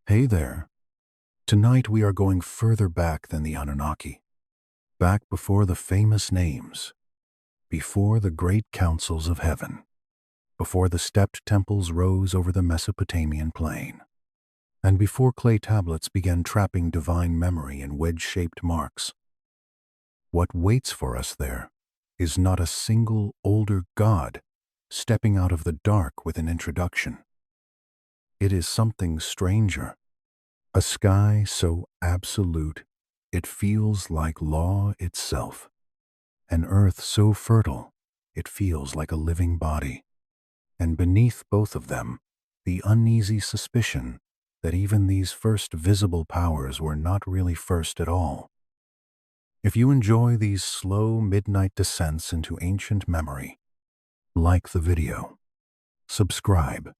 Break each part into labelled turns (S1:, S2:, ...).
S1: Hey there. Tonight we are going further back than the Anunnaki. Back before the famous names. Before the great councils of heaven. Before the stepped temples rose over the Mesopotamian plain. And before clay tablets began trapping divine memory in wedge-shaped marks. What waits for us there is not a single older god stepping out of the dark with an introduction. It is something stranger. A sky so absolute it feels like law itself. An earth so fertile it feels like a living body. And beneath both of them, the uneasy suspicion that even these first visible powers were not really first at all. If you enjoy these slow midnight descents into ancient memory, like the video, subscribe,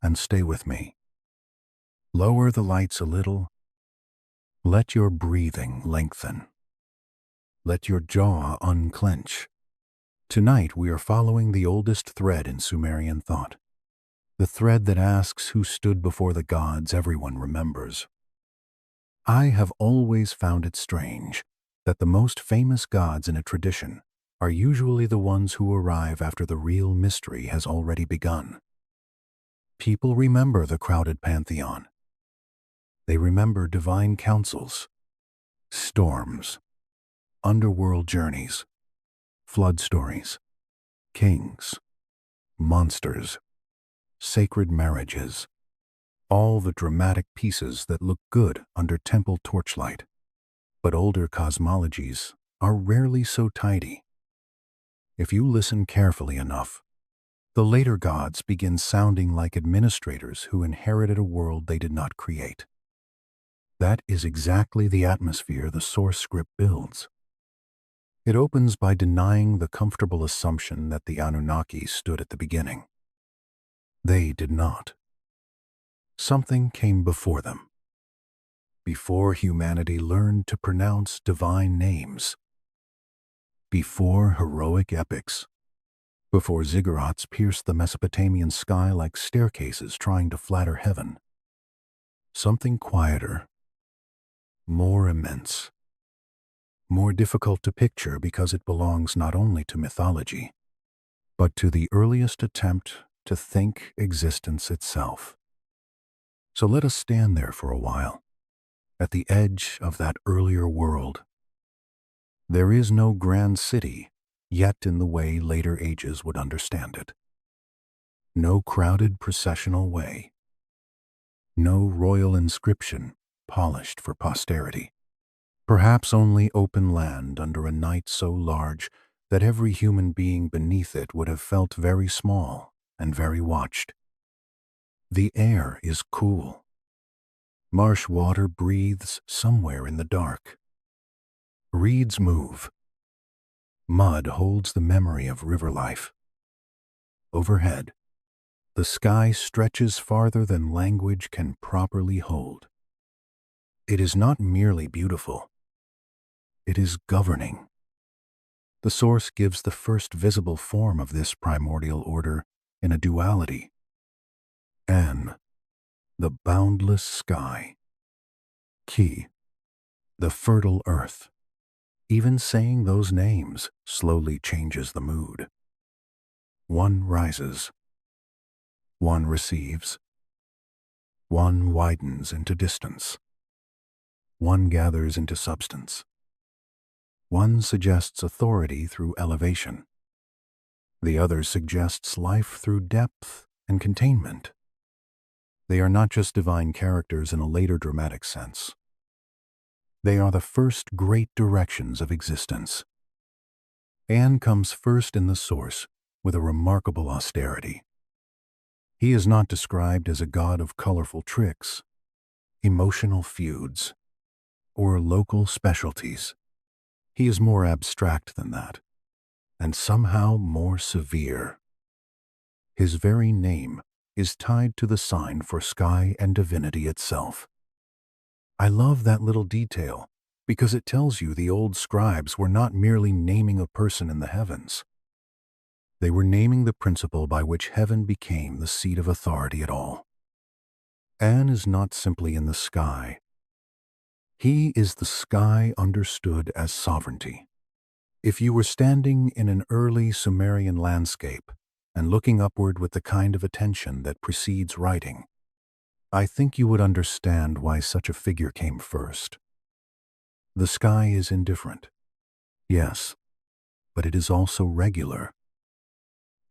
S1: and stay with me. Lower the lights a little. Let your breathing lengthen. Let your jaw unclench. Tonight we are following the oldest thread in Sumerian thought. The thread that asks who stood before the gods everyone remembers. I have always found it strange that the most famous gods in a tradition are usually the ones who arrive after the real mystery has already begun. People remember the crowded pantheon. They remember divine councils, storms, underworld journeys, flood stories, kings, monsters, sacred marriages, all the dramatic pieces that look good under temple torchlight. But older cosmologies are rarely so tidy. If you listen carefully enough, the later gods begin sounding like administrators who inherited a world they did not create. That is exactly the atmosphere the source script builds. It opens by denying the comfortable assumption that the Anunnaki stood at the beginning. They did not. Something came before them. Before humanity learned to pronounce divine names. Before heroic epics. Before Ziggurats pierced the Mesopotamian sky like staircases trying to flatter heaven. Something quieter. More immense. More difficult to picture because it belongs not only to mythology, but to the earliest attempt to think existence itself. So let us stand there for a while, at the edge of that earlier world. There is no grand city yet in the way later ages would understand it. No crowded processional way. No royal inscription polished for posterity. Perhaps only open land under a night so large that every human being beneath it would have felt very small and very watched. The air is cool. Marsh water breathes somewhere in the dark. Reeds move. Mud holds the memory of river life. Overhead, the sky stretches farther than language can properly hold. It is not merely beautiful. It is governing. The source gives the first visible form of this primordial order in a duality. An, the boundless sky. Ki, the fertile earth. Even saying those names slowly changes the mood. One rises. One receives. One widens into distance. One gathers into substance. One suggests authority through elevation. The other suggests life through depth and containment. They are not just divine characters in a later dramatic sense. They are the first great directions of existence. An comes first in the source with a remarkable austerity. He is not described as a god of colorful tricks, emotional feuds, or local specialties. He is more abstract than that, and somehow more severe. His very name is tied to the sign for sky and divinity itself. I love that little detail because it tells you the old scribes were not merely naming a person in the heavens. They were naming the principle by which heaven became the seat of authority at all. An is not simply in the sky. He is the sky understood as sovereignty. If you were standing in an early Sumerian landscape and looking upward with the kind of attention that precedes writing, I think you would understand why such a figure came first. The sky is indifferent, yes, but it is also regular.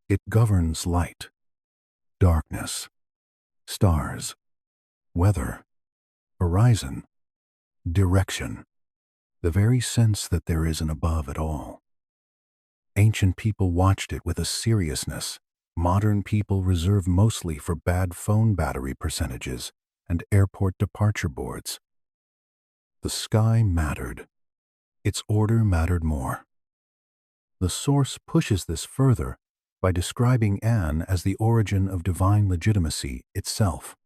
S1: It governs light, darkness, stars, weather, horizon, direction, the very sense that there is an above it all. Ancient people watched it with a seriousness modern people reserve mostly for bad phone battery percentages and airport departure boards. The sky mattered. Its order mattered more. The source pushes this further by describing An as the origin of divine legitimacy itself.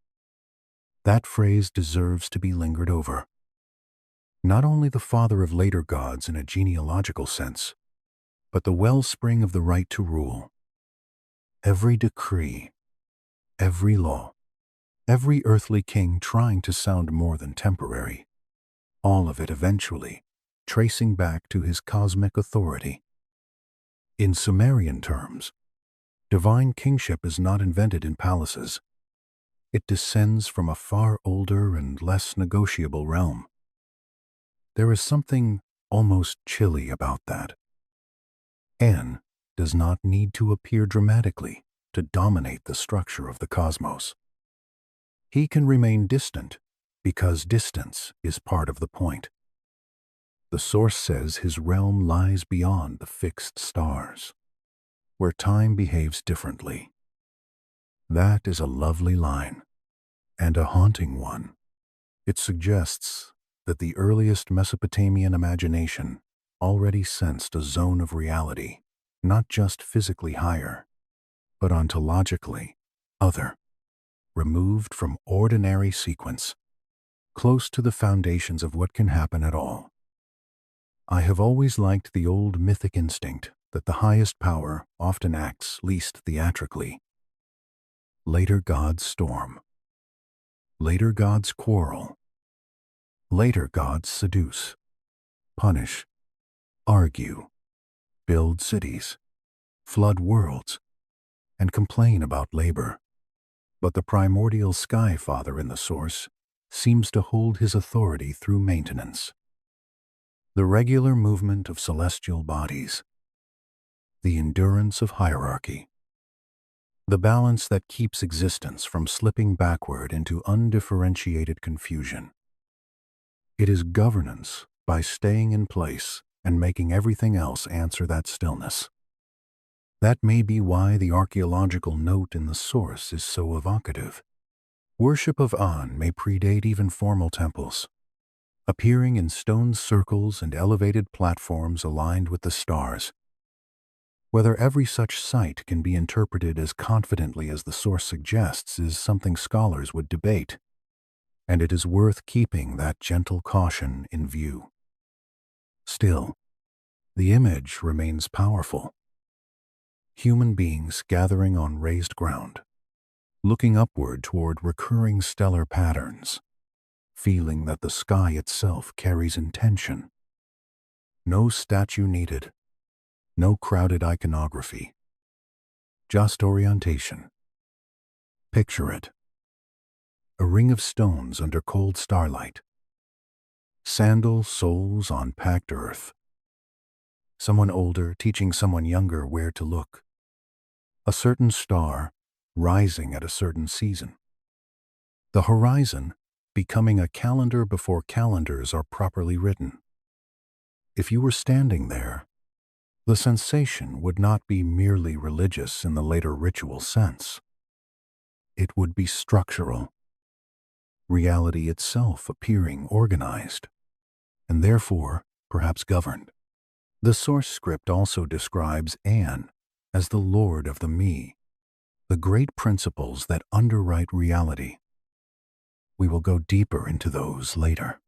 S1: That phrase deserves to be lingered over. Not only the father of later gods in a genealogical sense, but the wellspring of the right to rule. Every decree, every law, every earthly king trying to sound more than temporary, all of it eventually tracing back to his cosmic authority. In Sumerian terms, divine kingship is not invented in palaces. It descends from a far older and less negotiable realm. There is something almost chilly about that. An does not need to appear dramatically to dominate the structure of the cosmos. He can remain distant because distance is part of the point. The source says his realm lies beyond the fixed stars, where time behaves differently. That is a lovely line, and a haunting one. It suggests that the earliest Mesopotamian imagination already sensed a zone of reality, not just physically higher, but ontologically other, removed from ordinary sequence, close to the foundations of what can happen at all. I have always liked the old mythic instinct that the highest power often acts least theatrically. Later gods storm. Later gods quarrel. Later gods seduce, punish, argue, build cities, flood worlds, and complain about labor. But the primordial sky father in the source seems to hold his authority through maintenance. The regular movement of celestial bodies, the endurance of hierarchy, the balance that keeps existence from slipping backward into undifferentiated confusion. It is governance by staying in place and making everything else answer that stillness. That may be why the archaeological note in the source is so evocative. Worship of An may predate even formal temples, appearing in stone circles and elevated platforms aligned with the stars. Whether every such site can be interpreted as confidently as the source suggests is something scholars would debate, and it is worth keeping that gentle caution in view. Still, the image remains powerful. Human beings gathering on raised ground, looking upward toward recurring stellar patterns, feeling that the sky itself carries intention. No statue needed, no crowded iconography, just orientation. Picture it. A ring of stones under cold starlight. Sandal soles on packed earth. Someone older teaching someone younger where to look. A certain star rising at a certain season. The horizon becoming a calendar before calendars are properly written. If you were standing there, the sensation would not be merely religious in the later ritual sense. It would be structural. Reality itself appearing organized, and therefore perhaps governed. The source script also describes An as the Lord of the Me, the great principles that underwrite reality. We will go deeper into those later,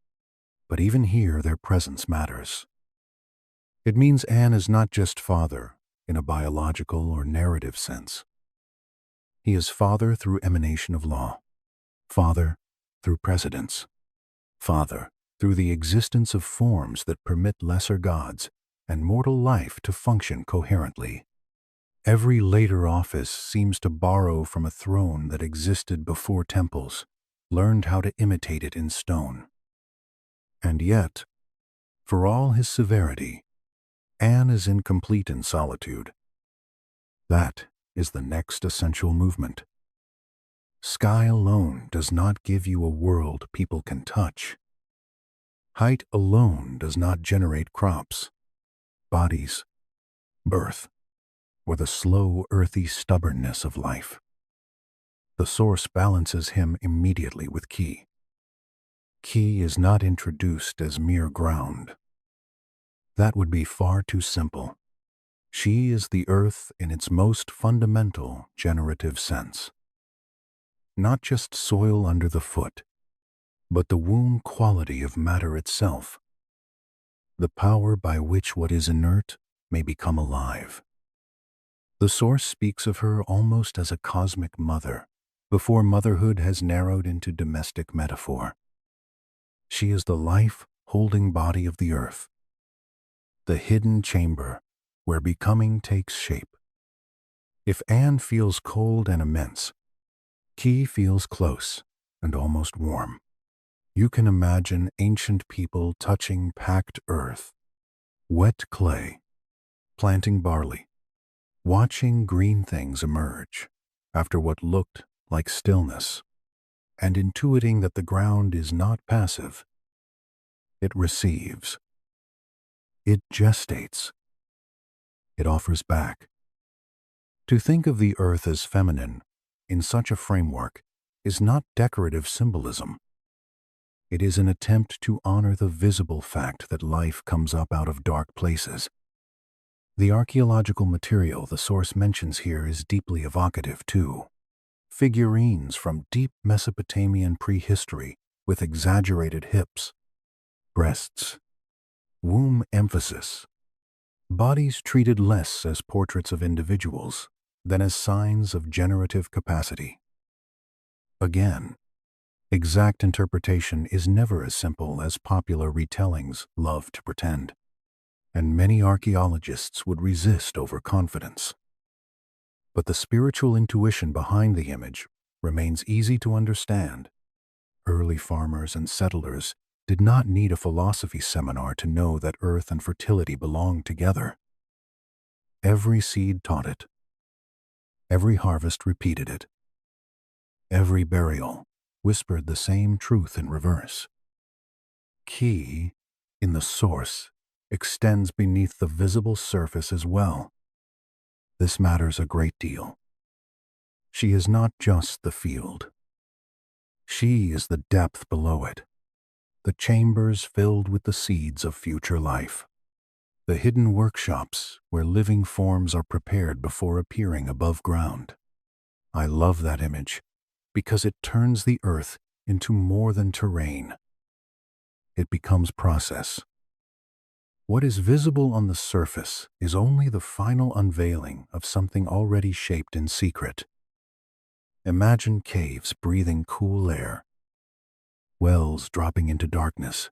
S1: but even here their presence matters. It means An is not just father in a biological or narrative sense. He is father through emanation of law, Father, through precedence. Father, through the existence of forms that permit lesser gods and mortal life to function coherently. Every later office seems to borrow from a throne that existed before temples, learned how to imitate it in stone. And yet, for all his severity, An is incomplete in solitude. That is the next essential movement. Sky alone does not give you a world people can touch. Height alone does not generate crops, bodies, birth, or the slow, earthy stubbornness of life. The source balances him immediately with Ki. Ki is not introduced as mere ground. That would be far too simple. She is the earth in its most fundamental generative sense. Not just soil under the foot, but the womb quality of matter itself. The power by which what is inert may become alive. The source speaks of her almost as a cosmic mother, before motherhood has narrowed into domestic metaphor. She is the life-holding body of the earth, the hidden chamber where becoming takes shape. If An feels cold and immense, Ki feels close and almost warm. You can imagine ancient people touching packed earth, wet clay, planting barley, watching green things emerge after what looked like stillness, and intuiting that the ground is not passive. It receives. It gestates. It offers back. To think of the earth as feminine in such a framework is not decorative symbolism. It is an attempt to honor the visible fact that life comes up out of dark places. The archaeological material the source mentions here is deeply evocative too. Figurines from deep Mesopotamian prehistory with exaggerated hips, breasts, womb emphasis, bodies treated less as portraits of individuals than as signs of generative capacity. Again, exact interpretation is never as simple as popular retellings love to pretend, and many archaeologists would resist overconfidence. But the spiritual intuition behind the image remains easy to understand. Early farmers and settlers did not need a philosophy seminar to know that earth and fertility belonged together. Every seed taught it. Every harvest repeated it. Every burial whispered the same truth in reverse. Ki, in the source, extends beneath the visible surface as well. This matters a great deal. She is not just the field. She is the depth below it, the chambers filled with the seeds of future life, the hidden workshops where living forms are prepared before appearing above ground. I love that image because it turns the earth into more than terrain. It becomes process. What is visible on the surface is only the final unveiling of something already shaped in secret. Imagine caves breathing cool air, wells dropping into darkness,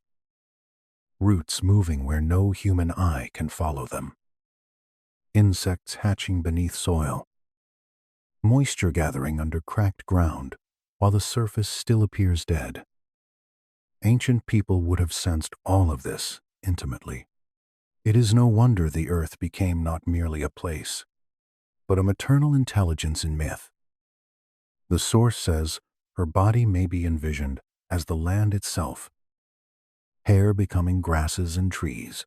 S1: roots moving where no human eye can follow them, insects hatching beneath soil, moisture gathering under cracked ground while the surface still appears dead. Ancient people would have sensed all of this intimately. It is no wonder the earth became not merely a place, but a maternal intelligence in myth. The source says her body may be envisioned as the land itself, hair becoming grasses and trees,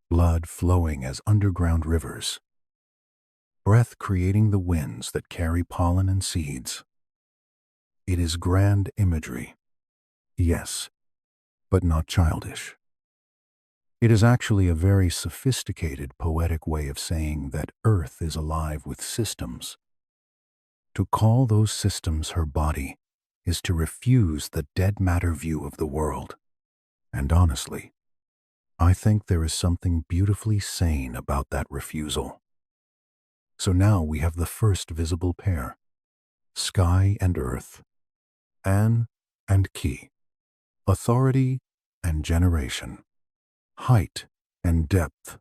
S1: blood flowing as underground rivers, breath creating the winds that carry pollen and seeds. It is grand imagery, yes, but not childish. It is actually a very sophisticated poetic way of saying that Earth is alive with systems. To call those systems her body is to refuse the dead matter view of the world. And honestly, I think there is something beautifully sane about that refusal. So now we have the first visible pair, sky and earth, An and Ki, authority and generation, height and depth,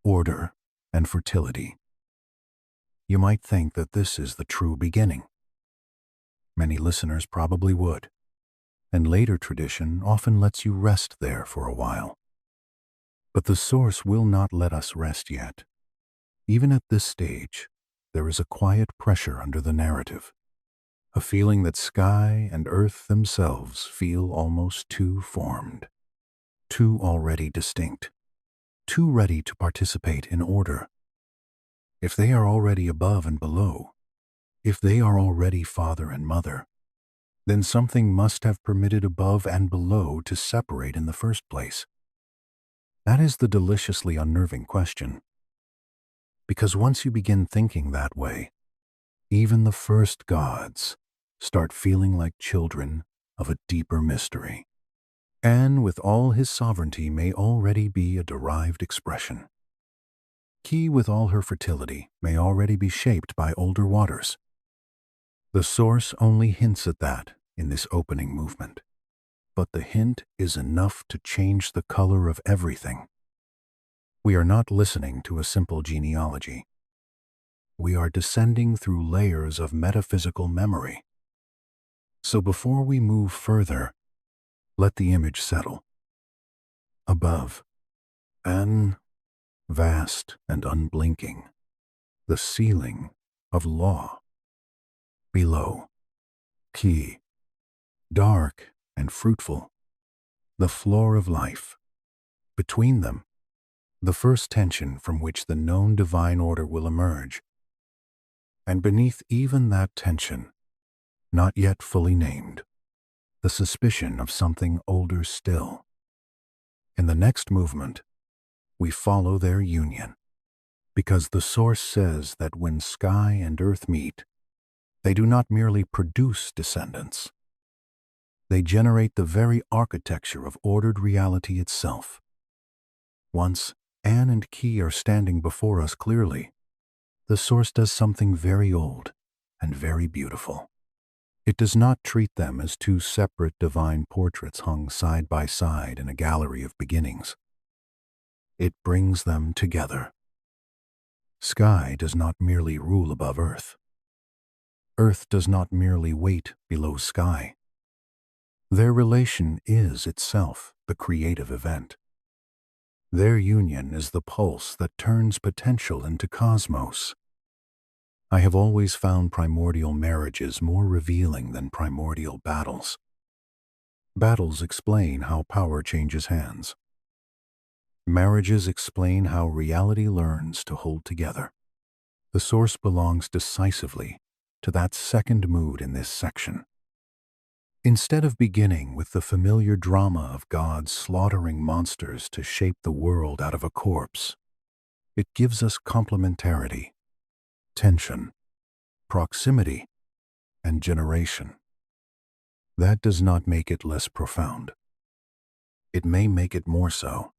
S1: order and fertility. You might think that this is the true beginning. Many listeners probably would, and later tradition often lets you rest there for a while. But the source will not let us rest yet. Even at this stage, there is a quiet pressure under the narrative, a feeling that sky and earth themselves feel almost too formed, too already distinct, too ready to participate in order. If they are already above and below, if they are already father and mother, then something must have permitted above and below to separate in the first place. That is the deliciously unnerving question. Because once you begin thinking that way, even the first gods start feeling like children of a deeper mystery. And with all his sovereignty may already be a derived expression. Ki with all her fertility may already be shaped by older waters. The source only hints at that in this opening movement, but the hint is enough to change the color of everything. We are not listening to a simple genealogy. We are descending through layers of metaphysical memory. So before we move further, let the image settle. Above, An, vast and unblinking, the ceiling of law. Below, Ki, dark and fruitful, the floor of life. Between them, the first tension from which the known divine order will emerge. And beneath even that tension, not yet fully named, the suspicion of something older still. In the next movement, we follow their union, because the source says that when sky and earth meet, they do not merely produce descendants. They generate the very architecture of ordered reality itself. Once An and Ki are standing before us clearly, the source does something very old and very beautiful. It does not treat them as two separate divine portraits hung side by side in a gallery of beginnings. It brings them together. Sky does not merely rule above earth. Earth does not merely wait below sky. Their relation is itself the creative event. Their union is the pulse that turns potential into cosmos. I have always found primordial marriages more revealing than primordial battles. Battles explain how power changes hands. Marriages explain how reality learns to hold together. The source belongs decisively to that second mood in this section. Instead of beginning with the familiar drama of gods slaughtering monsters to shape the world out of a corpse, it gives us complementarity, tension, proximity, and generation. That does not make it less profound. It may make it more so.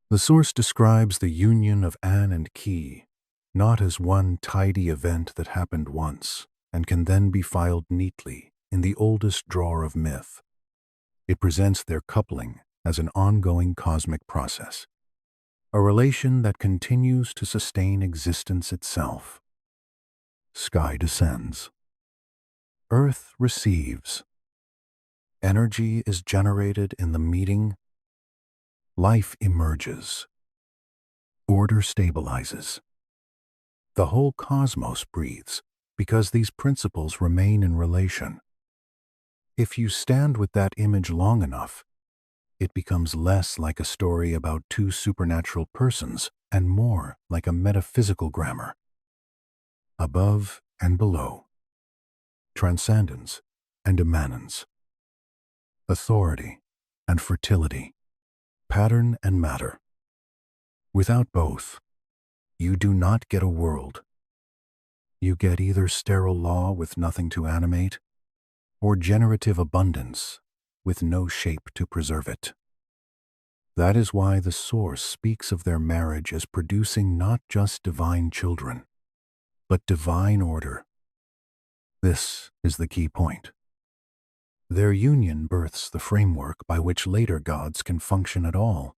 S1: The source describes the union of An and Ki not as one tidy event that happened once and can then be filed neatly in the oldest drawer of myth. It presents their coupling as an ongoing cosmic process, a relation that continues to sustain existence itself. Sky descends. Earth receives. Energy is generated in the meeting. Life emerges. Order stabilizes. The whole cosmos breathes because these principles remain in relation. If you stand with that image long enough, it becomes less like a story about two supernatural persons and more like a metaphysical grammar. Above and below, transcendence and immanence, authority and fertility, pattern and matter. Without both, you do not get a world. You get either sterile law with nothing to animate, or generative abundance with no shape to preserve it. That is why the source speaks of their marriage as producing not just divine children, but divine order. This is the key point. Their union births the framework by which later gods can function at all.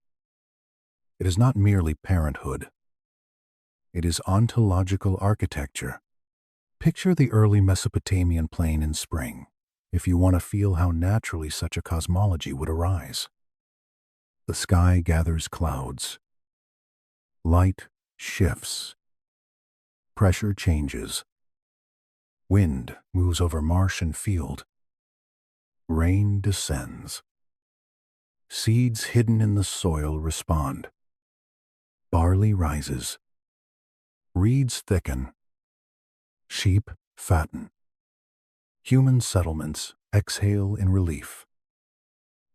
S1: It is not merely parenthood. It is ontological architecture. Picture the early Mesopotamian plain in spring, if you want to feel how naturally such a cosmology would arise. The sky gathers clouds. Light shifts. Pressure changes. Wind moves over marsh and field. Rain descends. Seeds hidden in the soil respond. Barley rises. Reeds thicken. Sheep fatten. Human settlements exhale in relief.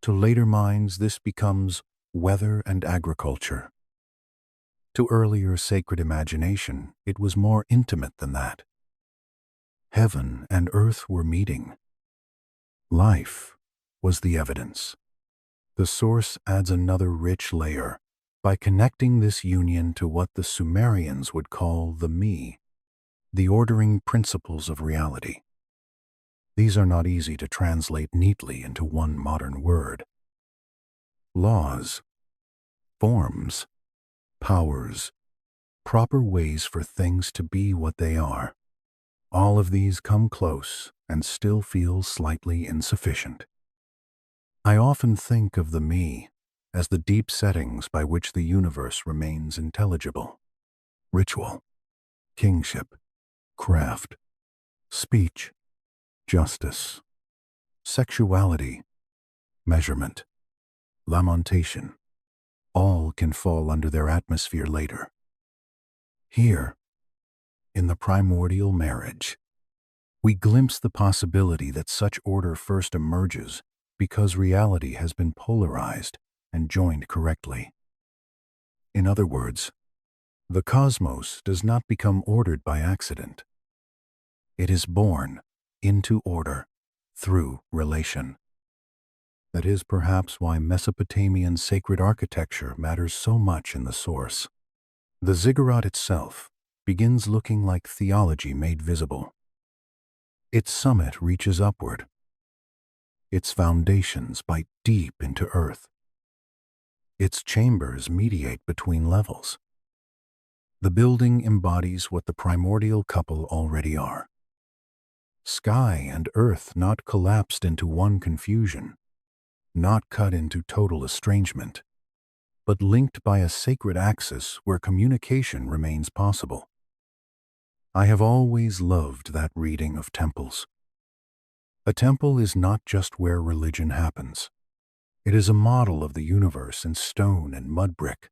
S1: To later minds, this becomes weather and agriculture. To earlier sacred imagination, it was more intimate than that. Heaven and earth were meeting. Life was the evidence. The source adds another rich layer by connecting this union to what the Sumerians would call the me, the ordering principles of reality. These are not easy to translate neatly into one modern word. Laws, forms, powers, proper ways for things to be what they are. All of these come close and still feel slightly insufficient. I often think of the me as the deep settings by which the universe remains intelligible. Ritual, kingship, craft, speech, justice, sexuality, measurement, lamentation, all can fall under their atmosphere later. Here, in the primordial marriage, we glimpse the possibility that such order first emerges because reality has been polarized and joined correctly. In other words, the cosmos does not become ordered by accident. It is born into order through relation. That is perhaps why Mesopotamian sacred architecture matters so much in the source. The ziggurat itself begins looking like theology made visible. Its summit reaches upward. Its foundations bite deep into earth. Its chambers mediate between levels. The building embodies what the primordial couple already are. Sky and earth not collapsed into one confusion, not cut into total estrangement, but linked by a sacred axis where communication remains possible. I have always loved that reading of temples. A temple is not just where religion happens. It is a model of the universe in stone and mud brick.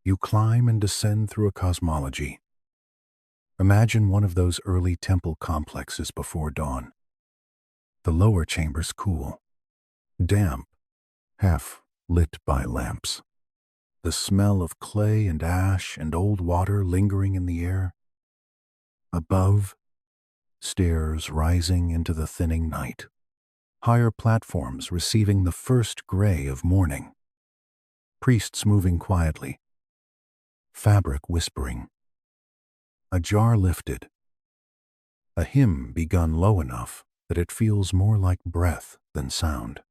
S1: You climb and descend through a cosmology. Imagine one of those early temple complexes before dawn. The lower chambers cool, damp, half lit by lamps. The smell of clay and ash and old water lingering in the air. Above, stairs rising into the thinning night. Higher platforms receiving the first gray of morning. Priests moving quietly. Fabric whispering. A jar lifted. A hymn begun low enough that it feels more like breath than sound.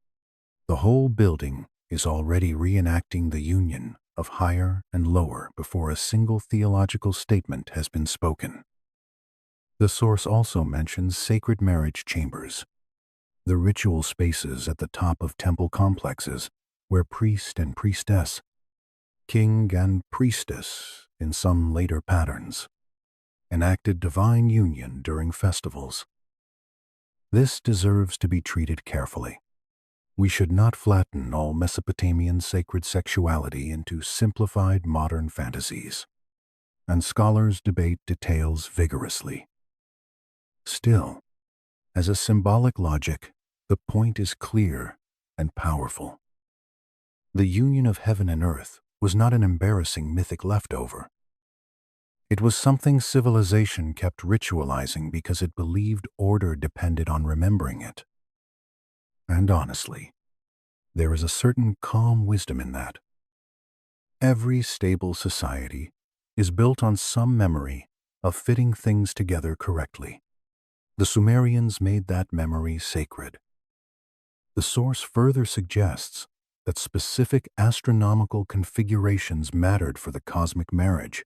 S1: The whole building is already reenacting the union of higher and lower before a single theological statement has been spoken. The source also mentions sacred marriage chambers, the ritual spaces at the top of temple complexes where priest and priestess, king and priestess in some later patterns, enacted divine union during festivals. This deserves to be treated carefully. We should not flatten all Mesopotamian sacred sexuality into simplified modern fantasies, and scholars debate details vigorously. Still, as a symbolic logic, the point is clear and powerful. The union of heaven and earth was not an embarrassing mythic leftover. It was something civilization kept ritualizing because it believed order depended on remembering it. And honestly, there is a certain calm wisdom in that. Every stable society is built on some memory of fitting things together correctly. The Sumerians made that memory sacred. The source further suggests that specific astronomical configurations mattered for the cosmic marriage,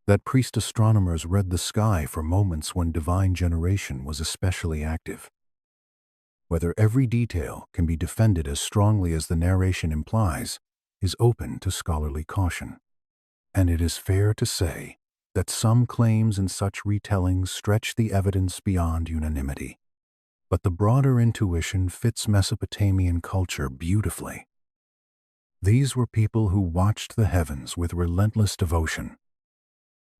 S1: that priest astronomers read the sky for moments when divine generation was especially active. Whether every detail can be defended as strongly as the narration implies is open to scholarly caution. And it is fair to say that some claims in such retellings stretch the evidence beyond unanimity. But the broader intuition fits Mesopotamian culture beautifully. These were people who watched the heavens with relentless devotion.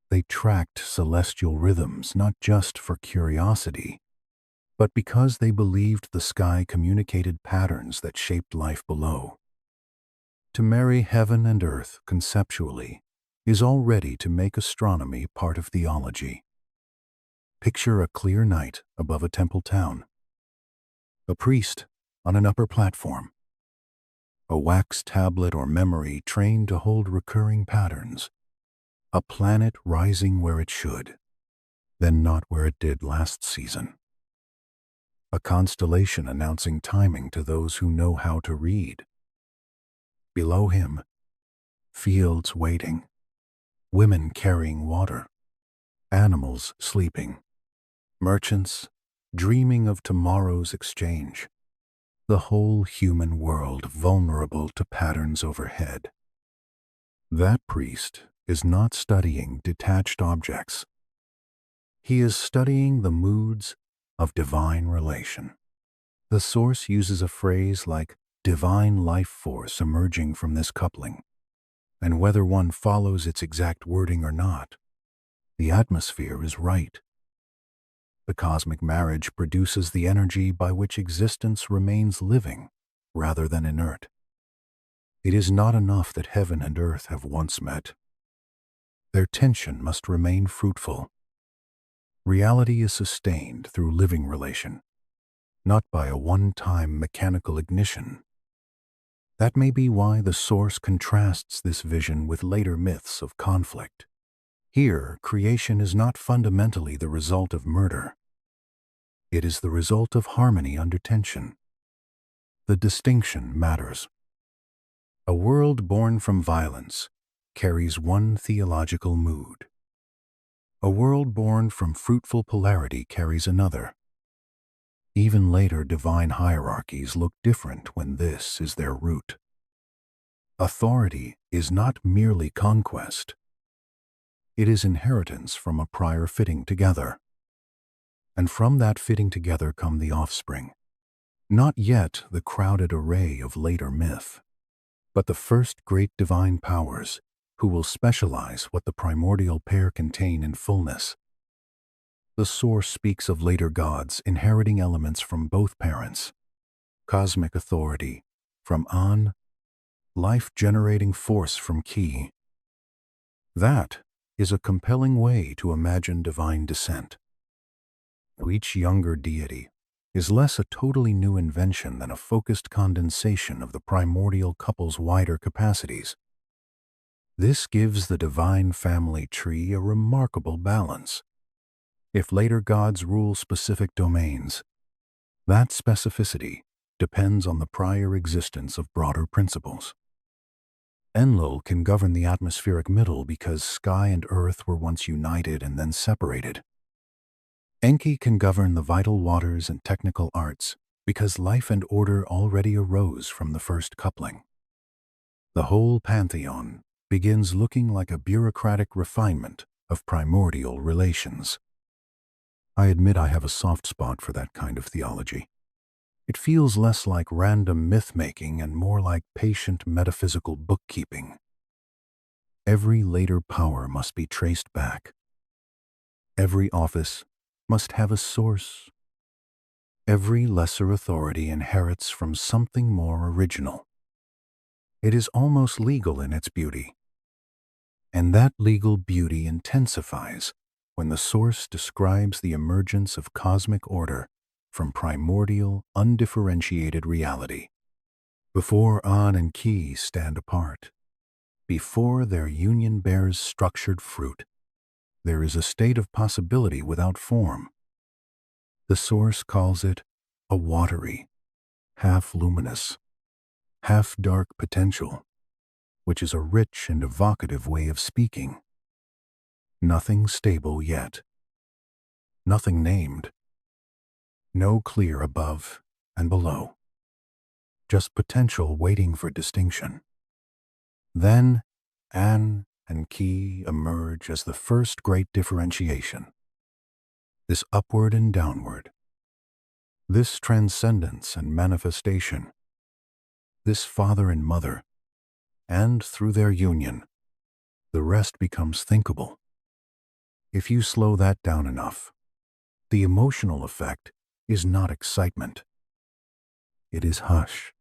S1: They tracked celestial rhythms not just for curiosity, but because they believed the sky communicated patterns that shaped life below. To marry heaven and earth conceptually is already to make astronomy part of theology. Picture a clear night above a temple town. A priest on an upper platform. A wax tablet or memory trained to hold recurring patterns. A planet rising where it should, then not where it did last season. A constellation announcing timing to those who know how to read. Below him, fields waiting, women carrying water, animals sleeping, merchants dreaming of tomorrow's exchange, the whole human world vulnerable to patterns overhead. That priest is not studying detached objects. He is studying the moods of divine relation. The source uses a phrase like divine life force emerging from this coupling, and whether one follows its exact wording or not, the atmosphere is right. The cosmic marriage produces the energy by which existence remains living rather than inert. It is not enough that heaven and earth have once met. Their tension must remain fruitful. Reality is sustained through living relation, not by a one-time mechanical ignition. That may be why the source contrasts this vision with later myths of conflict. Here, creation is not fundamentally the result of murder. It is the result of harmony under tension. The distinction matters. A world born from violence carries one theological mood. A world born from fruitful polarity carries another. Even later divine hierarchies look different when this is their root. Authority is not merely conquest. It is inheritance from a prior fitting together. And from that fitting together come the offspring. Not yet the crowded array of later myth, but the first great divine powers who will specialize what the primordial pair contain in fullness. The source speaks of later gods inheriting elements from both parents. Cosmic authority from An, life-generating force from Ki. That is a compelling way to imagine divine descent. Each younger deity is less a totally new invention than a focused condensation of the primordial couple's wider capacities. This gives the divine family tree a remarkable balance. If later gods rule specific domains, that specificity depends on the prior existence of broader principles. Enlil can govern the atmospheric middle because sky and earth were once united and then separated. Enki can govern the vital waters and technical arts because life and order already arose from the first coupling. The whole pantheon begins looking like a bureaucratic refinement of primordial relations. I admit I have a soft spot for that kind of theology. It feels less like random myth-making and more like patient metaphysical bookkeeping. Every later power must be traced back. Every office must have a source. Every lesser authority inherits from something more original. It is almost legal in its beauty. And that legal beauty intensifies when the source describes the emergence of cosmic order from primordial, undifferentiated reality. Before An and Ki stand apart, before their union bears structured fruit, there is a state of possibility without form. The source calls it a watery, half luminous, half dark potential, which is a rich and evocative way of speaking. Nothing stable yet. Nothing named. No clear above and below. Just potential waiting for distinction. Then, An and Ki emerge as the first great differentiation. This upward and downward. This transcendence and manifestation. This father and mother. And through their union, the rest becomes thinkable. If you slow that down enough, the emotional effect is not excitement. It is hush.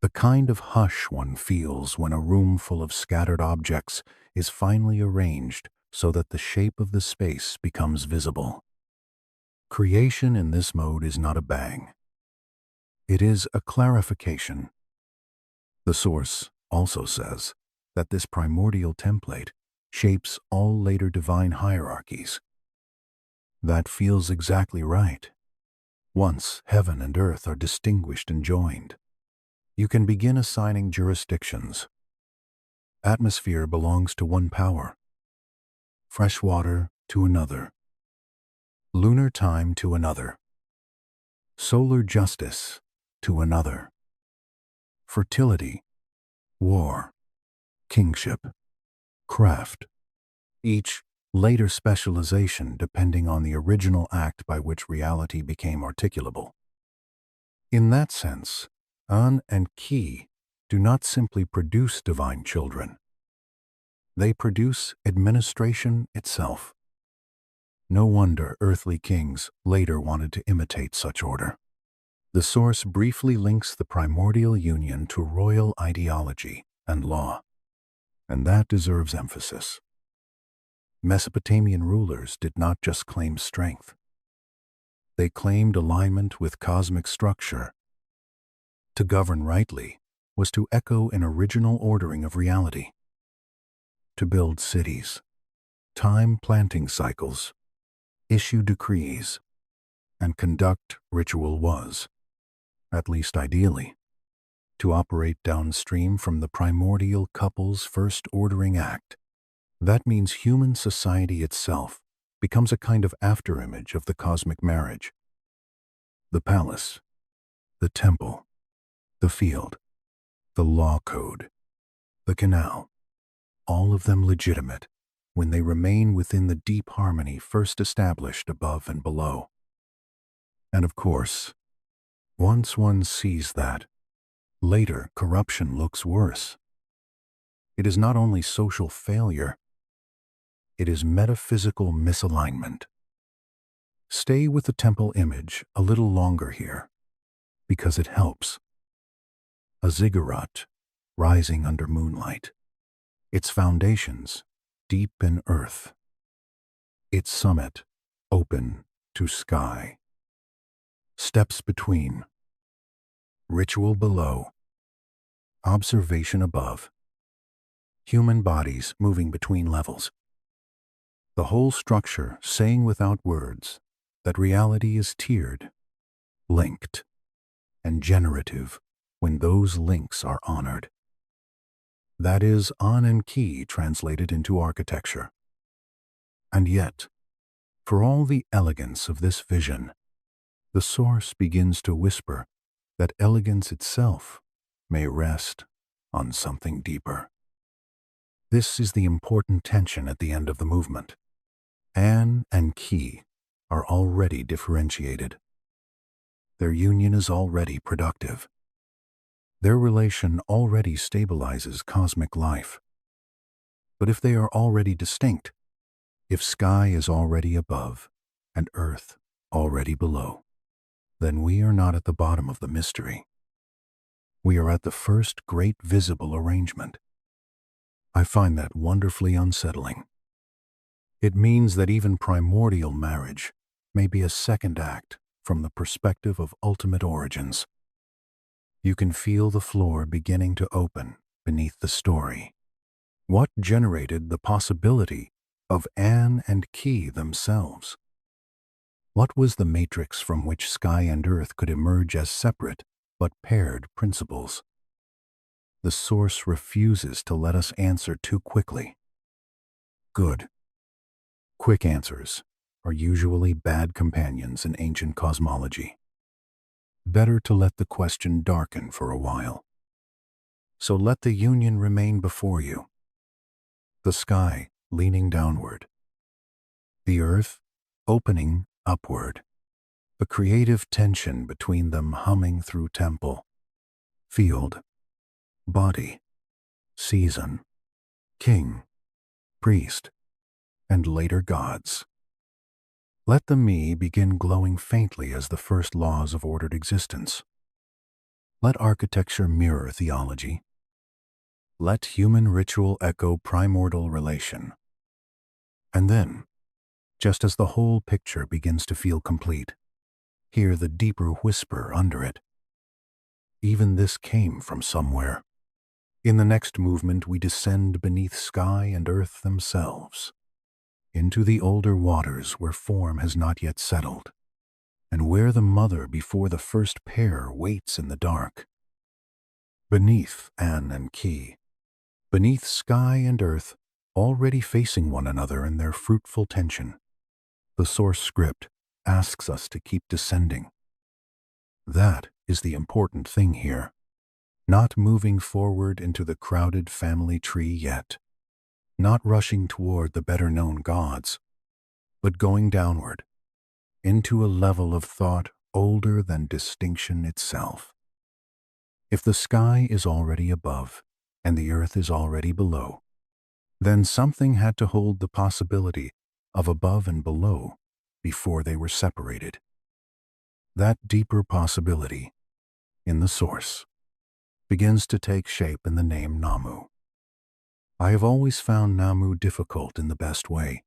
S1: The kind of hush one feels when a room full of scattered objects is finally arranged so that the shape of the space becomes visible. Creation in this mode is not a bang. It is a clarification. The source also says that this primordial template shapes all later divine hierarchies. That feels exactly right. Once heaven and earth are distinguished and joined, you can begin assigning jurisdictions. Atmosphere belongs to one power, freshwater to another, lunar time to another, solar justice to another, fertility, war, kingship, craft, each later specialization depending on the original act by which reality became articulable. In that sense, An and Ki do not simply produce divine children. They produce administration itself. No wonder earthly kings later wanted to imitate such order. The source briefly links the primordial union to royal ideology and law, and that deserves emphasis. Mesopotamian rulers did not just claim strength. They claimed alignment with cosmic structure. To govern rightly was to echo an original ordering of reality. To build cities, time planting cycles, issue decrees, and conduct ritual was, at least ideally, to operate downstream from the primordial couple's first ordering act. That means human society itself becomes a kind of afterimage of the cosmic marriage. The palace, the temple, the field, the law code, the canal, all of them legitimate when they remain within the deep harmony first established above and below. And of course, once one sees that, later corruption looks worse. It is not only social failure, it is metaphysical misalignment. Stay with the temple image a little longer here, because it helps. A ziggurat rising under moonlight, its foundations deep in earth, its summit open to sky. Steps between, ritual below, observation above, human bodies moving between levels. The whole structure saying without words that reality is tiered, linked, and generative when those links are honored. That is An and Ki translated into architecture. And yet, for all the elegance of this vision, the source begins to whisper that elegance itself may rest on something deeper. This is the important tension at the end of the movement. An and Ki are already differentiated. Their union is already productive. Their relation already stabilizes cosmic life. But if they are already distinct, if sky is already above and earth already below, then we are not at the bottom of the mystery. We are at the first great visible arrangement. I find that wonderfully unsettling. It means that even primordial marriage may be a second act from the perspective of ultimate origins. You can feel the floor beginning to open beneath the story. What generated the possibility of An and Ki themselves? What was the matrix from which sky and earth could emerge as separate but paired principles. The source refuses to let us answer too quickly. Good. Quick answers are usually bad companions in ancient cosmology. Better to let the question darken for a while. So let the union remain before you. The sky leaning downward. The earth opening upward. A creative tension between them humming through temple, field, body, season, king, priest, and later gods. Let the me begin glowing faintly as the first laws of ordered existence. Let architecture mirror theology. Let human ritual echo primordial relation. And then, just as the whole picture begins to feel complete, hear the deeper whisper under it. Even this came from somewhere. In the next movement, we descend beneath sky and earth themselves, into the older waters where form has not yet settled, and where the mother before the first pair waits in the dark. Beneath An and Ki, beneath sky and earth, already facing one another in their fruitful tension, the source script asks us to keep descending. That is the important thing here, not moving forward into the crowded family tree yet, not rushing toward the better-known gods, but going downward, into a level of thought older than distinction itself. If the sky is already above, and the earth is already below, then something had to hold the possibility of above and below before they were separated. That deeper possibility, in the source, begins to take shape in the name Nammu. I have always found Nammu difficult in the best way.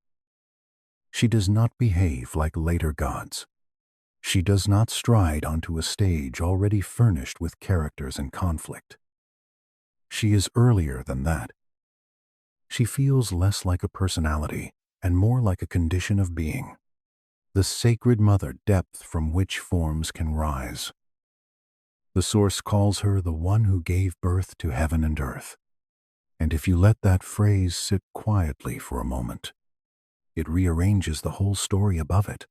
S1: She does not behave like later gods. She does not stride onto a stage already furnished with characters and conflict. She is earlier than that. She feels less like a personality and more like a condition of being, the sacred mother depth from which forms can rise. The source calls her the one who gave birth to heaven and earth. And if you let that phrase sit quietly for a moment, it rearranges the whole story above it.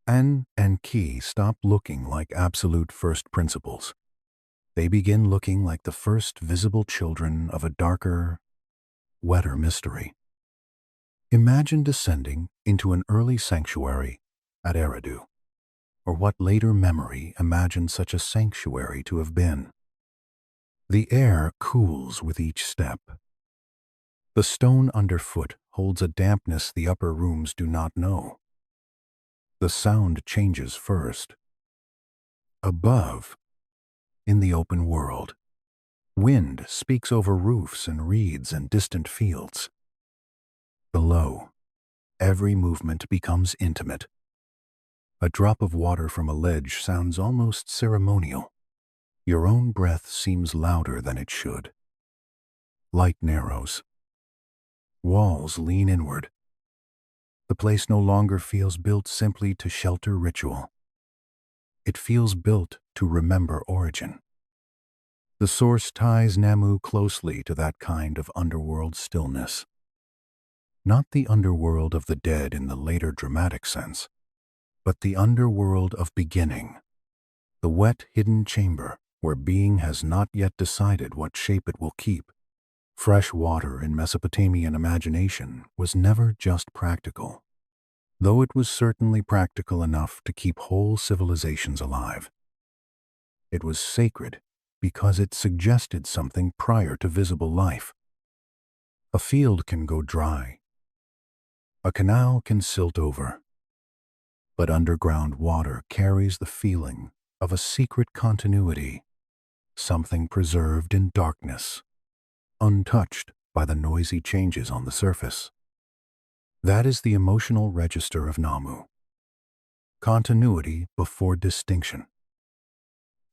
S1: An and Ki stop looking like absolute first principles. They begin looking like the first visible children of a darker, wetter mystery. Imagine descending into an early sanctuary at Eridu, or what later memory imagined such a sanctuary to have been. The air cools with each step. The stone underfoot holds a dampness the upper rooms do not know. The sound changes first. Above, in the open world, wind speaks over roofs and reeds and distant fields. Below, every movement becomes intimate. A drop of water from a ledge sounds almost ceremonial. Your own breath seems louder than it should. Light narrows. Walls lean inward. The place no longer feels built simply to shelter ritual. It feels built to remember origin. The source ties Nammu closely to that kind of underworld stillness. Not the underworld of the dead in the later dramatic sense, but the underworld of beginning, the wet, hidden chamber where being has not yet decided what shape it will keep. Freshwater in Mesopotamian imagination was never just practical, though it was certainly practical enough to keep whole civilizations alive. It was sacred because it suggested something prior to visible life. A field can go dry. A canal can silt over. But underground water carries the feeling of a secret continuity, something preserved in darkness, untouched by the noisy changes on the surface. That is the emotional register of Nammu. Continuity before distinction.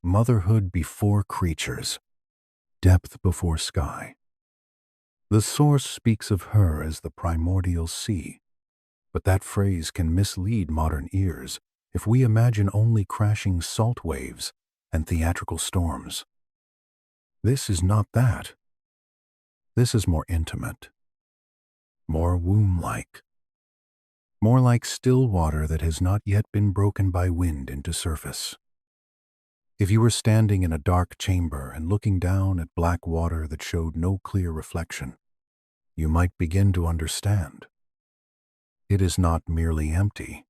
S1: Motherhood before creatures. Depth before sky. The source speaks of her as the primordial sea, but that phrase can mislead modern ears if we imagine only crashing salt waves and theatrical storms. This is not that. This is more intimate, more womb-like, more like still water that has not yet been broken by wind into surface. If you were standing in a dark chamber and looking down at black water that showed no clear reflection, you might begin to understand. It is not merely empty.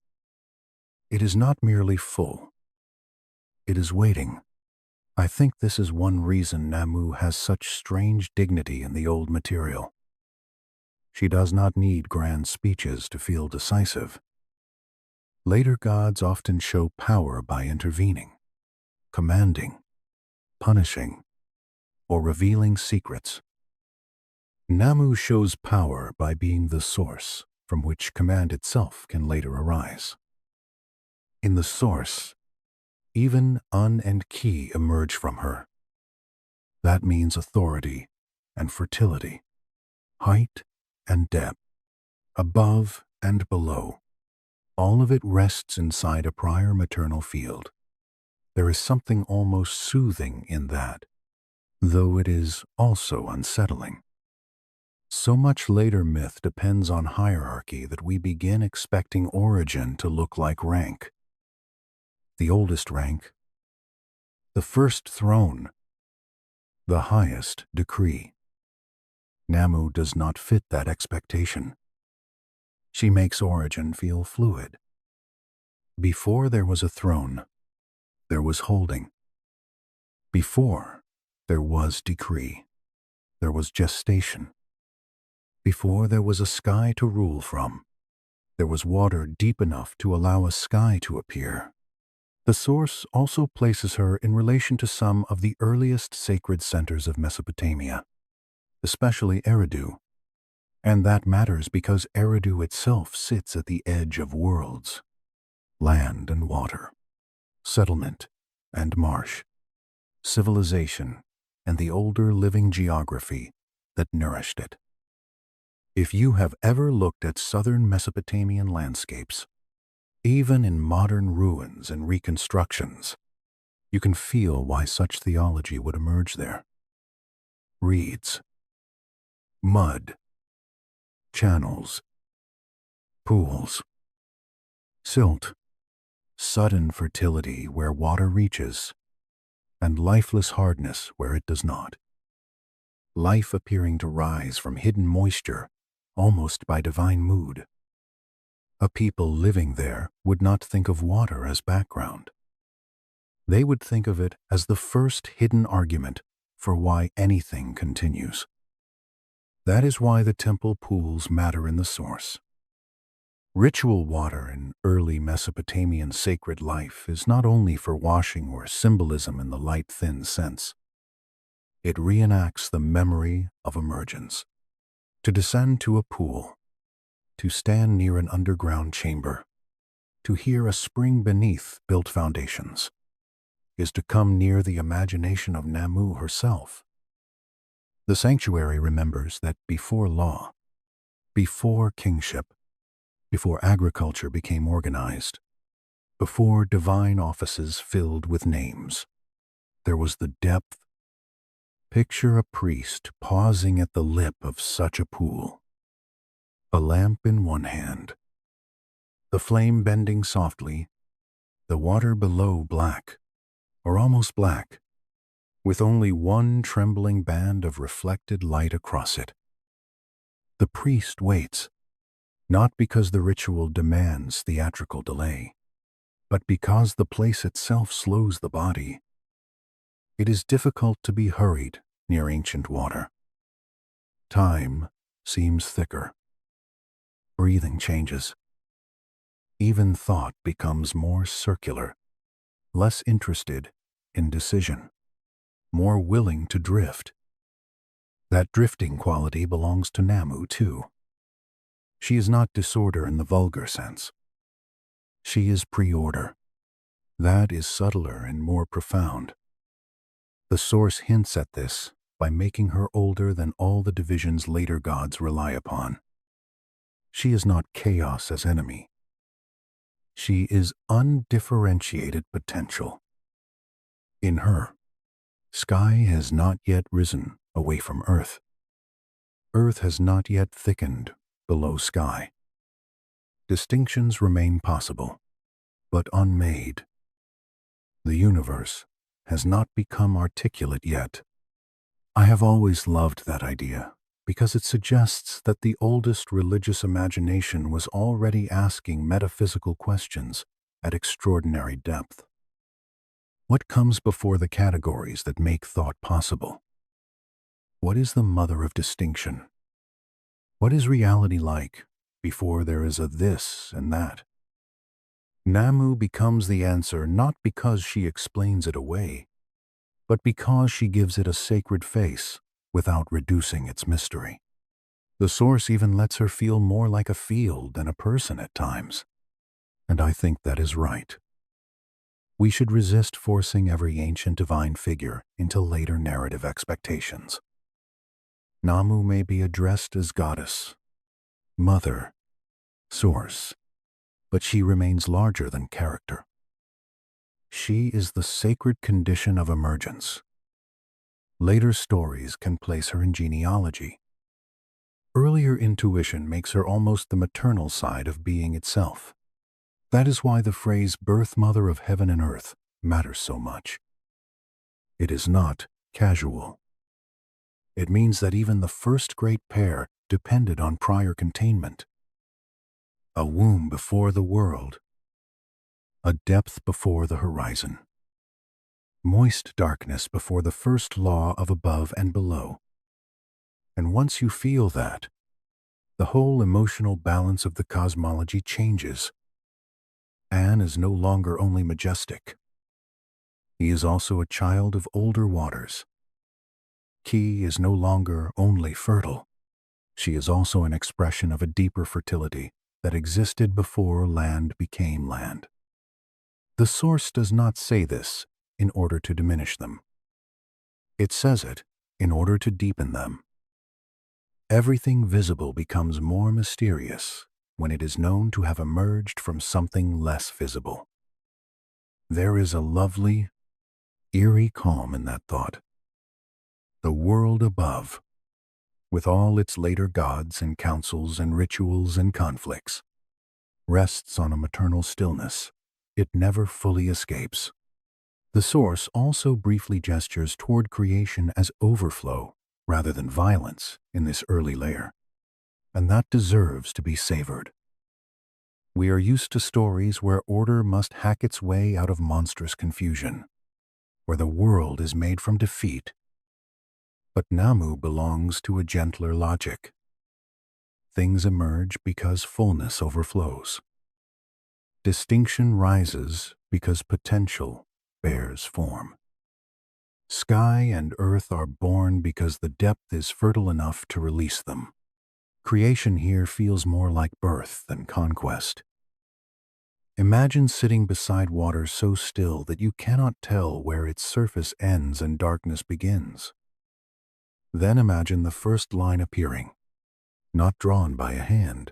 S1: It is not merely full. It is waiting. I think this is one reason Nammu has such strange dignity in the old material. She does not need grand speeches to feel decisive. Later gods often show power by intervening, commanding, punishing, or revealing secrets. Nammu shows power by being the source from which command itself can later arise. In the source, even Un and Ki emerge from her. That means authority and fertility, height and depth, above and below. All of it rests inside a prior maternal field. There is something almost soothing in that, though it is also unsettling. So much later myth depends on hierarchy that we begin expecting origin to look like rank. The oldest rank, the first throne, the highest decree. Nammu does not fit that expectation. She makes origin feel fluid. Before there was a throne, there was holding. Before there was decree, there was gestation. Before there was a sky to rule from, there was water deep enough to allow a sky to appear. The source also places her in relation to some of the earliest sacred centers of Mesopotamia, especially Eridu. And that matters because Eridu itself sits at the edge of worlds, land and water, settlement and marsh, civilization and the older living geography that nourished it. If you have ever looked at southern Mesopotamian landscapes, even in modern ruins and reconstructions, you can feel why such theology would emerge there. Reeds, mud, channels, pools, silt, sudden fertility where water reaches, and lifeless hardness where it does not. Life appearing to rise from hidden moisture, almost by divine mood. A people living there would not think of water as background. They would think of it as the first hidden argument for why anything continues. That is why the temple pools matter in the source. Ritual water in early Mesopotamian sacred life is not only for washing or symbolism in the light, thin sense. It reenacts the memory of emergence. To descend to a pool, to stand near an underground chamber, to hear a spring beneath built foundations, is to come near the imagination of Nammu herself. The sanctuary remembers that before law, before kingship, before agriculture became organized, before divine offices filled with names, there was the depth. Picture a priest pausing at the lip of such a pool, a lamp in one hand, the flame bending softly, the water below black, or almost black, with only one trembling band of reflected light across it. The priest waits, not because the ritual demands theatrical delay, but because the place itself slows the body. It is difficult to be hurried near ancient water. Time seems thicker. Breathing changes. Even thought becomes more circular, less interested in decision, more willing to drift. That drifting quality belongs to Nammu too. She is not disorder in the vulgar sense. She is pre-order. That is subtler and more profound. The source hints at this by making her older than all the divisions later gods rely upon. She is not chaos as enemy. She is undifferentiated potential. In her, sky has not yet risen away from earth. Earth has not yet thickened below sky. Distinctions remain possible, but unmade. The universe has not become articulate yet. I have always loved that idea because it suggests that the oldest religious imagination was already asking metaphysical questions at extraordinary depth. What comes before the categories that make thought possible? What is the mother of distinction? What is reality like before there is a this and that? Nammu becomes the answer not because she explains it away, but because she gives it a sacred face without reducing its mystery. The source even lets her feel more like a field than a person at times, and I think that is right. We should resist forcing every ancient divine figure into later narrative expectations. Nammu may be addressed as goddess, mother, source, but she remains larger than character. She is the sacred condition of emergence. Later stories can place her in genealogy. Earlier intuition makes her almost the maternal side of being itself. That is why the phrase birth mother of heaven and earth matters so much. It is not casual. It means that even the first great pair depended on prior containment. A womb before the world, a depth before the horizon, moist darkness before the first law of above and below. And once you feel that, the whole emotional balance of the cosmology changes. An is no longer only majestic. He is also a child of older waters. Ki is no longer only fertile. She is also an expression of a deeper fertility that existed before land became land. The source does not say this in order to diminish them. It says it in order to deepen them. Everything visible becomes more mysterious when it is known to have emerged from something less visible. There is a lovely, eerie calm in that thought. The world above, with all its later gods and councils and rituals and conflicts, rests on a maternal stillness it never fully escapes. The source also briefly gestures toward creation as overflow rather than violence in this early layer, and that deserves to be savored. We are used to stories where order must hack its way out of monstrous confusion, where the world is made from defeat. But Nammu belongs to a gentler logic. Things emerge because fullness overflows. Distinction rises because potential bears form. Sky and earth are born because the depth is fertile enough to release them. Creation here feels more like birth than conquest. Imagine sitting beside water so still that you cannot tell where its surface ends and darkness begins. Then imagine the first line appearing, not drawn by a hand,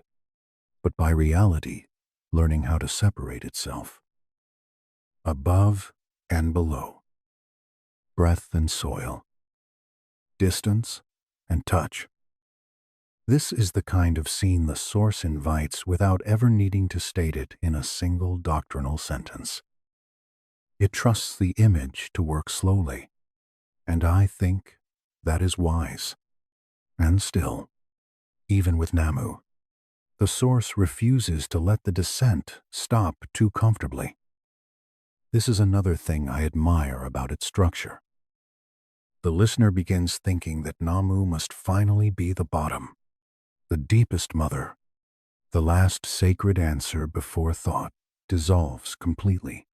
S1: but by reality learning how to separate itself. Above and below, breath and soil, distance and touch. This is the kind of scene the source invites without ever needing to state it in a single doctrinal sentence. It trusts the image to work slowly, and I think that is wise. And still, even with Nammu, the source refuses to let the descent stop too comfortably. This is another thing I admire about its structure. The listener begins thinking that Nammu must finally be the bottom, the deepest mother. The last sacred answer before thought dissolves completely.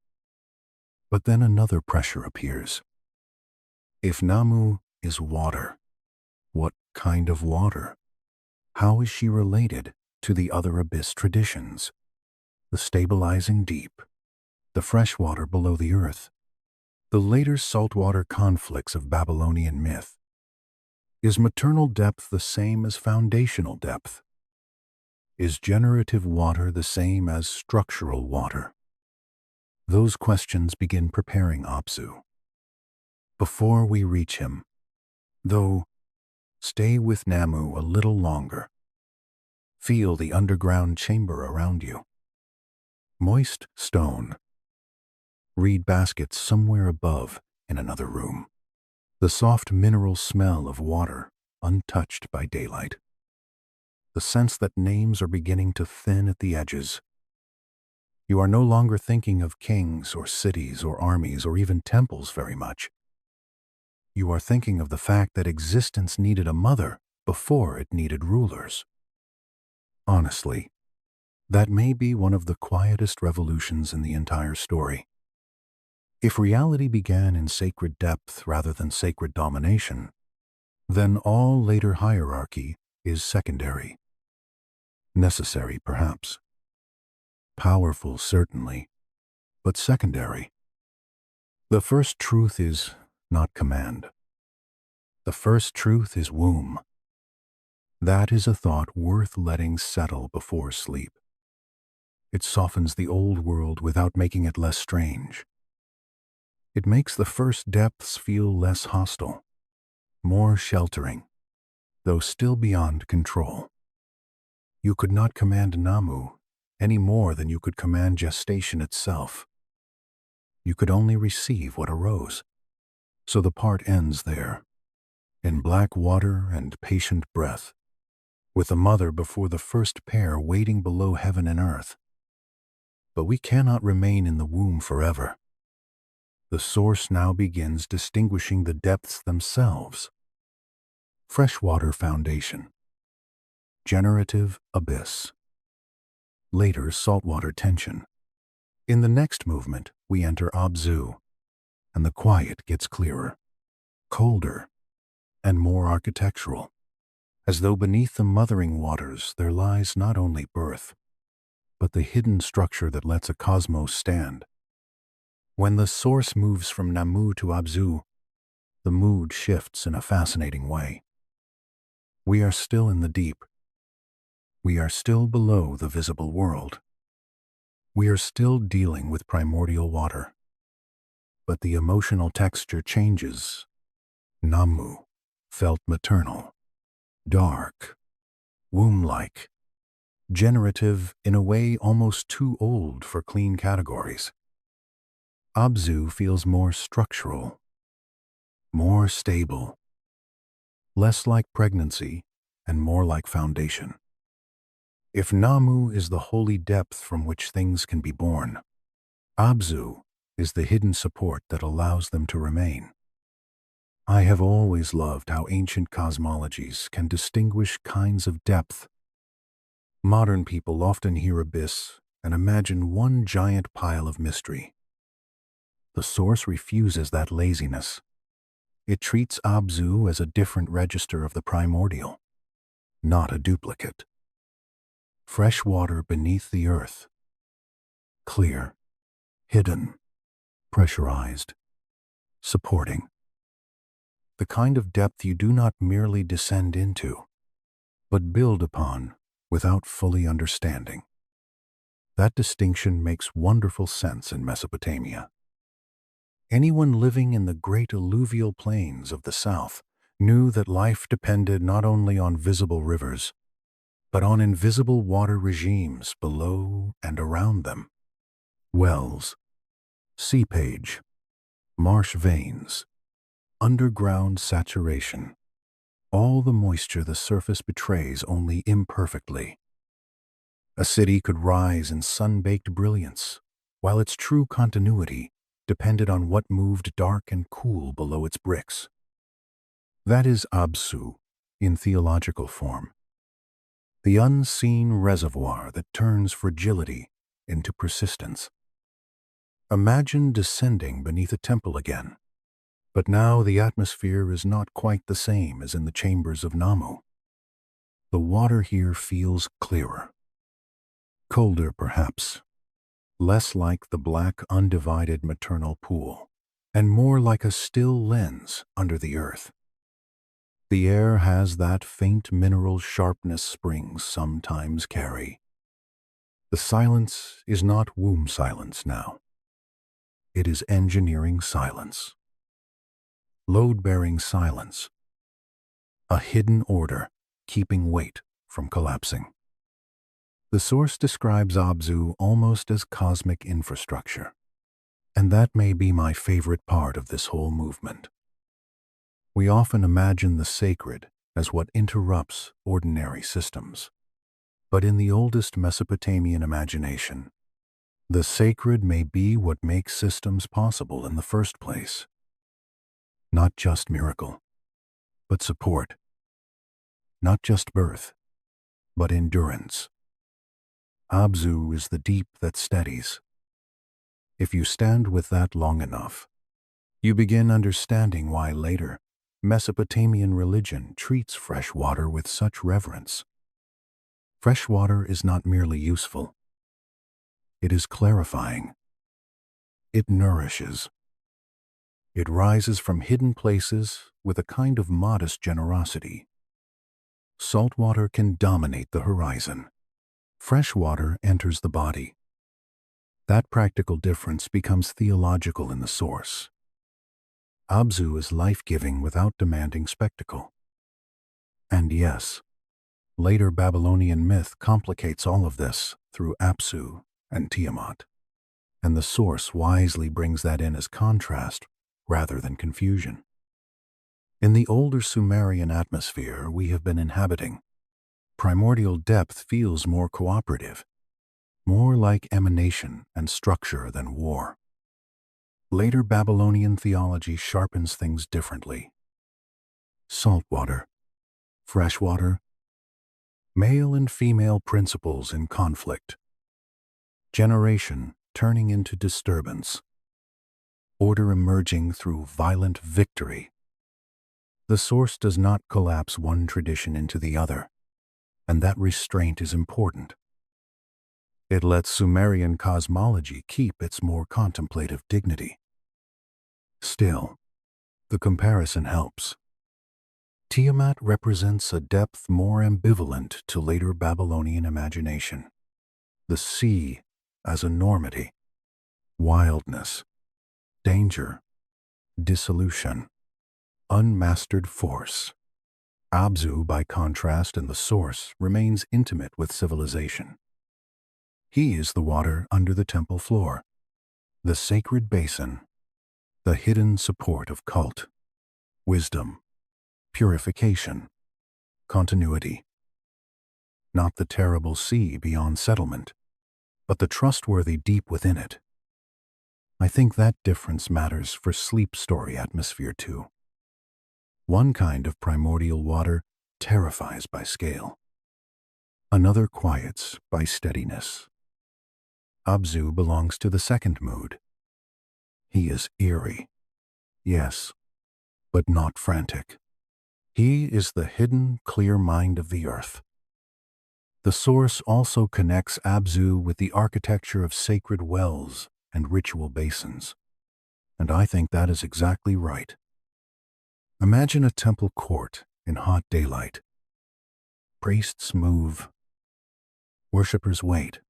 S1: But then another pressure appears. If Nammu is water, what kind of water? How is she related to the other abyss traditions? The stabilizing deep, the freshwater below the earth, the later saltwater conflicts of Babylonian myth. Is maternal depth the same as foundational depth? Is generative water the same as structural water? Those questions begin preparing Abzu. before we reach him. Though, stay with Nammu a little longer. Feel the underground chamber around you. Moist stone. Reed baskets somewhere above in another room. The soft mineral smell of water untouched by daylight. The sense that names are beginning to thin at the edges. You are no longer thinking of kings or cities or armies or even temples very much. You are thinking of the fact that existence needed a mother before it needed rulers. Honestly, that may be one of the quietest revolutions in the entire story. If reality began in sacred depth rather than sacred domination, then all later hierarchy is secondary. Necessary, perhaps. Powerful, certainly, but secondary. The first truth is not command. The first truth is womb. That is a thought worth letting settle before sleep. It softens the old world without making it less strange. It makes the first depths feel less hostile, more sheltering, though still beyond control. You could not command Nammu any more than you could command gestation itself. You could only receive what arose. So the part ends there, in black water and patient breath, with the mother before the first pair waiting below heaven and earth. But we cannot remain in the womb forever. The source now begins distinguishing the depths themselves. Freshwater foundation. Generative abyss. Later, saltwater tension. In the next movement, we enter Abzu, and the quiet gets clearer, colder, and more architectural, as though beneath the mothering waters there lies not only birth, but the hidden structure that lets a cosmos stand. When the source moves from Nammu to Abzu, the mood shifts in a fascinating way. We are still in the deep. We are still below the visible world. We are still dealing with primordial water. But the emotional texture changes. Nammu felt maternal, dark, womb-like, generative in a way almost too old for clean categories. Abzu feels more structural, more stable, less like pregnancy and more like foundation. If Nammu is the holy depth from which things can be born, Abzu is the hidden support that allows them to remain. I have always loved how ancient cosmologies can distinguish kinds of depth. Modern people often hear abyss and imagine one giant pile of mystery. The source refuses that laziness. It treats Abzu as a different register of the primordial, not a duplicate. Fresh water beneath the earth. Clear, hidden, pressurized, supporting. The kind of depth you do not merely descend into, but build upon without fully understanding. That distinction makes wonderful sense in Mesopotamia. Anyone living in the great alluvial plains of the south knew that life depended not only on visible rivers, but on invisible water regimes below and around them. Wells, seepage, marsh veins, underground saturation, all the moisture the surface betrays only imperfectly. A city could rise in sun-baked brilliance, while its true continuity depended on what moved dark and cool below its bricks. That is Abzu in theological form. The unseen reservoir that turns fragility into persistence. Imagine descending beneath a temple again, but now the atmosphere is not quite the same as in the chambers of Nammu. The water here feels clearer, colder perhaps, less like the black undivided maternal pool, and more like a still lens under the earth. The air has that faint mineral sharpness springs sometimes carry. The silence is not womb silence now. It is engineering silence. load-bearing silence, a hidden order keeping weight from collapsing. The source describes Abzu almost as cosmic infrastructure, and that may be my favorite part of this whole movement. We often imagine the sacred as what interrupts ordinary systems, but in the oldest Mesopotamian imagination, the sacred may be what makes systems possible in the first place. Not just miracle, but support. Not just birth, but endurance. Abzu is the deep that steadies. If you stand with that long enough, you begin understanding why later Mesopotamian religion treats fresh water with such reverence. Fresh water is not merely useful. It is clarifying. It nourishes. It rises from hidden places with a kind of modest generosity. Salt water can dominate the horizon. Fresh water enters the body. That practical difference becomes theological in the source. Abzu is life-giving without demanding spectacle. And yes, later Babylonian myth complicates all of this through Abzu and Tiamat, and the source wisely brings that in as contrast rather than confusion. In the older Sumerian atmosphere we have been inhabiting, primordial depth feels more cooperative, more like emanation and structure than war. Later Babylonian theology sharpens things differently. Salt water, fresh water, male and female principles in conflict, generation turning into disturbance, order emerging through violent victory. The source does not collapse one tradition into the other, and that restraint is important. It lets Sumerian cosmology keep its more contemplative dignity. Still, the comparison helps. Tiamat represents a depth more ambivalent to later Babylonian imagination. The sea as enormity, wildness, danger, dissolution, unmastered force. Abzu, by contrast, in the source, remains intimate with civilization. He is the water under the temple floor, the sacred basin, the hidden support of cult, wisdom, purification, continuity. Not the terrible sea beyond settlement, but the trustworthy deep within it. I think that difference matters for sleep story atmosphere too. One kind of primordial water terrifies by scale. Another quiets by steadiness. Abzu belongs to the second mood. He is eerie, yes, but not frantic. He is the hidden, clear mind of the earth. The source also connects Abzu with the architecture of sacred wells and ritual basins, and I think that is exactly right. Imagine a temple court in hot daylight. Priests move. Worshippers wait.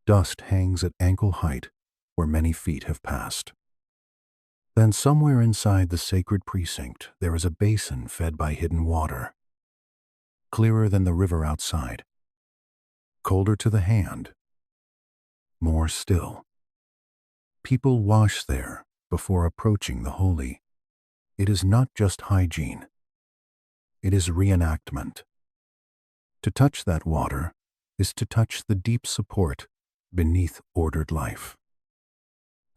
S1: Dust hangs at ankle height where many feet have passed. Then somewhere inside the sacred precinct there is a basin fed by hidden water, clearer than the river outside, colder to the hand, more still. People wash there before approaching the holy. It is not just hygiene. It is reenactment. To touch that water is to touch the deep support beneath ordered life.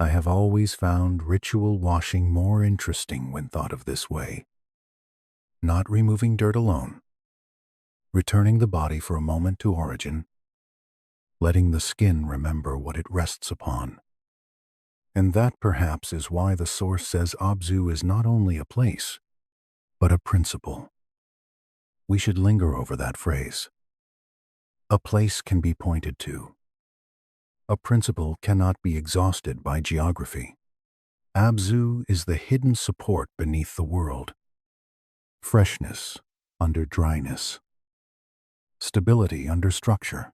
S1: I have always found ritual washing more interesting when thought of this way. Not removing dirt alone, returning the body for a moment to origin, letting the skin remember what it rests upon. And that perhaps is why the source says Abzu is not only a place, but a principle. We should linger over that phrase. A place can be pointed to. A principle cannot be exhausted by geography. Abzu is the hidden support beneath the world. Freshness under dryness. Stability under structure.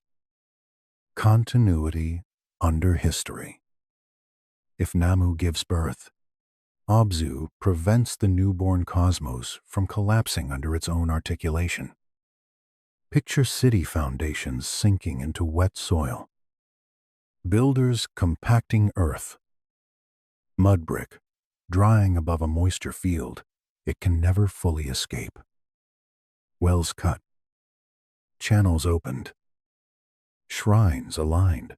S1: Continuity under history. If Nammu gives birth, Abzu prevents the newborn cosmos from collapsing under its own articulation. Picture city foundations sinking into wet soil, builders compacting earth, mud brick drying above a moisture field it can never fully escape. Wells cut, channels opened, shrines aligned,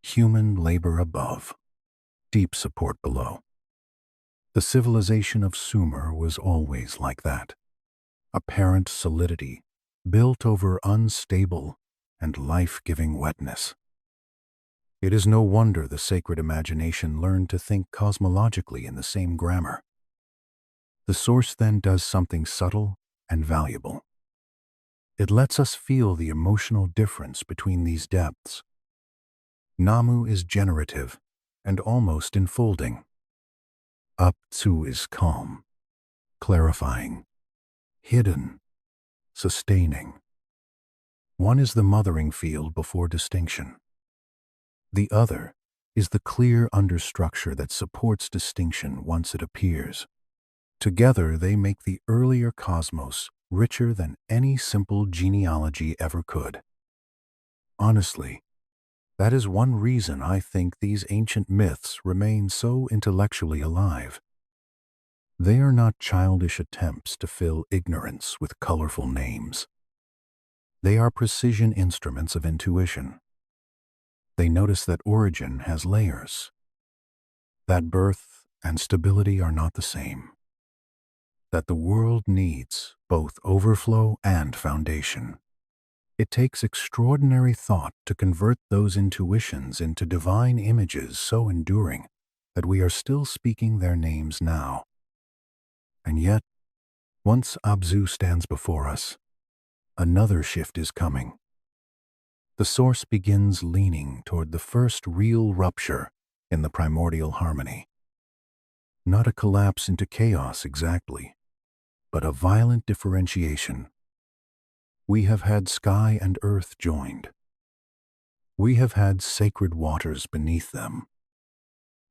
S1: human labor above, deep support below. The civilization of Sumer was always like that, apparent solidity built over unstable and life-giving wetness. It is no wonder the sacred imagination learned to think cosmologically in the same grammar. The source then does something subtle and valuable. It lets us feel the emotional difference between these depths. Nammu is generative and almost enfolding. Abzu is calm, clarifying, hidden, sustaining. One is the mothering field before distinction. The other is the clear understructure that supports distinction once it appears. Together they make the earlier cosmos richer than any simple genealogy ever could. Honestly, that is one reason I think these ancient myths remain so intellectually alive. They are not childish attempts to fill ignorance with colorful names. They are precision instruments of intuition. They notice that origin has layers, that birth and stability are not the same, that the world needs both overflow and foundation. It takes extraordinary thought to convert those intuitions into divine images so enduring that we are still speaking their names now. And yet, once Abzu stands before us, another shift is coming. The source begins leaning toward the first real rupture in the primordial harmony. Not a collapse into chaos exactly, but a violent differentiation. We have had sky and earth joined. We have had sacred waters beneath them.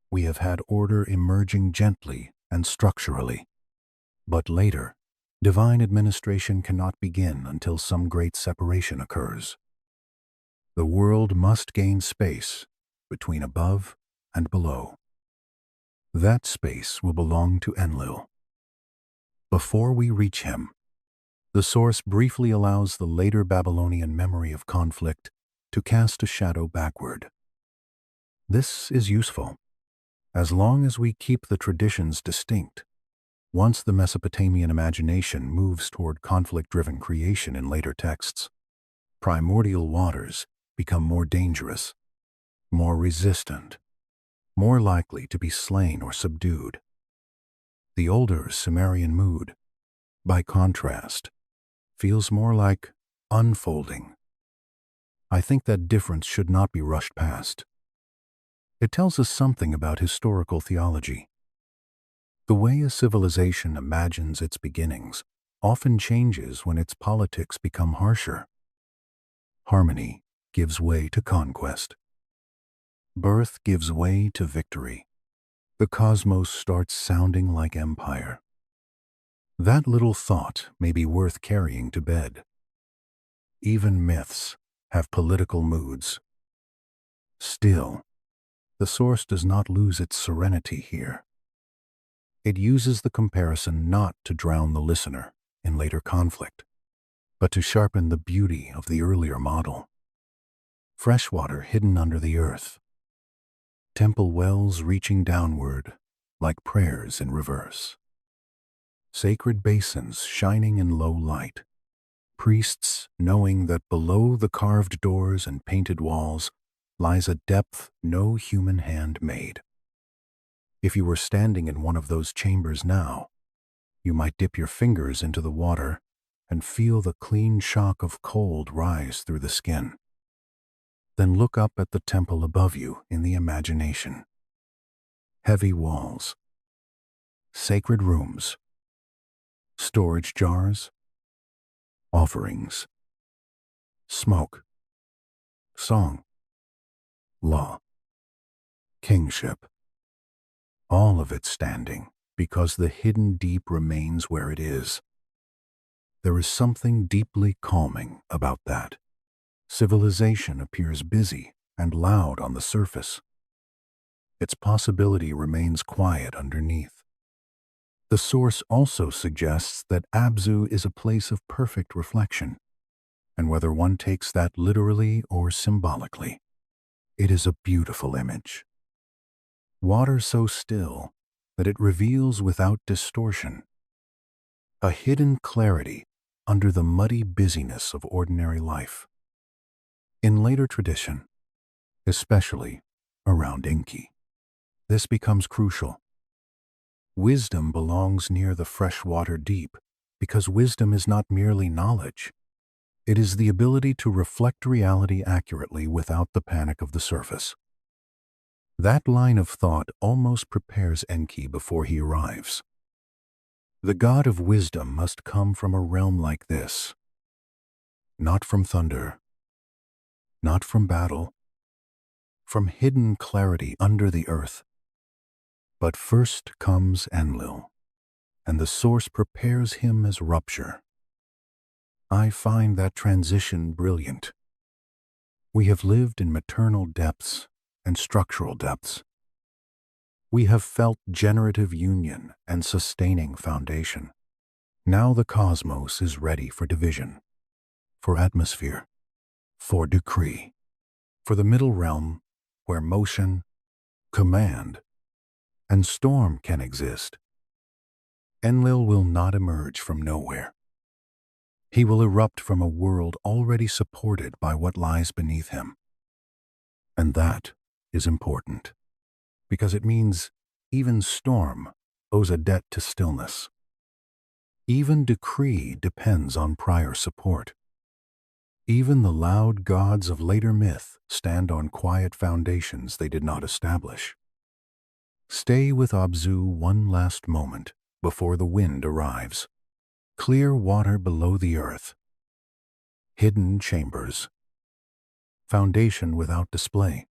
S1: We have had order emerging gently and structurally. But later, divine administration cannot begin until some great separation occurs. The world must gain space between above and below. That space will belong to Enlil. Before we reach him, the source briefly allows the later Babylonian memory of conflict to cast a shadow backward. This is useful, as long as we keep the traditions distinct. Once the Mesopotamian imagination moves toward conflict-driven creation in later texts, primordial waters become more dangerous, more resistant, more likely to be slain or subdued. The older Sumerian mood, by contrast, feels more like unfolding. I think that difference should not be rushed past. It tells us something about historical theology. The way a civilization imagines its beginnings often changes when its politics become harsher. Harmony gives way to conquest. Birth gives way to victory. The cosmos starts sounding like empire. That little thought may be worth carrying to bed. Even myths have political moods. Still, the source does not lose its serenity here. It uses the comparison not to drown the listener in later conflict, but to sharpen the beauty of the earlier model. Freshwater hidden under the earth. Temple wells reaching downward like prayers in reverse. Sacred basins shining in low light. Priests knowing that below the carved doors and painted walls lies a depth no human hand made. If you were standing in one of those chambers now, you might dip your fingers into the water and feel the clean shock of cold rise through the skin. Then look up at the temple above you in the imagination. Heavy walls, sacred rooms, storage jars, offerings, smoke, song, law, kingship. all of it standing because the hidden deep remains where it is. There is something deeply calming about that. Civilization appears busy and loud on the surface. Its possibility remains quiet underneath. The source also suggests that Abzu is a place of perfect reflection, and whether one takes that literally or symbolically, it is a beautiful image. Water so still that it reveals without distortion a hidden clarity under the muddy busyness of ordinary life. In later tradition, especially around Enki, this becomes crucial. Wisdom belongs near the freshwater deep because wisdom is not merely knowledge. It is the ability to reflect reality accurately without the panic of the surface. That line of thought almost prepares Enki before he arrives. The god of wisdom must come from a realm like this, not from thunder, not from battle, from hidden clarity under the earth. But first comes Enlil, and the source prepares him as rupture. I find that transition brilliant. We have lived in maternal depths and structural depths. We have felt generative union and sustaining foundation. Now the cosmos is ready for division, for atmosphere, for decree, for the middle realm where motion, command, and storm can exist. Enlil will not emerge from nowhere. He will erupt from a world already supported by what lies beneath him. And that is important, because it means even storm owes a debt to stillness. Even decree depends on prior support. Even the loud gods of later myth stand on quiet foundations they did not establish. Stay with Abzu one last moment before the wind arrives. Clear water below the earth. Hidden chambers. Foundation without display.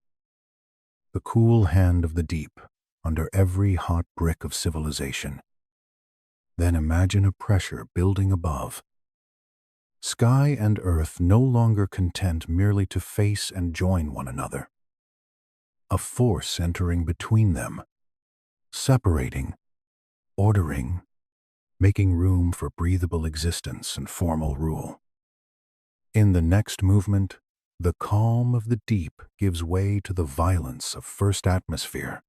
S1: The cool hand of the deep under every hot brick of civilization. Then imagine a pressure building above. Sky and earth no longer content merely to face and join one another. A force entering between them, separating, ordering, making room for breathable existence and formal rule. In the next movement, the calm of the deep gives way to the violence of first atmosphere,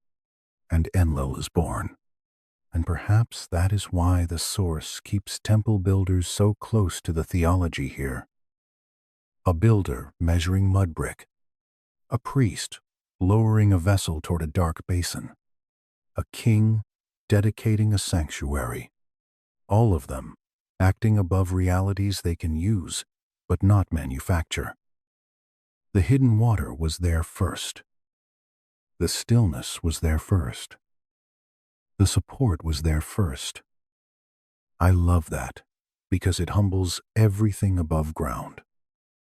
S1: and Enlil is born. And perhaps that is why the source keeps temple builders so close to the theology here. A builder measuring mud brick, a priest lowering a vessel toward a dark basin, a king dedicating a sanctuary, all of them acting above realities they can use but not manufacture. The hidden water was there first. The stillness was there first. The support was there first. I love that because it humbles everything above ground.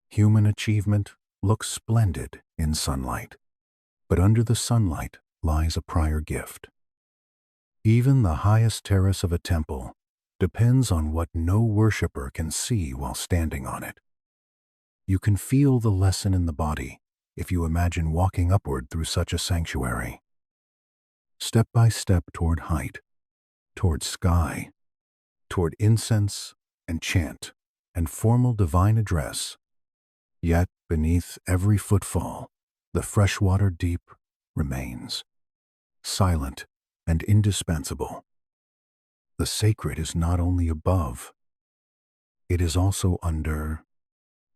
S1: Human achievement looks splendid in sunlight, but under the sunlight lies a prior gift. Even the highest terrace of a temple depends on what no worshiper can see while standing on it. You can feel the lesson in the body if you imagine walking upward through such a sanctuary. Step by step toward height, toward sky, toward incense and chant and formal divine address. Yet beneath every footfall, the freshwater deep remains, silent and indispensable. The sacred is not only above, it is also under,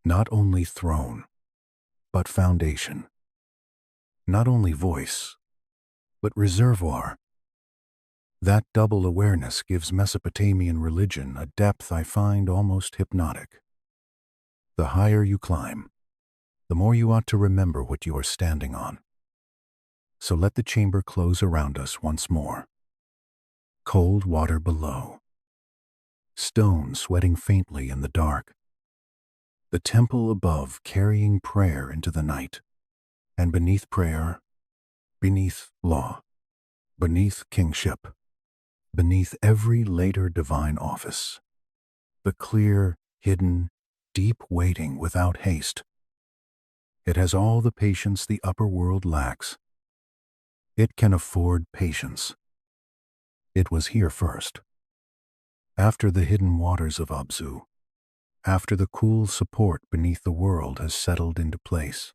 S1: not only throne, but foundation. Not only voice, but reservoir. That double awareness gives Mesopotamian religion a depth I find almost hypnotic. The higher you climb, the more you ought to remember what you are standing on. So let the chamber close around us once more. Cold water below. Stone sweating faintly in the dark. The temple above carrying prayer into the night. And beneath prayer, beneath law, beneath kingship, beneath every later divine office, the clear, hidden, deep waiting without haste. It has all the patience the upper world lacks. It can afford patience. It was here first. After the hidden waters of Abzu, after the cool support beneath the world has settled into place,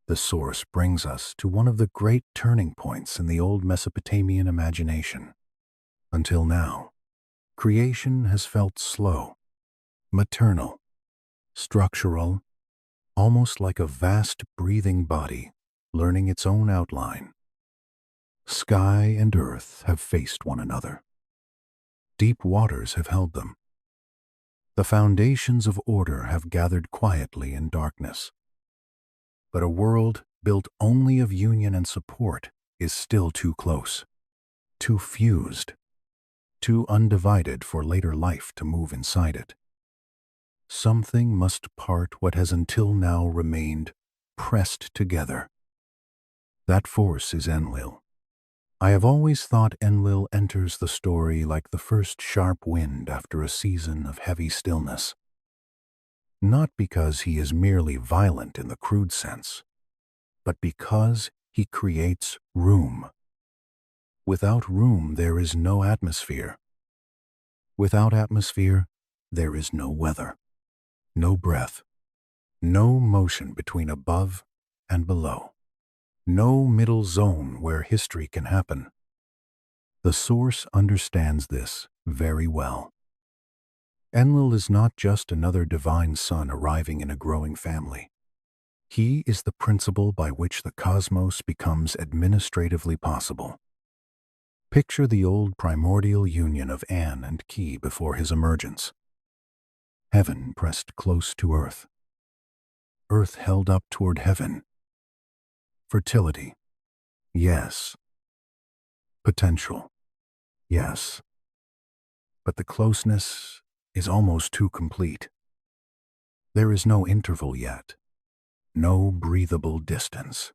S1: the source brings us to one of the great turning points in the old Mesopotamian imagination. Until now, creation has felt slow, maternal, structural, almost like a vast breathing body learning its own outline. Sky and earth have faced one another. Deep waters have held them. The foundations of order have gathered quietly in darkness. But a world built only of union and support is still too close, too fused, too undivided for later life to move inside it. Something must part what has until now remained pressed together. That force is Enlil. I have always thought Enlil enters the story like the first sharp wind after a season of heavy stillness. Not because he is merely violent in the crude sense, but because he creates room. Without room, there is no atmosphere. Without atmosphere, there is no weather, no breath, no motion between above and below, no middle zone where history can happen. The source understands this very well. Enlil is not just another divine son arriving in a growing family. He is the principle by which the cosmos becomes administratively possible. Picture the old primordial union of An and Ki before his emergence. Heaven pressed close to earth. Earth held up toward heaven. Fertility, yes. Potential, yes. But the closeness is almost too complete. There is no interval yet, no breathable distance,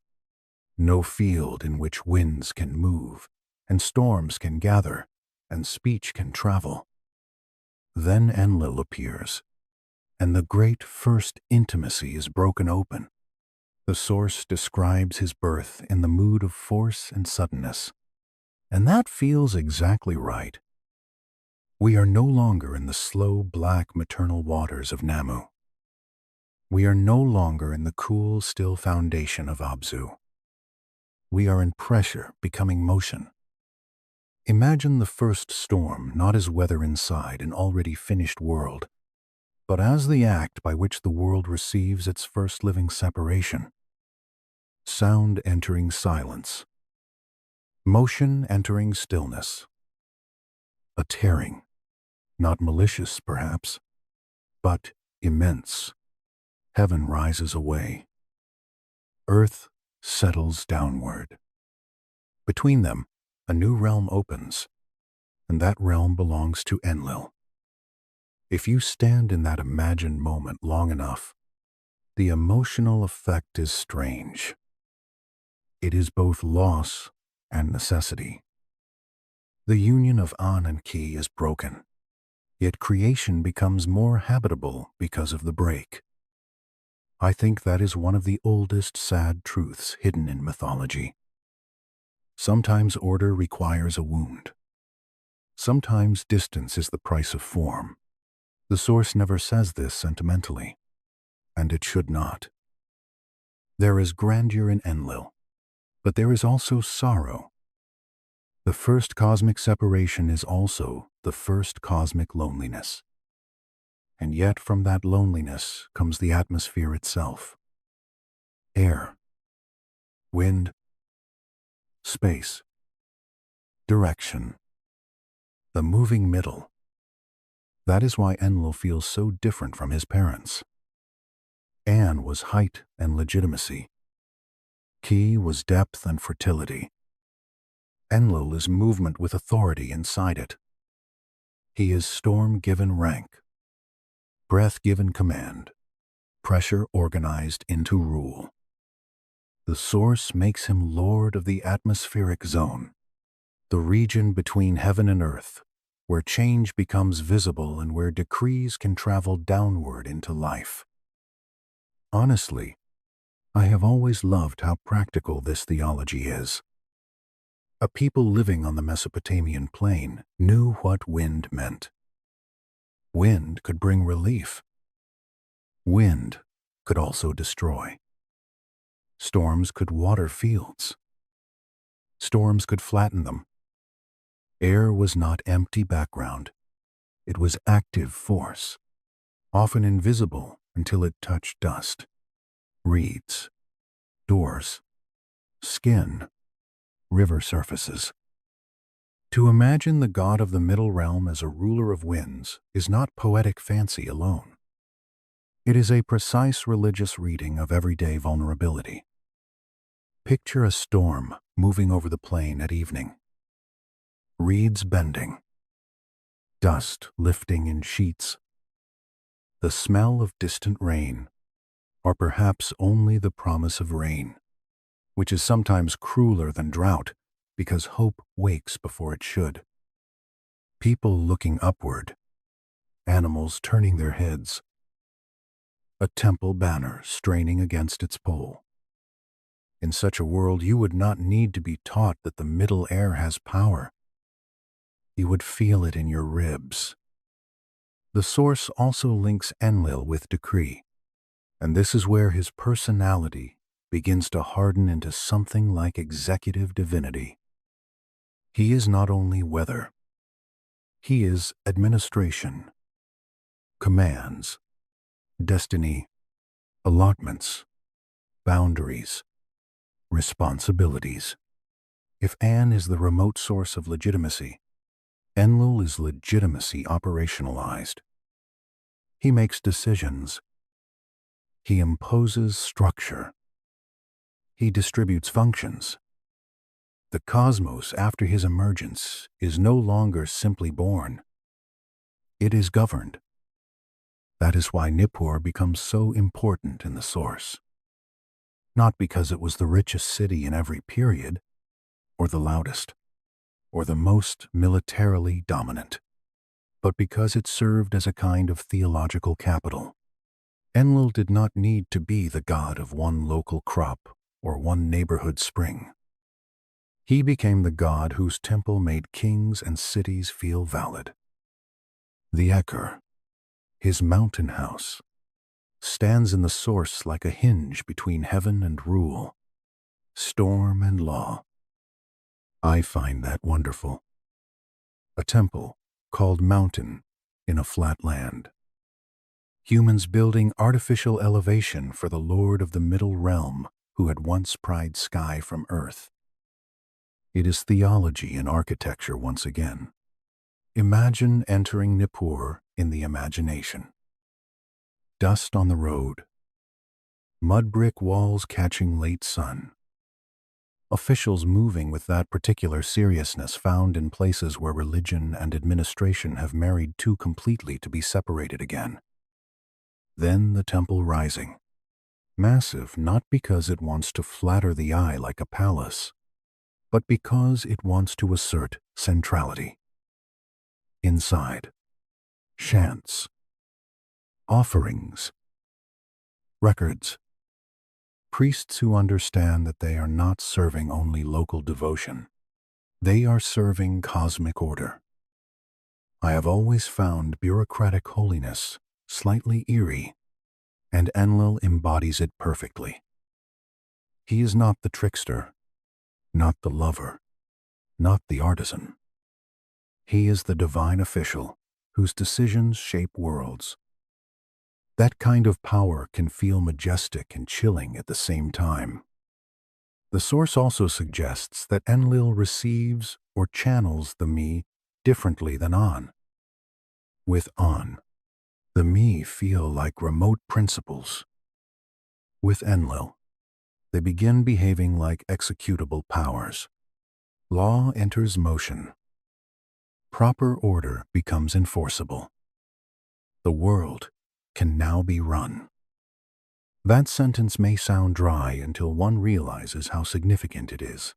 S1: no field in which winds can move, and storms can gather, and speech can travel. Then Enlil appears, and the great first intimacy is broken open. The source describes his birth in the mood of force and suddenness, and that feels exactly right. We are no longer in the slow, black maternal waters of Nammu. We are no longer in the cool, still foundation of Abzu. We are in pressure becoming motion. Imagine the first storm not as weather inside an already finished world, but as the act by which the world receives its first living separation. Sound entering silence. Motion entering stillness. A tearing, not malicious perhaps, but immense. Heaven rises away. Earth settles downward. Between them, a new realm opens, and that realm belongs to Enlil. If you stand in that imagined moment long enough, the emotional effect is strange. It is both loss and necessity. The union of An and Ki is broken, yet creation becomes more habitable because of the break. I think that is one of the oldest sad truths hidden in mythology. Sometimes order requires a wound. Sometimes distance is the price of form. The source never says this sentimentally, and it should not. There is grandeur in Enlil, but there is also sorrow. The first cosmic separation is also the first cosmic loneliness. And yet from that loneliness comes the atmosphere itself. Air, wind, space, direction, the moving middle. That is why Enlil feels so different from his parents. An was height and legitimacy. Ki was depth and fertility. Enlil is movement with authority inside it. He is storm-given rank, breath-given command, pressure organized into rule. The source makes him lord of the atmospheric zone, the region between heaven and earth, where change becomes visible and where decrees can travel downward into life. Honestly, I have always loved how practical this theology is. A people living on the Mesopotamian plain knew what wind meant. Wind could bring relief. Wind could also destroy. Storms could water fields. Storms could flatten them. Air was not empty background. It was active force, often invisible until it touched dust, reeds, doors, skin, river surfaces. To imagine the god of the Middle Realm as a ruler of winds is not poetic fancy alone. It is a precise religious reading of everyday vulnerability. Picture a storm moving over the plain at evening. Reeds bending. Dust lifting in sheets. The smell of distant rain, or perhaps only the promise of rain, which is sometimes crueler than drought because hope wakes before it should. People looking upward. Animals turning their heads. A temple banner straining against its pole. In such a world, you would not need to be taught that the middle air has power. You would feel it in your ribs. The source also links Enlil with decree, and this is where his personality begins to harden into something like executive divinity. He is not only weather. He is administration, commands, destiny, allotments, boundaries, responsibilities. If An is the remote source of legitimacy, Enlil is legitimacy operationalized. He makes decisions. He imposes structure. He distributes functions. The cosmos, after his emergence, is no longer simply born. It is governed. That is why Nippur becomes so important in the source. Not because it was the richest city in every period, or the loudest, or the most militarily dominant, but because it served as a kind of theological capital. Enlil did not need to be the god of one local crop or one neighborhood spring. He became the god whose temple made kings and cities feel valid. The Eker, his mountain house, stands in the source like a hinge between heaven and rule, storm and law. I find that wonderful. A temple called mountain in a flat land. Humans building artificial elevation for the Lord of the Middle Realm who had once pried sky from earth. It is theology in architecture once again. Imagine entering Nippur in the imagination. Dust on the road. Mud brick walls catching late sun. Officials moving with that particular seriousness found in places where religion and administration have married too completely to be separated again. Then the temple rising. Massive not because it wants to flatter the eye like a palace, but because it wants to assert centrality. Inside, chants, offerings, records, priests who understand that they are not serving only local devotion. They are serving cosmic order. I have always found bureaucratic holiness slightly eerie, and Enlil embodies it perfectly. He is not the trickster, not the lover, not the artisan. He is the divine official whose decisions shape worlds. That kind of power can feel majestic and chilling at the same time. The source also suggests that Enlil receives or channels the me differently than An. With An, the me feel like remote principles. With Enlil, they begin behaving like executable powers. Law enters motion. Proper order becomes enforceable. The world can now be run. That sentence may sound dry until one realizes how significant it is.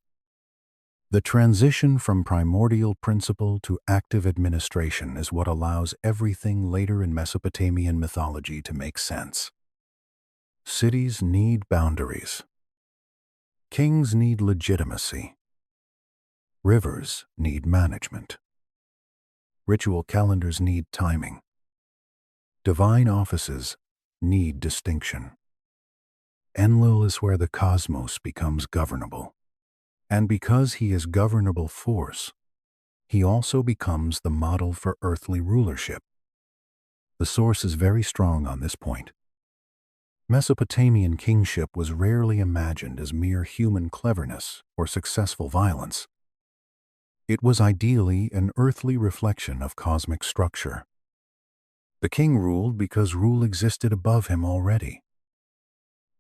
S1: The transition from primordial principle to active administration is what allows everything later in Mesopotamian mythology to make sense. Cities need boundaries. Kings need legitimacy. Rivers need management. Ritual calendars need timing. Divine offices need distinction. Enlil is where the cosmos becomes governable. And because he is governable force, he also becomes the model for earthly rulership. The source is very strong on this point. Mesopotamian kingship was rarely imagined as mere human cleverness or successful violence. It was ideally an earthly reflection of cosmic structure. The king ruled because rule existed above him already.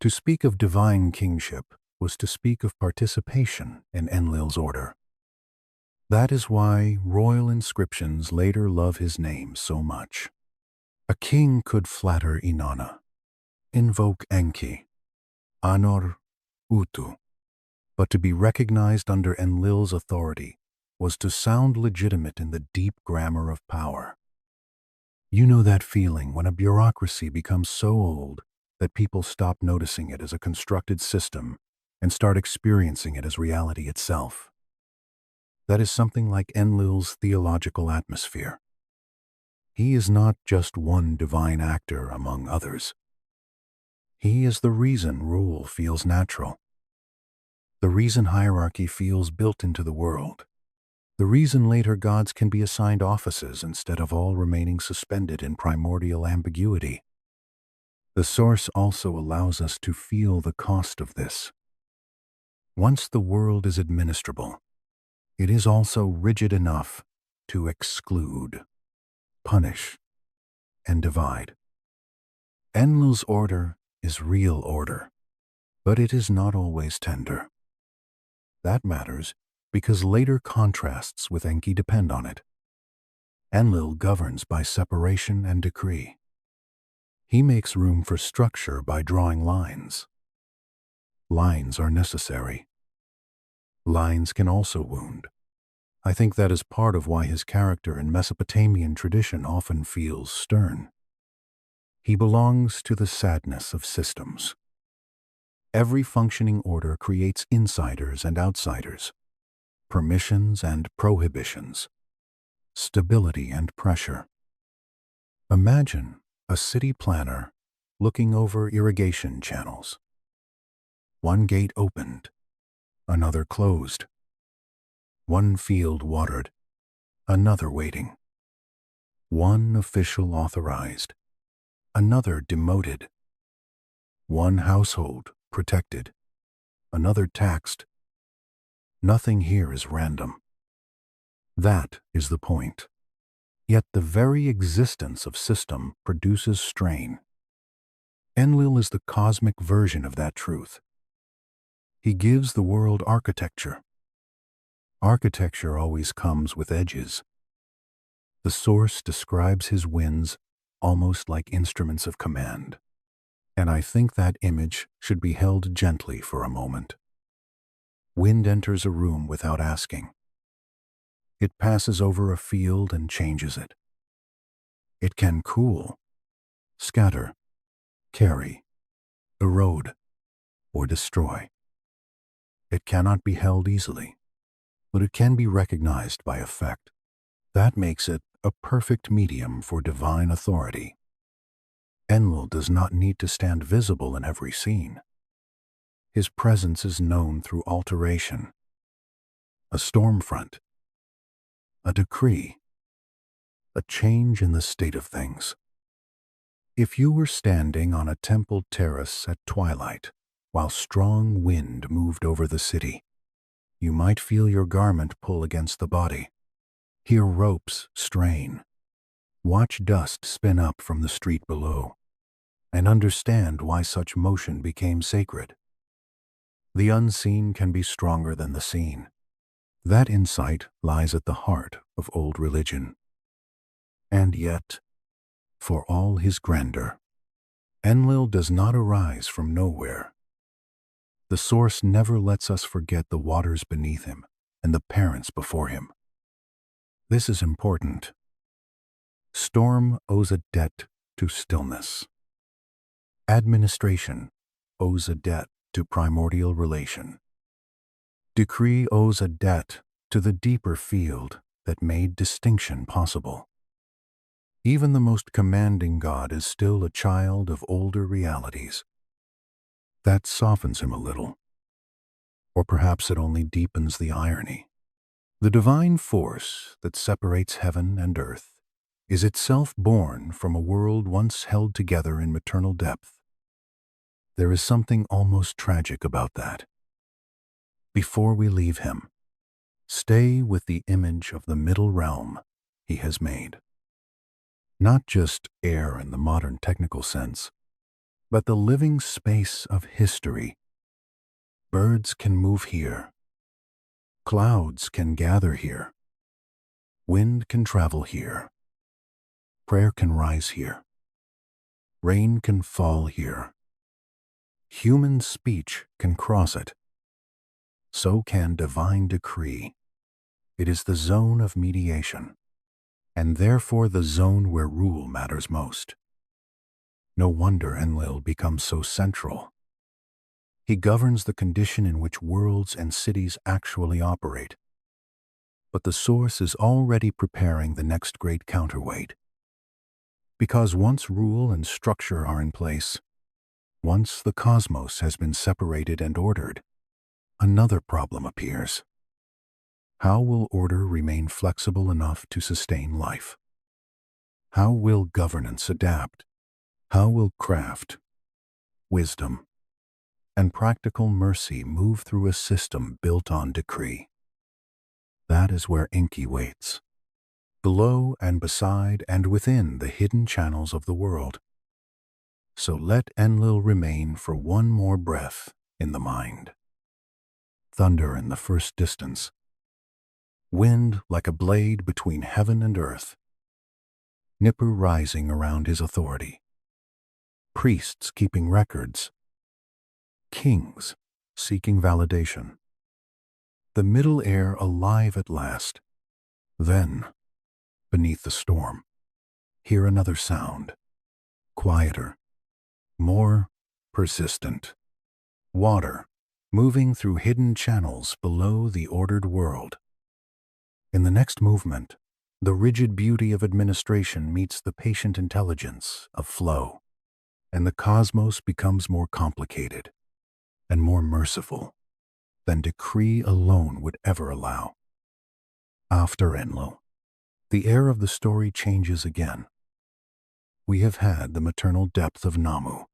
S1: To speak of divine kingship was to speak of participation in Enlil's order. That is why royal inscriptions later love his name so much. A king could flatter Inanna, invoke Enki, honor Utu, but to be recognized under Enlil's authority was to sound legitimate in the deep grammar of power. You know that feeling when a bureaucracy becomes so old that people stop noticing it as a constructed system and start experiencing it as reality itself. That is something like Enlil's theological atmosphere. He is not just one divine actor among others. He is the reason rule feels natural. The reason hierarchy feels built into the world. The reason later gods can be assigned offices instead of all remaining suspended in primordial ambiguity. The source also allows us to feel the cost of this. Once the world is administrable, it is also rigid enough to exclude, punish, and divide. Enlil's order is real order, but it is not always tender. That matters because later contrasts with Enki depend on it. Enlil governs by separation and decree. He makes room for structure by drawing lines. Lines are necessary. Lines can also wound. I think that is part of why his character in Mesopotamian tradition often feels stern. He belongs to the sadness of systems. Every functioning order creates insiders and outsiders, permissions and prohibitions, stability and pressure. Imagine a city planner looking over irrigation channels. One gate opened, another closed. One field watered, another waiting. One official authorized, another demoted. One household protected, another taxed. Nothing here is random. That is the point. Yet the very existence of system produces strain. Enlil is the cosmic version of that truth. He gives the world architecture. Architecture always comes with edges. The source describes his winds almost like instruments of command, and I think that image should be held gently for a moment. Wind enters a room without asking. It passes over a field and changes it. It can cool, scatter, carry, erode, or destroy. It cannot be held easily, but it can be recognized by effect. That makes it a perfect medium for divine authority. Enlil does not need to stand visible in every scene. His presence is known through alteration, a storm front, a decree, a change in the state of things. If you were standing on a temple terrace at twilight while strong wind moved over the city, you might feel your garment pull against the body, hear ropes strain, watch dust spin up from the street below, and understand why such motion became sacred. The unseen can be stronger than the seen. That insight lies at the heart of old religion. And yet, for all his grandeur, Enlil does not arise from nowhere. The source never lets us forget the waters beneath him, and the parents before him. This is important. Storm owes a debt to stillness. Administration owes a debt to primordial relation. Decree owes a debt to the deeper field that made distinction possible. Even the most commanding god is still a child of older realities. That softens him a little. Or perhaps it only deepens the irony. The divine force that separates heaven and earth is itself born from a world once held together in maternal depth. There is something almost tragic about that. Before we leave him, stay with the image of the middle realm he has made. Not just air in the modern technical sense, but the living space of history. Birds can move here. Clouds can gather here. Wind can travel here. Prayer can rise here. Rain can fall here. Human speech can cross it. So can divine decree. It is the zone of mediation, and therefore the zone where rule matters most. No wonder Enlil becomes so central. He governs the condition in which worlds and cities actually operate. But the source is already preparing the next great counterweight. Because once rule and structure are in place, once the cosmos has been separated and ordered, another problem appears. How will order remain flexible enough to sustain life? How will governance adapt? How will craft, wisdom, and practical mercy move through a system built on decree? That is where Enki waits, below and beside and within the hidden channels of the world. So let Enlil remain for one more breath in the mind. Thunder in the first distance. Wind like a blade between heaven and earth. Nippur rising around his authority. Priests keeping records. Kings seeking validation. The middle air alive at last. Then, beneath the storm, hear another sound. Quieter. More persistent. Water, moving through hidden channels below the ordered world. In the next movement, the rigid beauty of administration meets the patient intelligence of flow, and the cosmos becomes more complicated and more merciful than decree alone would ever allow. After Enlil, the air of the story changes again. We have had the maternal depth of Nammu.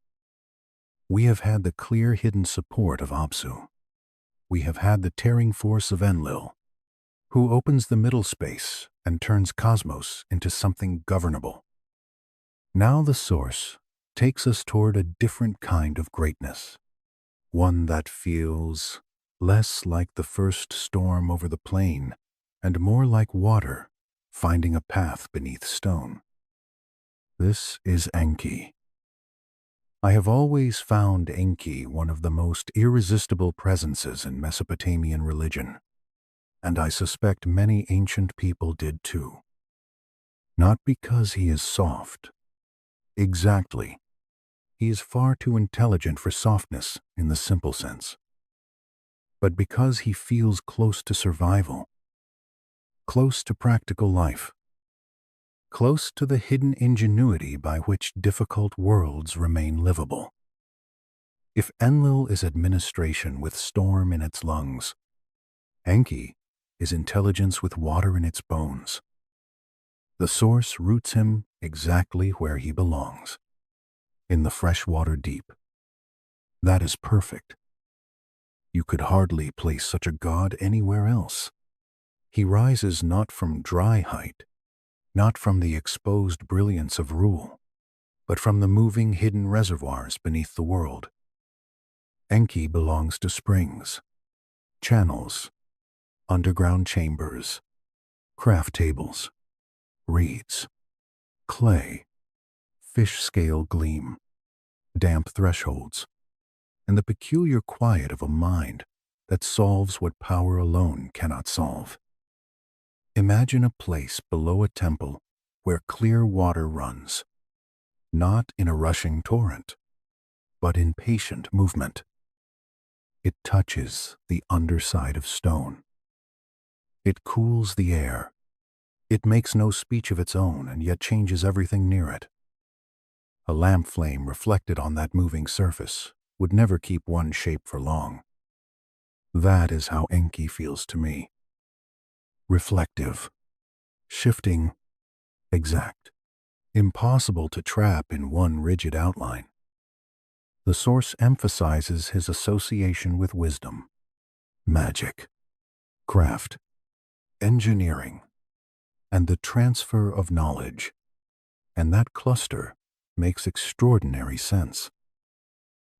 S1: We have had the clear hidden support of Abzu. We have had the tearing force of Enlil, who opens the middle space and turns cosmos into something governable. Now the source takes us toward a different kind of greatness, one that feels less like the first storm over the plain and more like water finding a path beneath stone. This is Enki. I have always found Enki one of the most irresistible presences in Mesopotamian religion, and I suspect many ancient people did too. Not because he is soft. Exactly. He is far too intelligent for softness in the simple sense. But because he feels close to survival, close to practical life, close to the hidden ingenuity by which difficult worlds remain livable. If Enlil is administration with storm in its lungs, Enki is intelligence with water in its bones. The source roots him exactly where he belongs, in the freshwater deep. That is perfect. You could hardly place such a god anywhere else. He rises not from dry height, not from the exposed brilliance of rule, but from the moving hidden reservoirs beneath the world. Enki belongs to springs, channels, underground chambers, craft tables, reeds, clay, fish scale gleam, damp thresholds, and the peculiar quiet of a mind that solves what power alone cannot solve. Imagine a place below a temple where clear water runs, not in a rushing torrent, but in patient movement. It touches the underside of stone. It cools the air. It makes no speech of its own and yet changes everything near it. A lamp flame reflected on that moving surface would never keep one shape for long. That is how Enki feels to me. Reflective, shifting, exact, impossible to trap in one rigid outline. The source emphasizes his association with wisdom, magic, craft, engineering, and the transfer of knowledge, and that cluster makes extraordinary sense.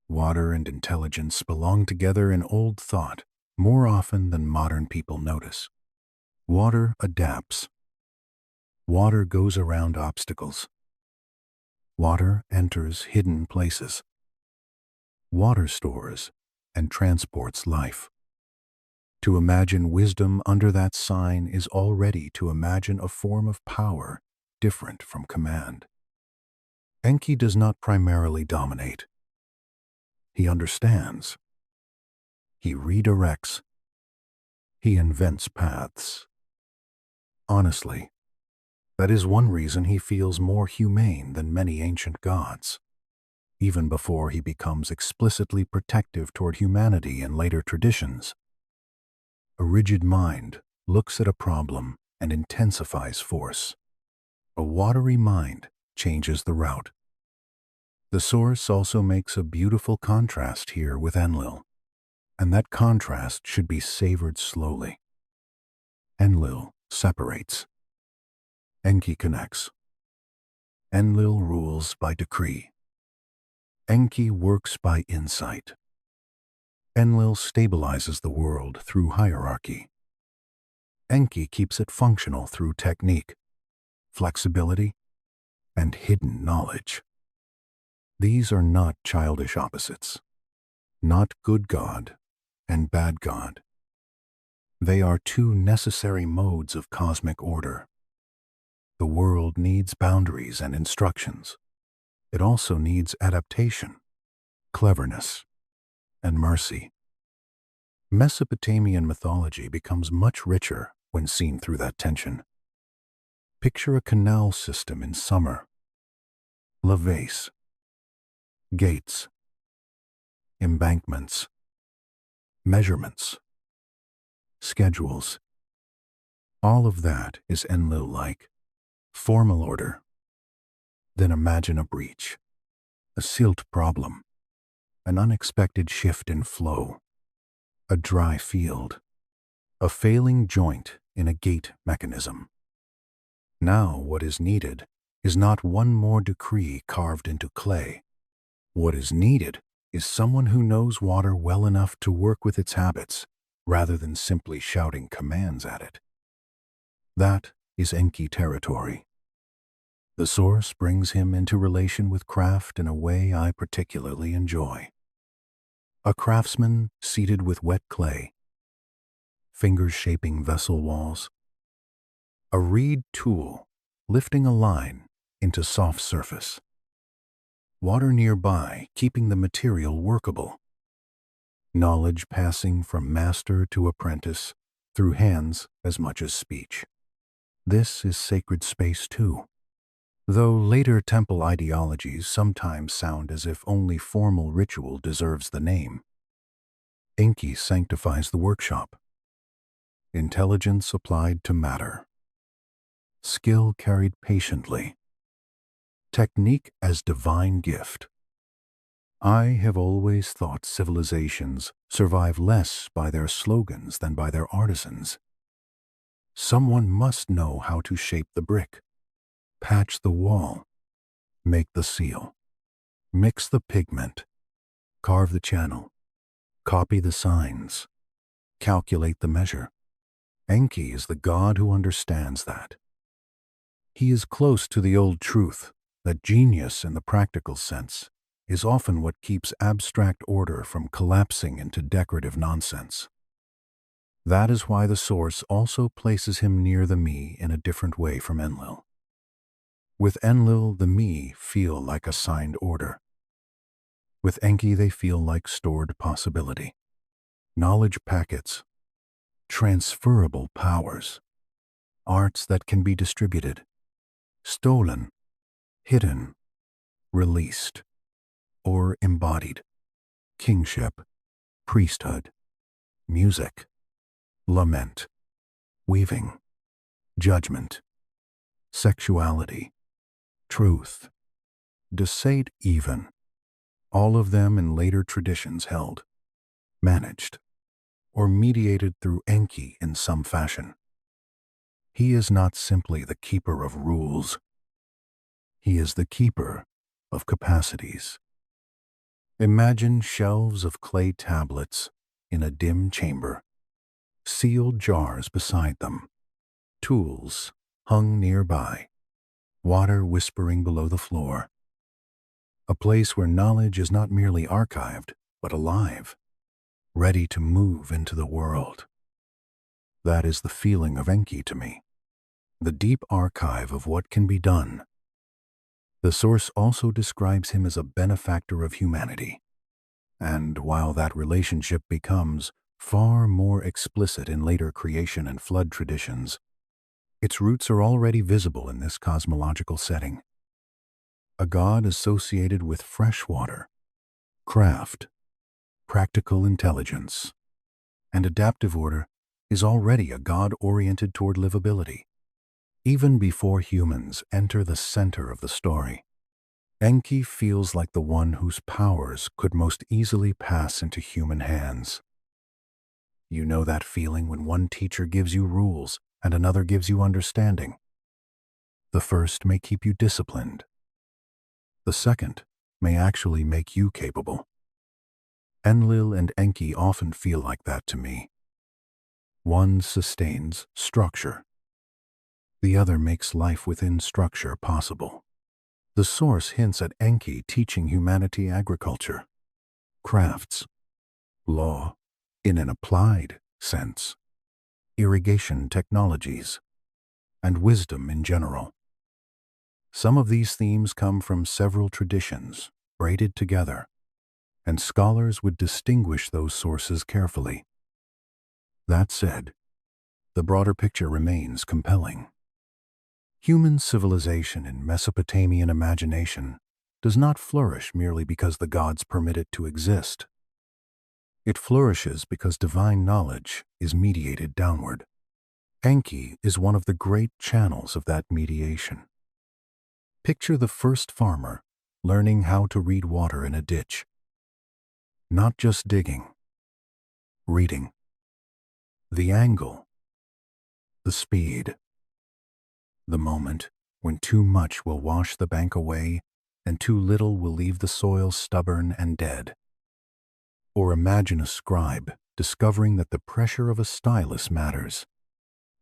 S1: Water and intelligence belong together in old thought more often than modern people notice. Water adapts. Water goes around obstacles. Water enters hidden places. Water stores and transports life. To imagine wisdom under that sign is already to imagine a form of power different from command. Enki does not primarily dominate. He understands. He redirects. He invents paths. Honestly, that is one reason he feels more humane than many ancient gods, even before he becomes explicitly protective toward humanity in later traditions. A rigid mind looks at a problem and intensifies force. A watery mind changes the route. The source also makes a beautiful contrast here with Enlil, and that contrast should be savored slowly. Enlil separates. Enki connects. Enlil rules by decree. Enki works by insight. Enlil stabilizes the world through hierarchy. Enki keeps it functional through technique, flexibility, and hidden knowledge. These are not childish opposites, not good God and bad God. They are two necessary modes of cosmic order. The world needs boundaries and instructions. It also needs adaptation, cleverness, and mercy. Mesopotamian mythology becomes much richer when seen through that tension. Picture a canal system in summer. Lavaes, gates, embankments, measurements, schedules. All of that is Enlil-like, formal order. Then imagine a breach, a silt problem, an unexpected shift in flow, a dry field, a failing joint in a gate mechanism. Now what is needed is not one more decree carved into clay. What is needed is someone who knows water well enough to work with its habits, rather than simply shouting commands at it. That is Enki territory. The source brings him into relation with craft in a way I particularly enjoy. A craftsman seated with wet clay, fingers shaping vessel walls. A reed tool lifting a line into soft surface. Water nearby keeping the material workable. Knowledge passing from master to apprentice through hands as much as speech. This is sacred space too. Though later temple ideologies sometimes sound as if only formal ritual deserves the name. Enki sanctifies the workshop. Intelligence applied to matter. Skill carried patiently. Technique as divine gift. I have always thought civilizations survive less by their slogans than by their artisans. Someone must know how to shape the brick, patch the wall, make the seal, mix the pigment, carve the channel, copy the signs, calculate the measure. Enki is the god who understands that. He is close to the old truth that genius in the practical sense is often what keeps abstract order from collapsing into decorative nonsense. That is why the source also places him near the me in a different way from Enlil. With Enlil, the me feel like a signed order. With Enki, they feel like stored possibility. Knowledge packets, transferable powers, arts that can be distributed, stolen, hidden, released, or embodied. Kingship, priesthood, music, lament, weaving, judgment, sexuality, truth, deceit even, all of them in later traditions held, managed, or mediated through Enki in some fashion. He is not simply the keeper of rules. He is the keeper of capacities. Imagine shelves of clay tablets in a dim chamber, sealed jars beside them, tools hung nearby, water whispering below the floor. A place where knowledge is not merely archived, but alive, ready to move into the world. That is the feeling of Enki to me, the deep archive of what can be done. The source also describes him as a benefactor of humanity, and while that relationship becomes far more explicit in later creation and flood traditions, its roots are already visible in this cosmological setting. A god associated with freshwater, craft, practical intelligence, and adaptive order is already a god oriented toward livability, even before humans enter the center of the story. Enki feels like the one whose powers could most easily pass into human hands. You know that feeling when one teacher gives you rules and another gives you understanding. The first may keep you disciplined. The second may actually make you capable. Enlil and Enki often feel like that to me. One sustains structure. The other makes life within structure possible. The source hints at Enki teaching humanity agriculture, crafts, law, in an applied sense, irrigation technologies, and wisdom in general. Some of these themes come from several traditions, braided together, and scholars would distinguish those sources carefully. That said, the broader picture remains compelling. Human civilization in Mesopotamian imagination does not flourish merely because the gods permit it to exist. It flourishes because divine knowledge is mediated downward. Enki is one of the great channels of that mediation. Picture the first farmer learning how to read water in a ditch. Not just digging, reading. The angle, the speed, the moment when too much will wash the bank away and too little will leave the soil stubborn and dead. Or imagine a scribe discovering that the pressure of a stylus matters,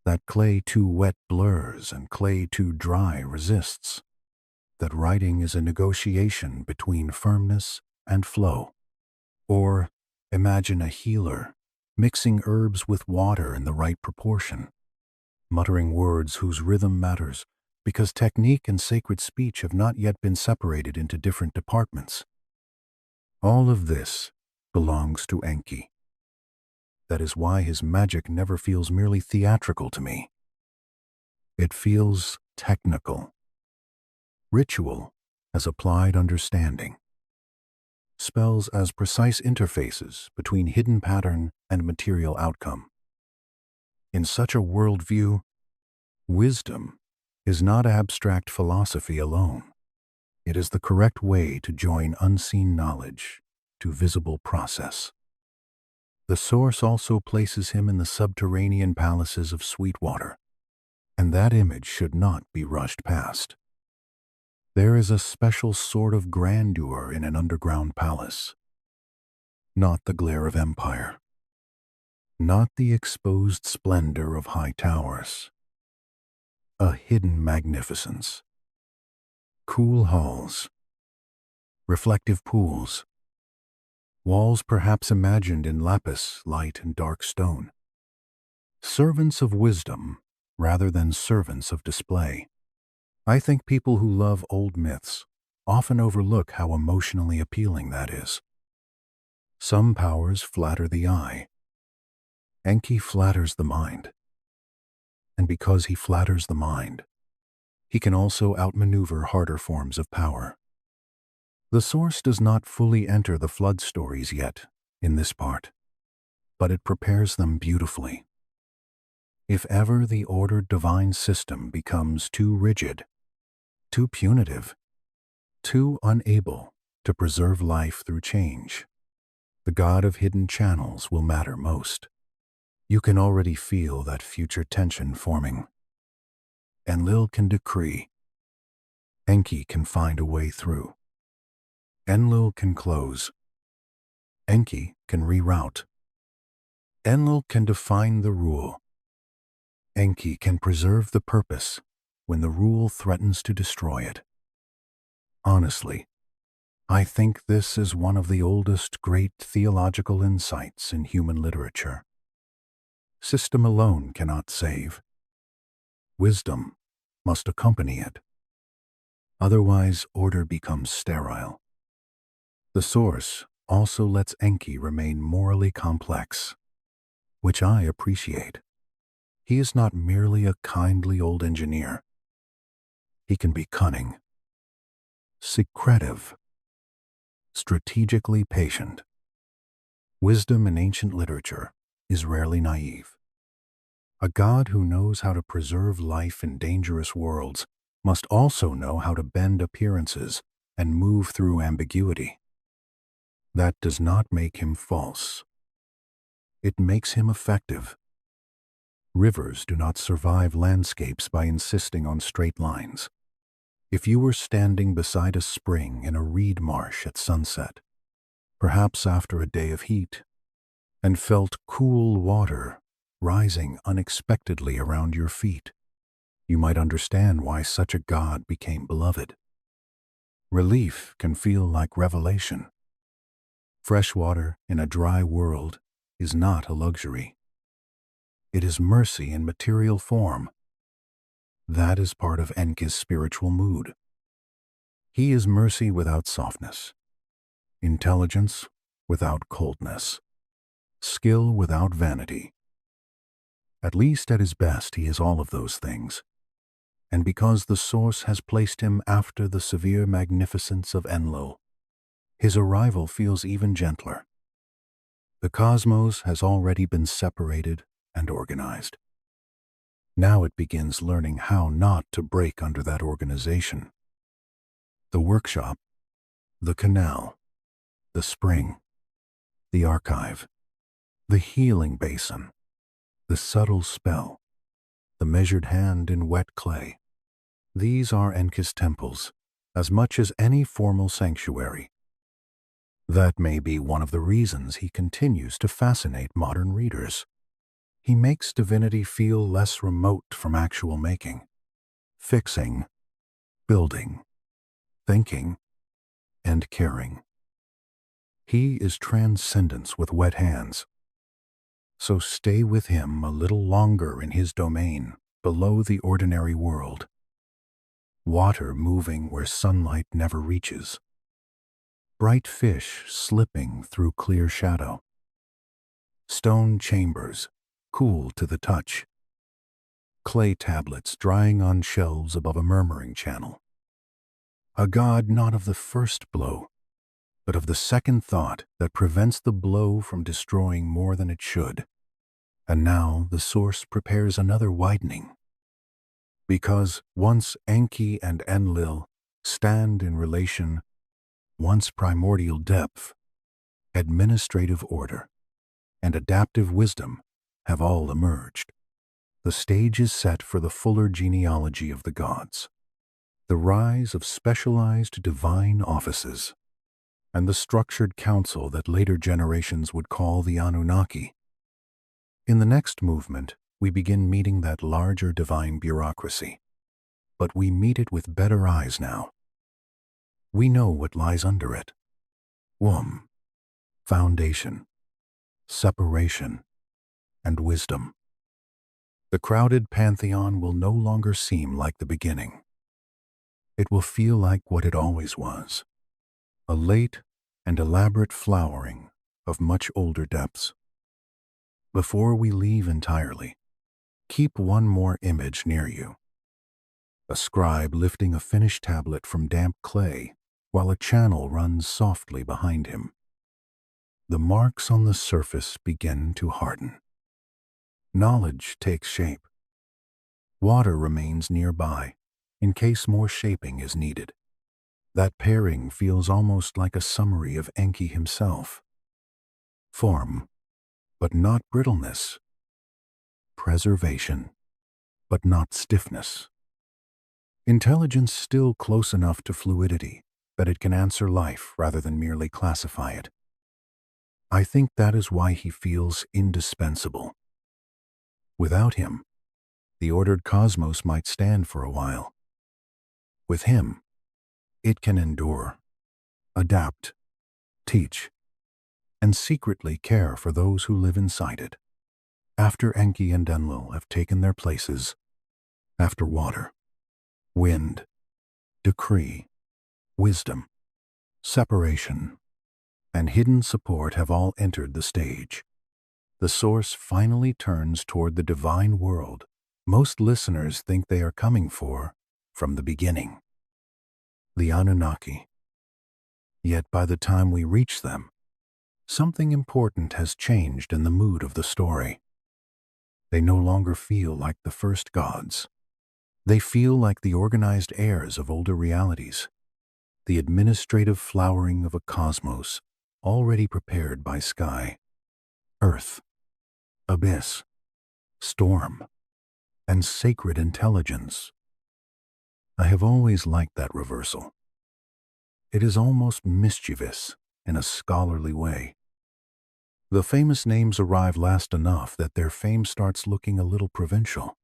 S1: that clay too wet blurs and clay too dry resists, that writing is a negotiation between firmness and flow. Or imagine a healer mixing herbs with water in the right proportion, muttering words whose rhythm matters because technique and sacred speech have not yet been separated into different departments. All of this belongs to Enki. That is why his magic never feels merely theatrical to me. It feels technical. Ritual as applied understanding. Spells as precise interfaces between hidden pattern and material outcome. In such a worldview, wisdom is not abstract philosophy alone. It is the correct way to join unseen knowledge to visible process. The source also places him in the subterranean palaces of Sweetwater, and that image should not be rushed past. There is a special sort of grandeur in an underground palace. Not the glare of empire. Not the exposed splendor of high towers. A hidden magnificence. Cool halls. Reflective pools. Walls perhaps imagined in lapis, light and dark stone. Servants of wisdom rather than servants of display. I think people who love old myths often overlook how emotionally appealing that is. Some powers flatter the eye. Enki flatters the mind. And because he flatters the mind, he can also outmaneuver harder forms of power. The source does not fully enter the flood stories yet in this part, but it prepares them beautifully. If ever the ordered divine system becomes too rigid, too punitive, too unable to preserve life through change, the god of hidden channels will matter most. You can already feel that future tension forming. Enlil can decree. Enki can find a way through. Enlil can close. Enki can reroute. Enlil can define the rule. Enki can preserve the purpose when the rule threatens to destroy it. Honestly, I think this is one of the oldest great theological insights in human literature. System alone cannot save. Wisdom must accompany it. Otherwise, order becomes sterile. The source also lets Enki remain morally complex, which I appreciate. He is not merely a kindly old engineer. He can be cunning, secretive, strategically patient. Wisdom in ancient literature is rarely naive. A god who knows how to preserve life in dangerous worlds must also know how to bend appearances and move through ambiguity. That does not make him false. It makes him effective. Rivers do not survive landscapes by insisting on straight lines. If you were standing beside a spring in a reed marsh at sunset, perhaps after a day of heat, and felt cool water rising unexpectedly around your feet, you might understand why such a god became beloved. Relief can feel like revelation. Freshwater in a dry world is not a luxury. It is mercy in material form. That is part of Enki's spiritual mood. He is mercy without softness, intelligence without coldness, skill without vanity. At least at his best, he is all of those things. And because the source has placed him after the severe magnificence of Enlil, his arrival feels even gentler. The cosmos has already been separated and organized. Now it begins learning how not to break under that organization. The workshop, the canal, the spring, the archive, the healing basin, the subtle spell, the measured hand in wet clay. These are Enki's temples, as much as any formal sanctuary. That may be one of the reasons he continues to fascinate modern readers. He makes divinity feel less remote from actual making, fixing, building, thinking, and caring. He is transcendence with wet hands. So stay with him a little longer in his domain, below the ordinary world. Water moving where sunlight never reaches. Bright fish slipping through clear shadow. Stone chambers, cool to the touch. Clay tablets drying on shelves above a murmuring channel. A god not of the first blow, but of the second thought that prevents the blow from destroying more than it should. And now the source prepares another widening. Because once Enki and Enlil stand in relation, once primordial depth, administrative order, and adaptive wisdom have all emerged. The stage is set for the fuller genealogy of the gods, the rise of specialized divine offices, and the structured council that later generations would call the Anunnaki. In the next movement, we begin meeting that larger divine bureaucracy, but we meet it with better eyes now. We know what lies under it. Womb, foundation, separation, and wisdom. The crowded pantheon will no longer seem like the beginning. It will feel like what it always was, a late and elaborate flowering of much older depths. Before we leave entirely, keep one more image near you. A scribe lifting a finished tablet from damp clay while a channel runs softly behind him. The marks on the surface begin to harden. Knowledge takes shape. Water remains nearby in case more shaping is needed. That pairing feels almost like a summary of Enki himself. Form, but not brittleness. Preservation, but not stiffness. Intelligence still close enough to fluidity that it can answer life rather than merely classify it. I think that is why he feels indispensable. Without him, the ordered cosmos might stand for a while. With him, it can endure, adapt, teach, and secretly care for those who live inside it. After Enki and Enlil have taken their places, after water, wind, decree, wisdom, separation, and hidden support have all entered the stage, the source finally turns toward the divine world most listeners think they are coming for from the beginning. The Anunnaki. Yet by the time we reach them, something important has changed in the mood of the story. They no longer feel like the first gods. They feel like the organized heirs of older realities, the administrative flowering of a cosmos already prepared by sky, earth, abyss, storm, and sacred intelligence. I have always liked that reversal. It is almost mischievous in a scholarly way. The famous names arrive last enough that their fame starts looking a little provincial.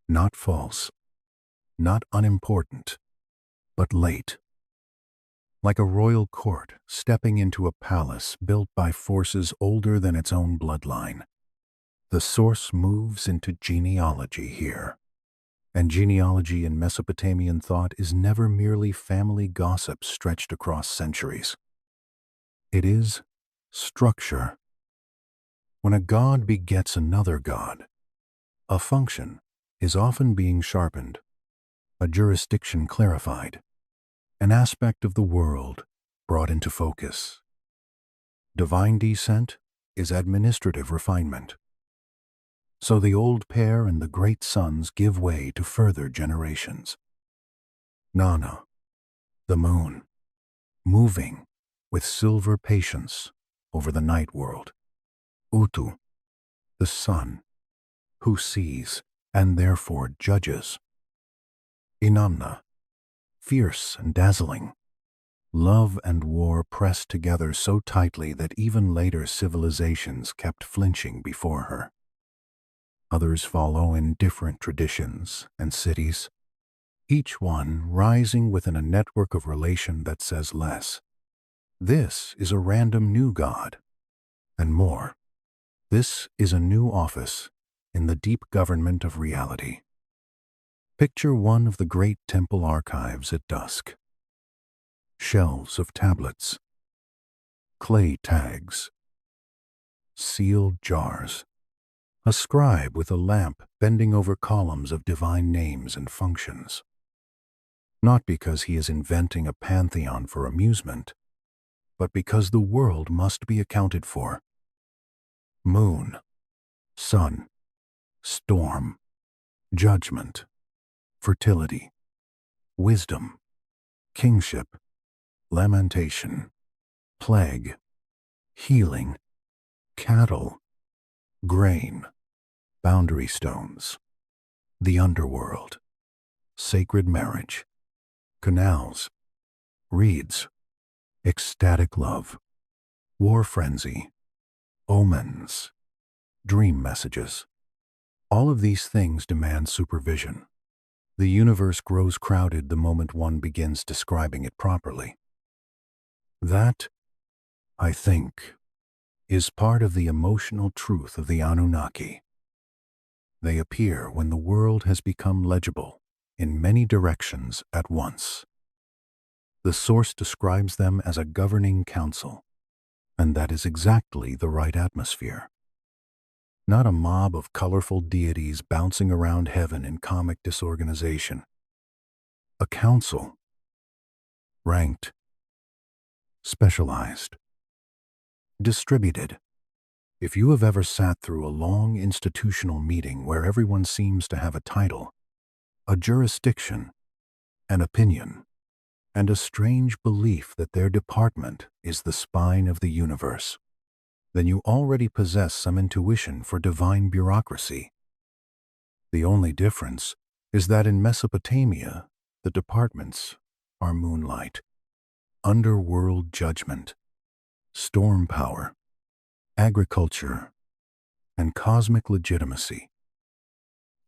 S1: Not false, not unimportant, but late. Like a royal court stepping into a palace built by forces older than its own bloodline. The source moves into genealogy here. And genealogy in Mesopotamian thought is never merely family gossip stretched across centuries. It is structure. When a god begets another god, a function is often being sharpened, a jurisdiction clarified, an aspect of the world brought into focus. Divine descent is administrative refinement. So the old pair and the great sons give way to further generations. Nana, the moon, moving with silver patience over the night world. Utu, the sun, who sees and therefore judges. Inanna, fierce and dazzling. Love and war pressed together so tightly that even later civilizations kept flinching before her. Others follow in different traditions and cities, each one rising within a network of relation that says less. This is a random new god, and more. This is a new office in the deep government of reality. Picture one of the great temple archives at dusk. Shelves of tablets, clay tags, sealed jars. A scribe with a lamp bending over columns of divine names and functions. Not because he is inventing a pantheon for amusement, but because the world must be accounted for. Moon, sun, storm, judgment, fertility, wisdom, kingship, lamentation, plague, healing, cattle, grain, boundary stones, the underworld, sacred marriage, canals, reeds, ecstatic love, war frenzy, omens, dream messages. All of these things demand supervision. The universe grows crowded the moment one begins describing it properly. That, I think, is part of the emotional truth of the Anunnaki. They appear when the world has become legible in many directions at once. The source describes them as a governing council, and that is exactly the right atmosphere. Not a mob of colorful deities bouncing around heaven in comic disorganization. A council, ranked, specialized, distributed. If you have ever sat through a long institutional meeting where everyone seems to have a title, a jurisdiction, an opinion, and a strange belief that their department is the spine of the universe, then you already possess some intuition for divine bureaucracy. The only difference is that in Mesopotamia, the departments are moonlight, underworld judgment, storm power, agriculture, and cosmic legitimacy,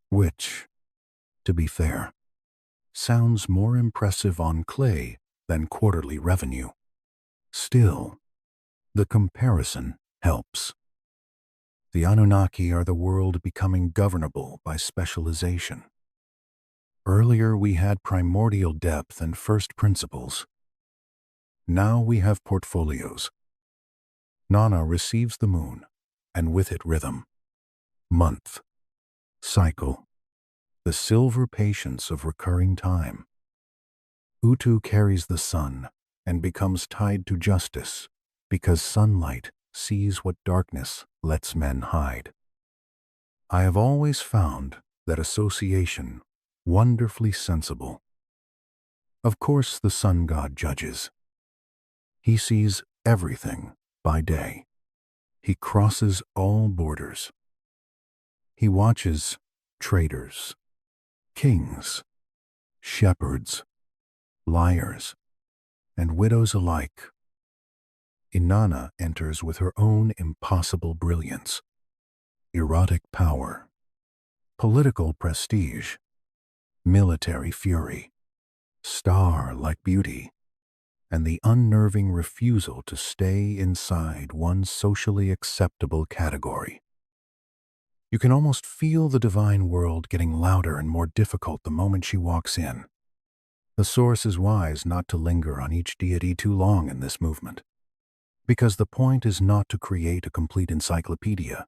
S1: which, to be fair, sounds more impressive on clay than quarterly revenue. Still, the comparison helps. The Anunnaki are the world becoming governable by specialization. Earlier we had primordial depth and first principles. Now we have portfolios. Nana receives the moon, and with it rhythm, month, cycle, the silver patience of recurring time. Utu carries the sun and becomes tied to justice, because sunlight sees what darkness lets men hide. I have always found that association wonderfully sensible. Of course, the sun god judges. He sees everything by day. He crosses all borders. He watches traitors, kings, shepherds, liars, and widows alike. Inanna enters with her own impossible brilliance, erotic power, political prestige, military fury, star-like beauty, and the unnerving refusal to stay inside one socially acceptable category. You can almost feel the divine world getting louder and more difficult the moment she walks in. The source is wise not to linger on each deity too long in this movement, because the point is not to create a complete encyclopedia.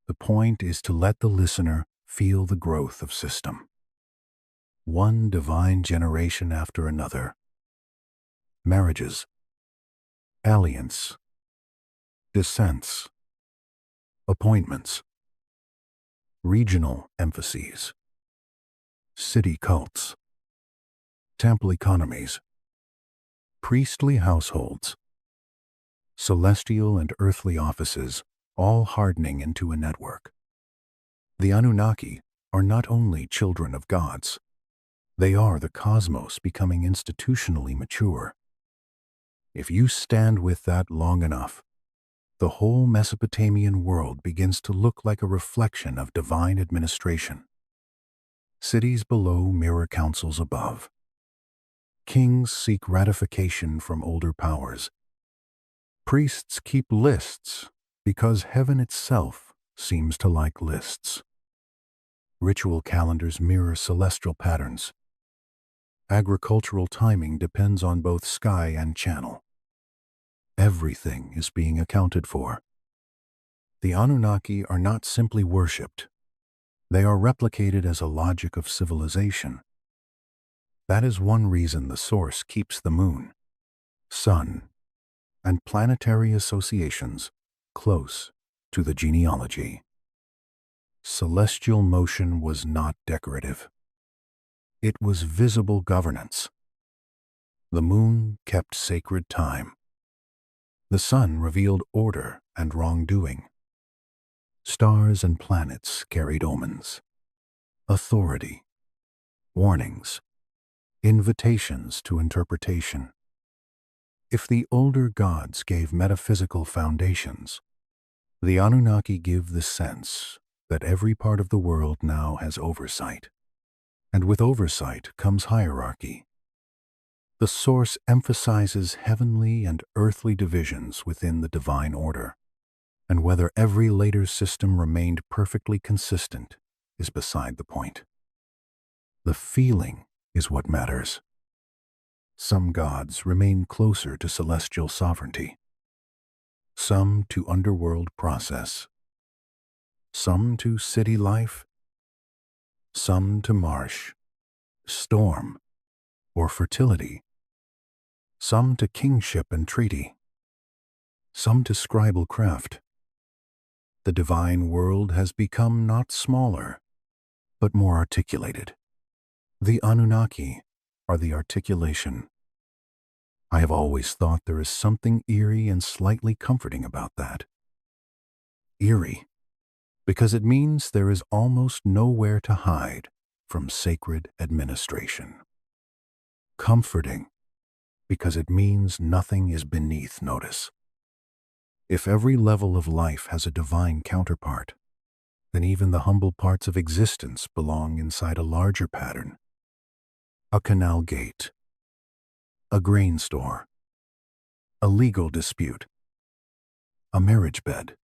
S1: The point is to let the listener feel the growth of system. One divine generation after another. Marriages, alliance, descents, appointments, regional emphases, city cults, temple economies, priestly households, celestial and earthly offices, all hardening into a network. The Anunnaki are not only children of gods, they are the cosmos becoming institutionally mature. If you stand with that long enough, the whole Mesopotamian world begins to look like a reflection of divine administration. Cities below mirror councils above. Kings seek ratification from older powers. Priests keep lists because heaven itself seems to like lists. Ritual calendars mirror celestial patterns. Agricultural timing depends on both sky and channel. Everything is being accounted for. The Anunnaki are not simply worshipped. They are replicated as a logic of civilization. That is one reason the source keeps the moon, sun, and planetary associations close to the genealogy. Celestial motion was not decorative. It was visible governance. The moon kept sacred time. The sun revealed order and wrongdoing. Stars and planets carried omens, authority, warnings, invitations to interpretation. If the older gods gave metaphysical foundations, the Anunnaki give the sense that every part of the world now has oversight. And with oversight comes hierarchy. The source emphasizes heavenly and earthly divisions within the divine order, And whether every later system remained perfectly consistent is beside the point. The feeling is what matters. Some gods remain closer to celestial sovereignty, some to underworld process, some to city life, some to marsh, storm, or fertility, some to kingship and treaty, some to scribal craft. The divine world has become not smaller, but more articulated. The Anunnaki are the articulation. I have always thought there is something eerie and slightly comforting about that. Eerie, because it means there is almost nowhere to hide from sacred administration. Comforting, because it means nothing is beneath notice. If every level of life has a divine counterpart, then even the humble parts of existence belong inside a larger pattern. A canal gate, a grain store, a legal dispute, a marriage bed,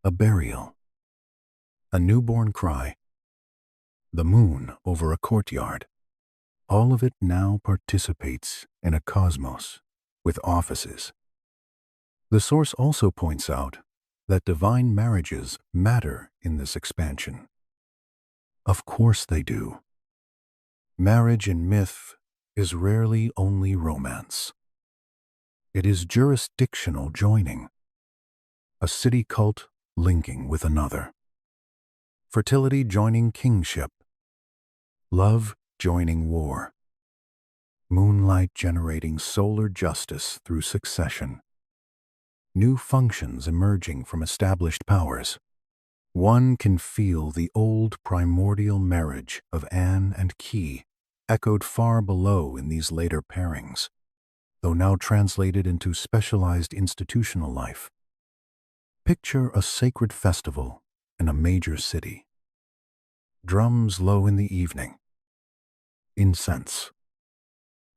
S1: a burial, a newborn cry, the moon over a courtyard. All of it now participates in a cosmos with offices. The source also points out that divine marriages matter in this expansion. Of course they do. Marriage in myth is rarely only romance. It is jurisdictional joining, a city cult linking with another, fertility joining kingship, love joining war, moonlight generating solar justice through succession, new functions emerging from established powers. One can feel the old primordial marriage of An and Ki echoed far below in these later pairings, though now translated into specialized institutional life. Picture a sacred festival in a major city. Drums low in the evening. Incense.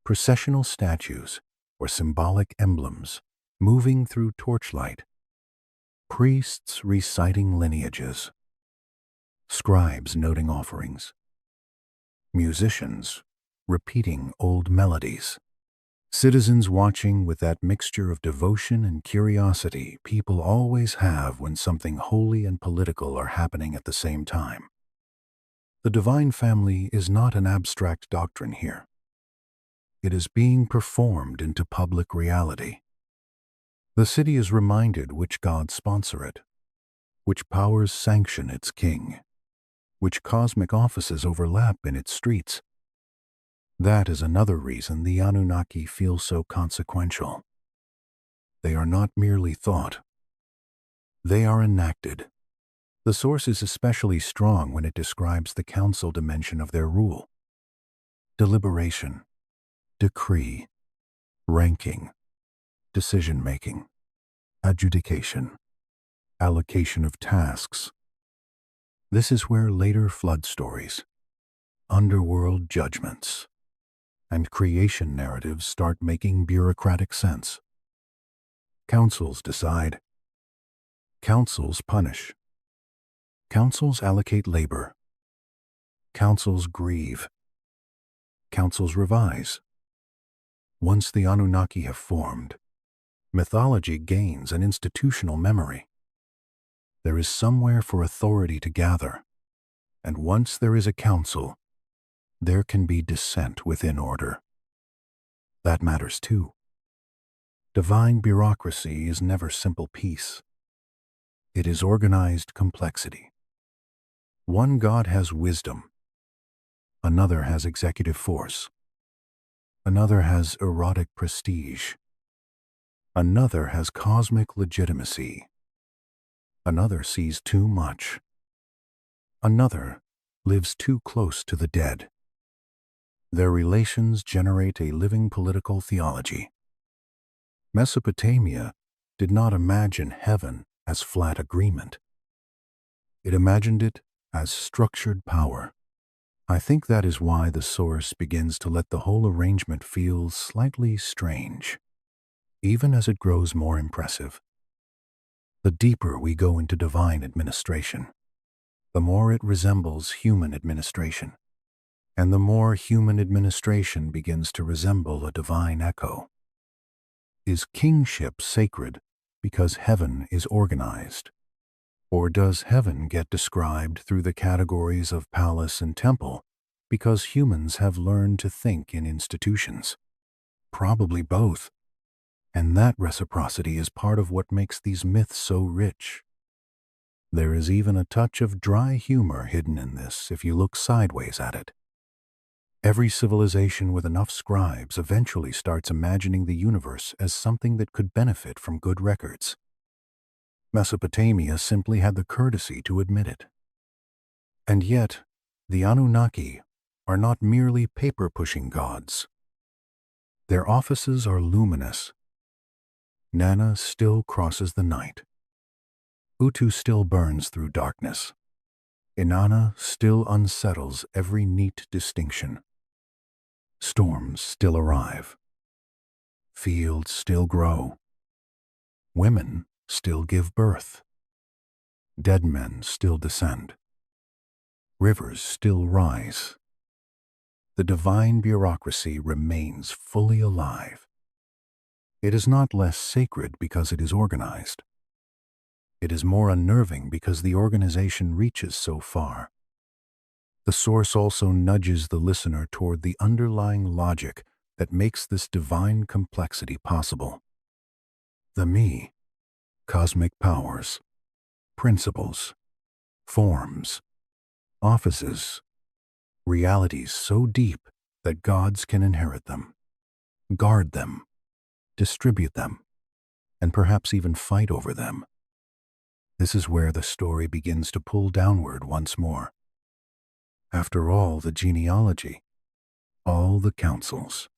S1: Processional statues or symbolic emblems moving through torchlight. Priests reciting lineages. Scribes noting offerings. Musicians repeating old melodies. Citizens watching with that mixture of devotion and curiosity people always have when something holy and political are happening at the same time. The divine family is not an abstract doctrine here. It is being performed into public reality. The city is reminded which gods sponsor it, which powers sanction its king, which cosmic offices overlap in its streets. That is another reason the Anunnaki feel so consequential. They are not merely thought. They are enacted. The source is especially strong when it describes the council dimension of their rule. Deliberation, decree, ranking, decision-making, adjudication, allocation of tasks. This is where later flood stories, underworld judgments, and creation narratives start making bureaucratic sense. Councils decide. Councils punish. Councils allocate labor. Councils grieve. Councils revise. Once the Anunnaki have formed, mythology gains an institutional memory. There is somewhere for authority to gather, and once there is a council, there can be dissent within order. That matters too. Divine bureaucracy is never simple peace. It is organized complexity. One god has wisdom. Another has executive force. Another has erotic prestige. Another has cosmic legitimacy. Another sees too much. Another lives too close to the dead. Their relations generate a living political theology. Mesopotamia did not imagine heaven as flat agreement. It imagined it as structured power. I think that is why the source begins to let the whole arrangement feel slightly strange, even as it grows more impressive. the deeper we go into divine administration, the more it resembles human administration, and the more human administration begins to resemble a divine echo. Is kingship sacred because heaven is organized? Or does heaven get described through the categories of palace and temple because humans have learned to think in institutions? Probably both. And that reciprocity is part of what makes these myths so rich. There is even a touch of dry humor hidden in this if you look sideways at it. Every civilization with enough scribes eventually starts imagining the universe as something that could benefit from good records. Mesopotamia simply had the courtesy to admit it. And yet, the Anunnaki are not merely paper-pushing gods. Their offices are luminous. Nana still crosses the night. Utu still burns through darkness. Inanna still unsettles every neat distinction. Storms still arrive. Fields still grow. Women still give birth. Dead men still descend. Rivers still rise. The divine bureaucracy remains fully alive. It is not less sacred because it is organized. It is more unnerving because the organization reaches so far. The source also nudges the listener toward the underlying logic that makes this divine complexity possible. The me, cosmic powers, principles, forms, offices, realities so deep that gods can inherit them, guard them, distribute them, and perhaps even fight over them. This is where the story begins to pull downward once more. After all the genealogy, all the councils,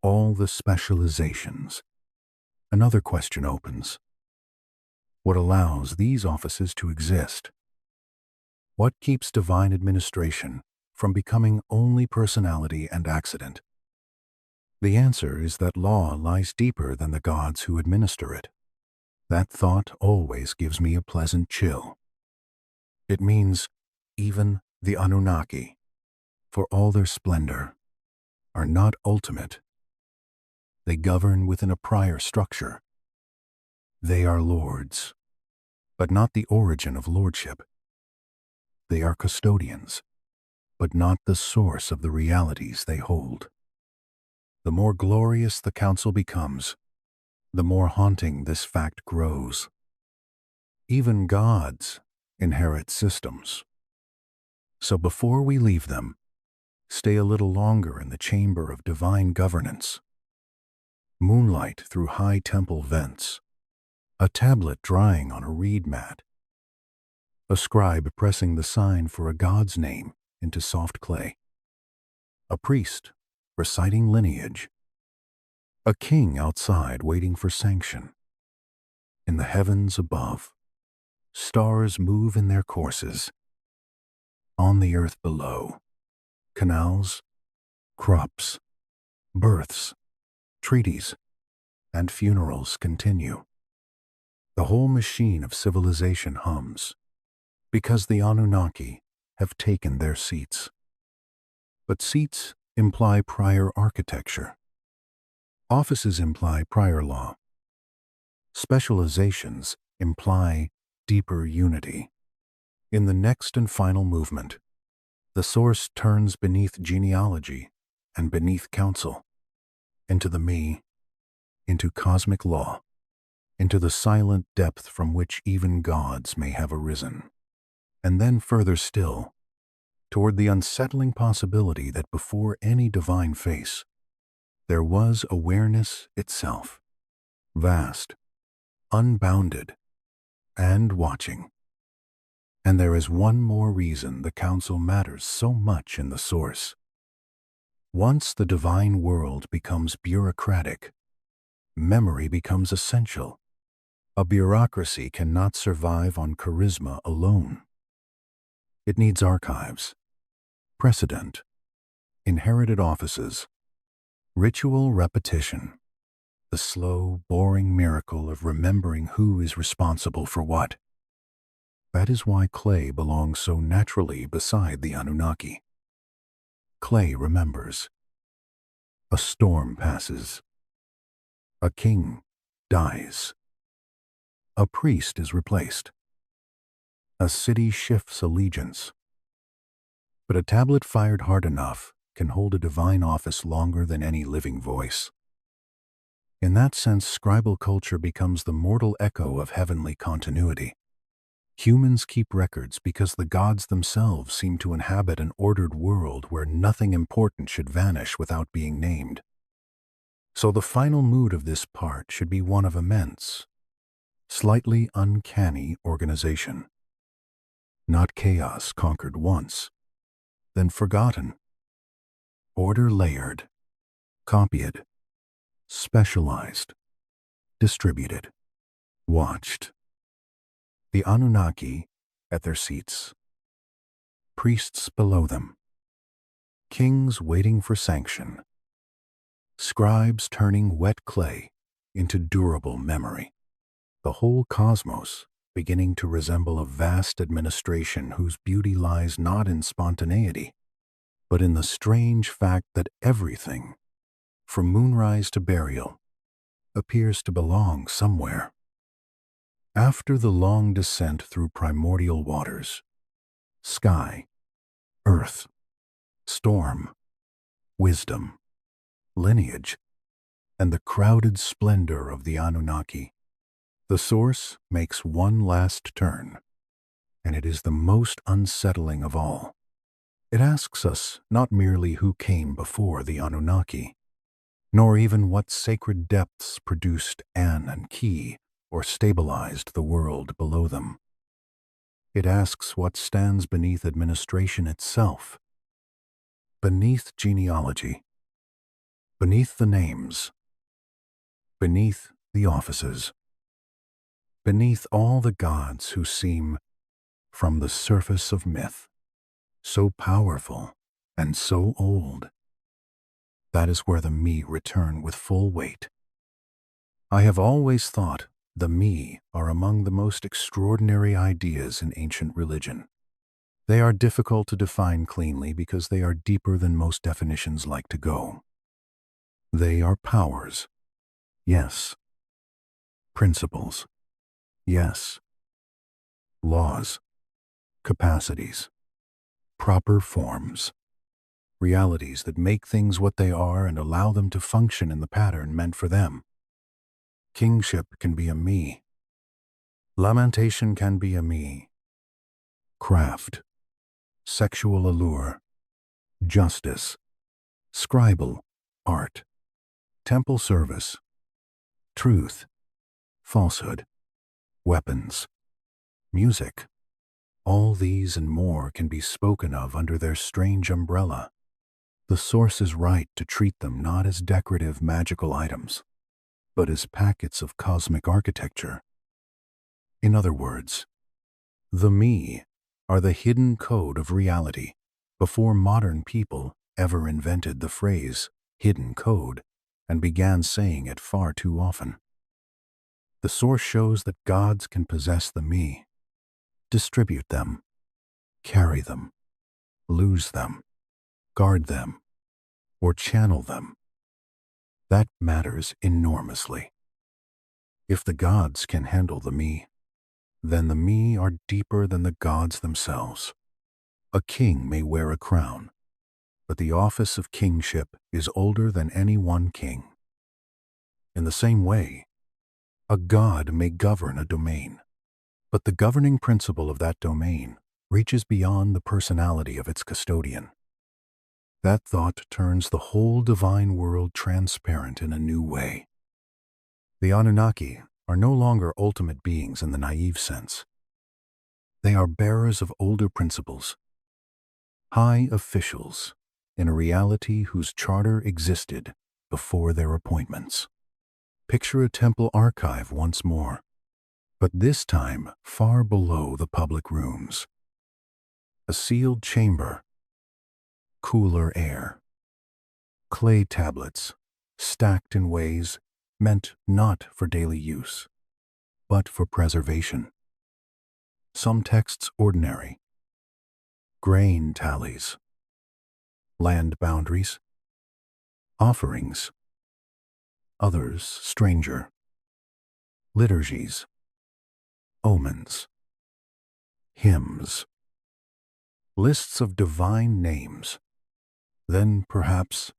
S1: all the specializations, another question opens. What allows these offices to exist? What keeps divine administration from becoming only personality and accident? The answer is that law lies deeper than the gods who administer it. That thought always gives me a pleasant chill. It means even the Anunnaki, for all their splendor, are not ultimate. They govern within a prior structure. They are lords, but not the origin of lordship. They are custodians, but not the source of the realities they hold. The more glorious the council becomes, the more haunting this fact grows. Even gods inherit systems. So before we leave them, stay a little longer in the chamber of divine governance. Moonlight through high temple vents, a tablet drying on a reed mat, a scribe pressing the sign for a god's name into soft clay, a priest reciting lineage, a king outside waiting for sanction. In the heavens above, stars move in their courses. On the earth below, canals, crops, births, treaties, and funerals continue. The whole machine of civilization hums, because the Anunnaki have taken their seats. But seats imply prior architecture. Offices imply prior law. Specializations imply deeper unity. In the next and final movement, the source turns beneath genealogy and beneath counsel, into the me, into cosmic law, into the silent depth from which even gods may have arisen. And then further still, toward the unsettling possibility that before any divine face, there was awareness itself, vast, unbounded, and watching. And there is one more reason the council matters so much in the source. Once the divine world becomes bureaucratic, memory becomes essential. A bureaucracy cannot survive on charisma alone. It needs archives, precedent, inherited offices, ritual repetition, the slow, boring miracle of remembering who is responsible for what. That is why clay belongs so naturally beside the Anunnaki. Clay remembers. A storm passes. A king dies. A priest is replaced. A city shifts allegiance. But a tablet fired hard enough can hold a divine office longer than any living voice. In that sense, scribal culture becomes the mortal echo of heavenly continuity. Humans keep records because the gods themselves seem to inhabit an ordered world where nothing important should vanish without being named. So the final mood of this part should be one of immense, slightly uncanny organization. Not chaos conquered once, then forgotten. Order layered, copied, specialized, distributed, watched. The Anunnaki at their seats, priests below them, kings waiting for sanction, scribes turning wet clay into durable memory. The whole cosmos beginning to resemble a vast administration whose beauty lies not in spontaneity, but in the strange fact that everything, from moonrise to burial, appears to belong somewhere. After the long descent through primordial waters, sky, earth, storm, wisdom, lineage, and the crowded splendor of the Anunnaki, the source makes one last turn, and it is the most unsettling of all. It asks us not merely who came before the Anunnaki, nor even what sacred depths produced An and Ki, or stabilized the world below them. It asks what stands beneath administration itself, beneath genealogy, beneath the names, beneath the offices, beneath all the gods who seem, from the surface of myth, so powerful and so old. That is where the me return with full weight. I have always thought the me are among the most extraordinary ideas in ancient religion. They are difficult to define cleanly because they are deeper than most definitions like to go. They are powers, yes. Principles, yes. Laws, capacities, proper forms, realities that make things what they are and allow them to function in the pattern meant for them. Kingship can be a me. Lamentation can be a me. Craft, sexual allure, justice, scribal, art, temple service, truth, falsehood, weapons, music. All these and more can be spoken of under their strange umbrella. The source is right to treat them not as decorative magical items, but as packets of cosmic architecture. In other words, the me are the hidden code of reality before modern people ever invented the phrase hidden code and began saying it far too often. The source shows that gods can possess the me, distribute them, carry them, lose them, guard them, or channel them. That matters enormously. If the gods can handle the me, then the me are deeper than the gods themselves. A king may wear a crown, but the office of kingship is older than any one king. In the same way, a god may govern a domain, but the governing principle of that domain reaches beyond the personality of its custodian. That thought turns the whole divine world transparent in a new way. The Anunnaki are no longer ultimate beings in the naive sense. They are bearers of older principles, high officials in a reality whose charter existed before their appointments. Picture a temple archive once more, but this time far below the public rooms. A sealed chamber, cooler air, clay tablets stacked in ways meant not for daily use, but for preservation. Some texts ordinary, grain tallies, land boundaries, offerings, others stranger, liturgies, omens, hymns, lists of divine names, then perhaps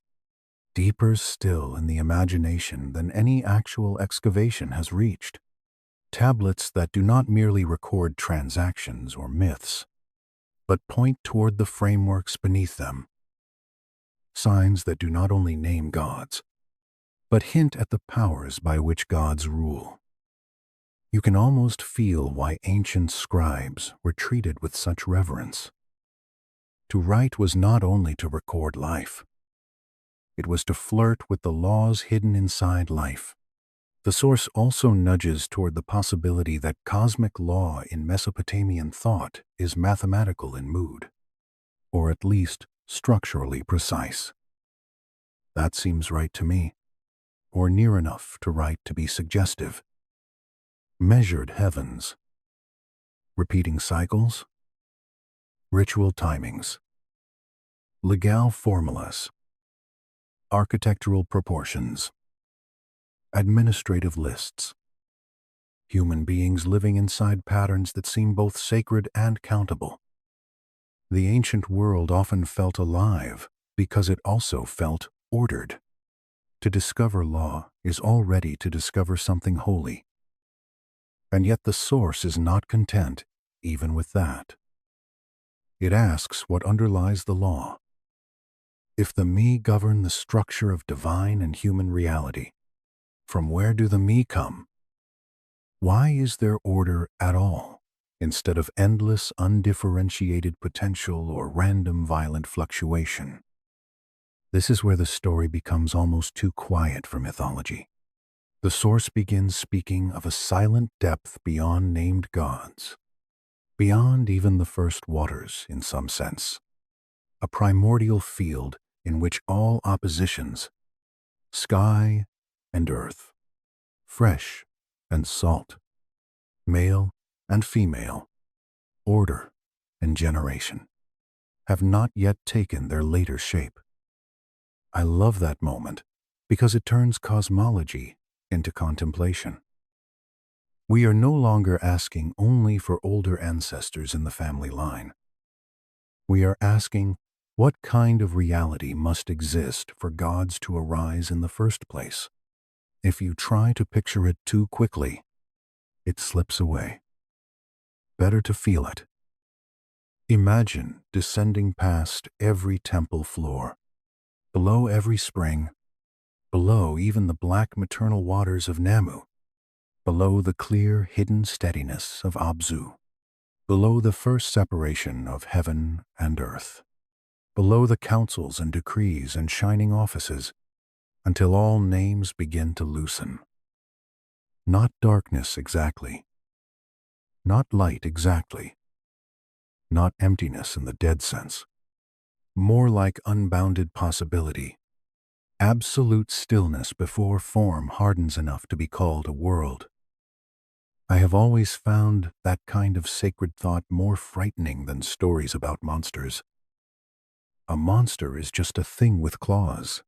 S1: deeper still in the imagination than any actual excavation has reached, tablets that do not merely record transactions or myths, but point toward the frameworks beneath them, signs that do not only name gods, but hint at the powers by which gods rule. You can almost feel why ancient scribes were treated with such reverence. To write was not only to record life. It was to flirt with the laws hidden inside life. The source also nudges toward the possibility that cosmic law in Mesopotamian thought is mathematical in mood, or at least structurally precise. That seems right to me, or near enough to right to be suggestive. Measured heavens, repeating cycles, ritual timings, legal formulas, architectural proportions, administrative lists, human beings living inside patterns that seem both sacred and countable. The ancient world often felt alive because it also felt ordered. To discover law is already to discover something holy. And yet the source is not content even with that. It asks what underlies the law. If the me govern the structure of divine and human reality, from where do the me come? Why is there order at all, instead of endless, undifferentiated potential or random violent fluctuation? This is where the story becomes almost too quiet for mythology. The source begins speaking of a silent depth beyond named gods, beyond even the first waters in some sense, a primordial field in which all oppositions, sky and earth, fresh and salt, male and female, order and generation, have not yet taken their later shape. I love that moment because it turns cosmology into contemplation. We are no longer asking only for older ancestors in the family line. We are asking what kind of reality must exist for gods to arise in the first place. If you try to picture it too quickly, it slips away. Better to feel it. Imagine descending past every temple floor, below every spring, below even the black maternal waters of Nammu, below the clear, hidden steadiness of Abzu, below the first separation of heaven and earth, below the councils and decrees and shining offices, until all names begin to loosen. Not darkness exactly, not light exactly, not emptiness in the dead sense, more like unbounded possibility, absolute stillness before form hardens enough to be called a world. I have always found that kind of sacred thought more frightening than stories about monsters. A monster is just a thing with claws.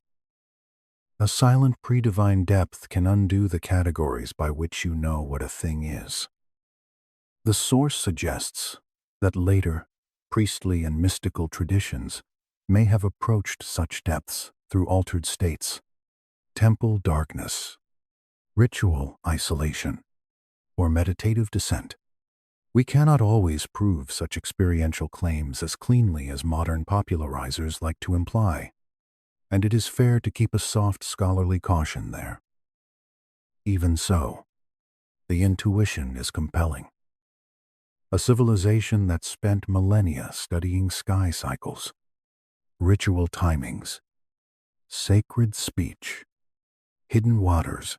S1: A silent pre-divine depth can undo the categories by which you know what a thing is. The source suggests that later, priestly and mystical traditions may have approached such depths through altered states, temple darkness, ritual isolation, or meditative descent. We cannot always prove such experiential claims as cleanly as modern popularizers like to imply, and it is fair to keep a soft scholarly caution there. Even so, the intuition is compelling. A civilization that spent millennia studying sky cycles, ritual timings, sacred speech, hidden waters,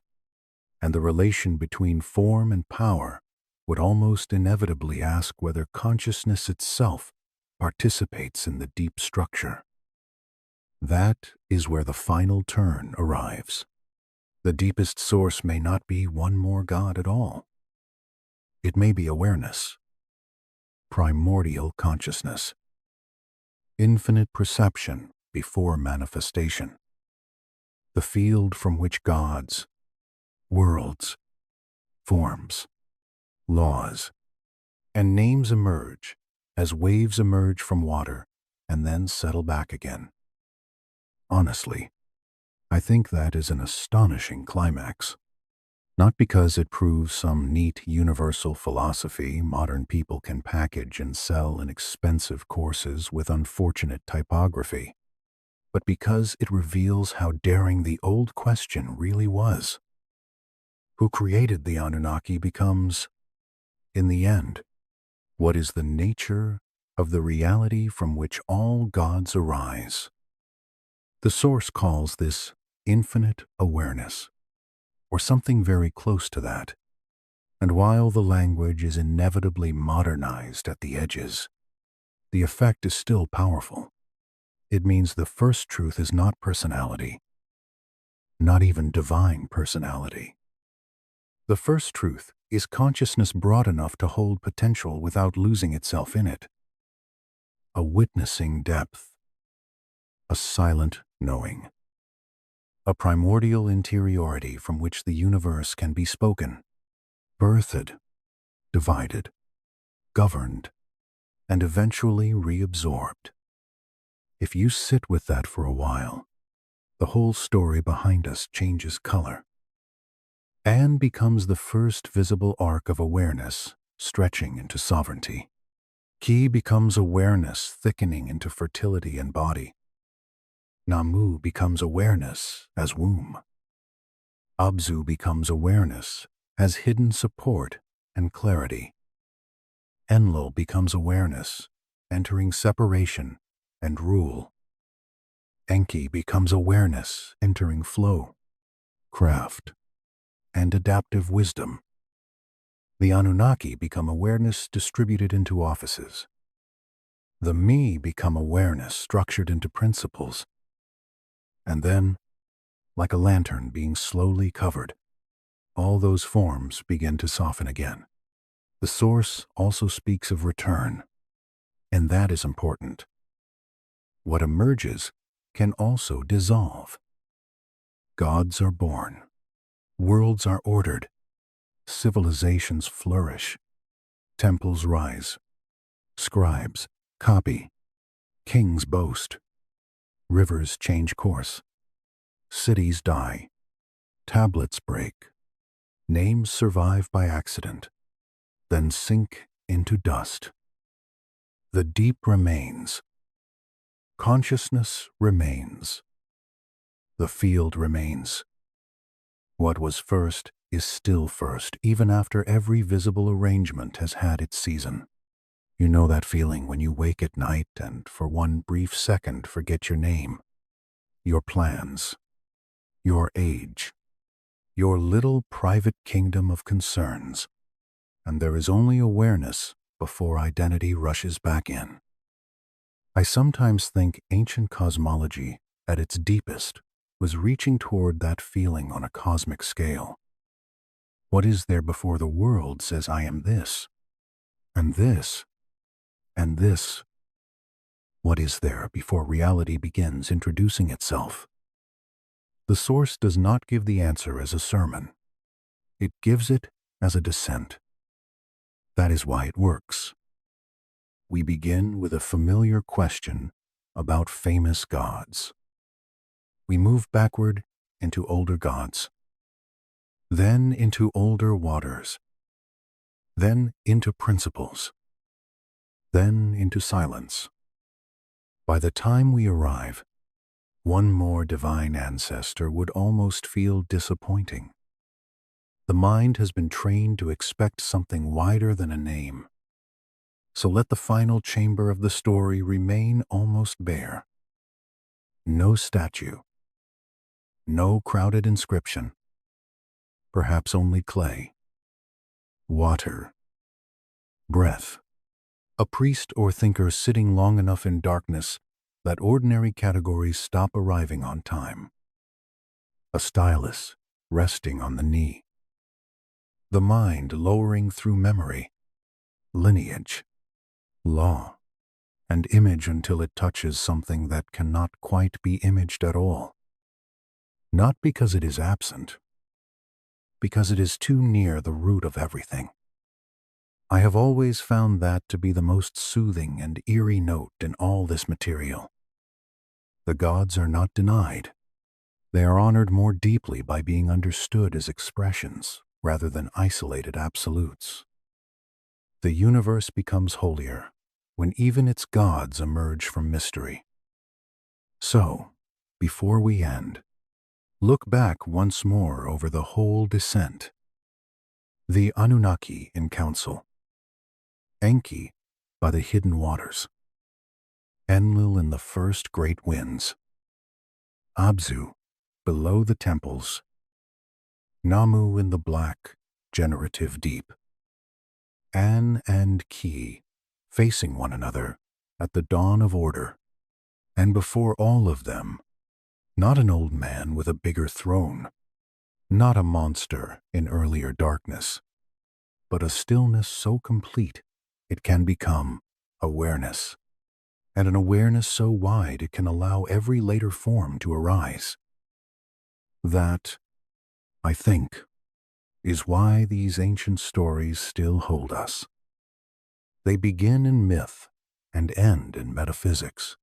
S1: and the relation between form and power would almost inevitably ask whether consciousness itself participates in the deep structure. That is where the final turn arrives. The deepest source may not be one more God at all. It may be awareness, primordial consciousness, infinite perception before manifestation, the field from which gods, worlds, forms, laws, and names emerge as waves emerge from water and then settle back again. Honestly, I think that is an astonishing climax. Not because it proves some neat universal philosophy modern people can package and sell in expensive courses with unfortunate typography, but because it reveals how daring the old question really was. Who created the Anunnaki becomes, in the end, what is the nature of the reality from which all gods arise. The Source calls this infinite awareness, or something very close to that. And while the language is inevitably modernized at the edges, the effect is still powerful. It means the first truth is not personality, not even divine personality. The first truth is consciousness broad enough to hold potential without losing itself in it. A witnessing depth, a silent knowing, a primordial interiority from which the universe can be spoken, birthed, divided, governed, and eventually reabsorbed. If you sit with that for a while, the whole story behind us changes color and becomes the first visible arc of awareness stretching into sovereignty. Ki becomes awareness thickening into fertility and body. Nammu becomes awareness as womb. Abzu becomes awareness as hidden support and clarity. Enlil becomes awareness, entering separation and rule. Enki becomes awareness, entering flow, craft, and adaptive wisdom. The Anunnaki become awareness distributed into offices. The Me become awareness structured into principles. And then, like a lantern being slowly covered, all those forms begin to soften again. The Source also speaks of return, and that is important. What emerges can also dissolve. Gods are born, worlds are ordered, civilizations flourish, temples rise, scribes copy, kings boast, rivers change course, cities die, tablets break, names survive by accident, then sink into dust. The deep remains. Consciousness remains. The field remains. What was first is still first, even after every visible arrangement has had its season. You know that feeling when you wake at night and for one brief second forget your name, your plans, your age, your little private kingdom of concerns, and there is only awareness before identity rushes back in. I sometimes think ancient cosmology, at its deepest, was reaching toward that feeling on a cosmic scale. What is there before the world says I am this, and this, and this? What is there before reality begins introducing itself? The Source does not give the answer as a sermon. It gives it as a descent. That is why it works. We begin with a familiar question about famous gods. We move backward into older gods, then into older waters, then into principles, then into silence. By the time we arrive, one more divine ancestor would almost feel disappointing. The mind has been trained to expect something wider than a name. So let the final chamber of the story remain almost bare. No statue, no crowded inscription, perhaps only clay, water, breath, a priest or thinker sitting long enough in darkness that ordinary categories stop arriving on time, a stylus resting on the knee. The mind lowering through memory, lineage, law, and image until it touches something that cannot quite be imaged at all. Not because it is absent, because it is too near the root of everything. I have always found that to be the most soothing and eerie note in all this material. The gods are not denied. They are honored more deeply by being understood as expressions rather than isolated absolutes. The universe becomes holier when even its gods emerge from mystery. So, before we end, look back once more over the whole descent. The Anunnaki in council, Enki by the hidden waters, Enlil in the first great winds, Abzu below the temples, Nammu in the black, generative deep, An and Ki facing one another at the dawn of order, and before all of them, not an old man with a bigger throne, not a monster in earlier darkness, but a stillness so complete it can become awareness, and an awareness so wide it can allow every later form to arise. That, I think, is why these ancient stories still hold us. They begin in myth and end in metaphysics.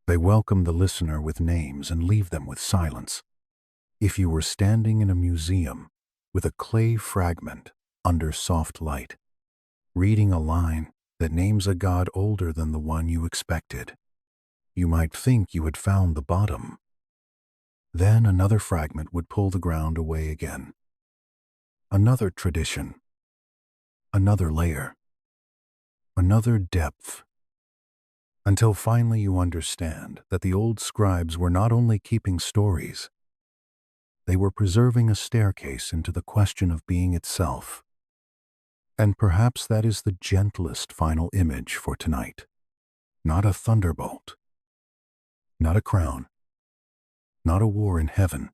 S1: They welcome the listener with names and leave them with silence. If you were standing in a museum with a clay fragment under soft light, reading a line that names a god older than the one you expected, you might think you had found the bottom. Then another fragment would pull the ground away again. Another tradition, another layer, another depth, until finally you understand that the old scribes were not only keeping stories, they were preserving a staircase into the question of being itself. And perhaps that is the gentlest final image for tonight. Not a thunderbolt, not a crown, not a war in heaven.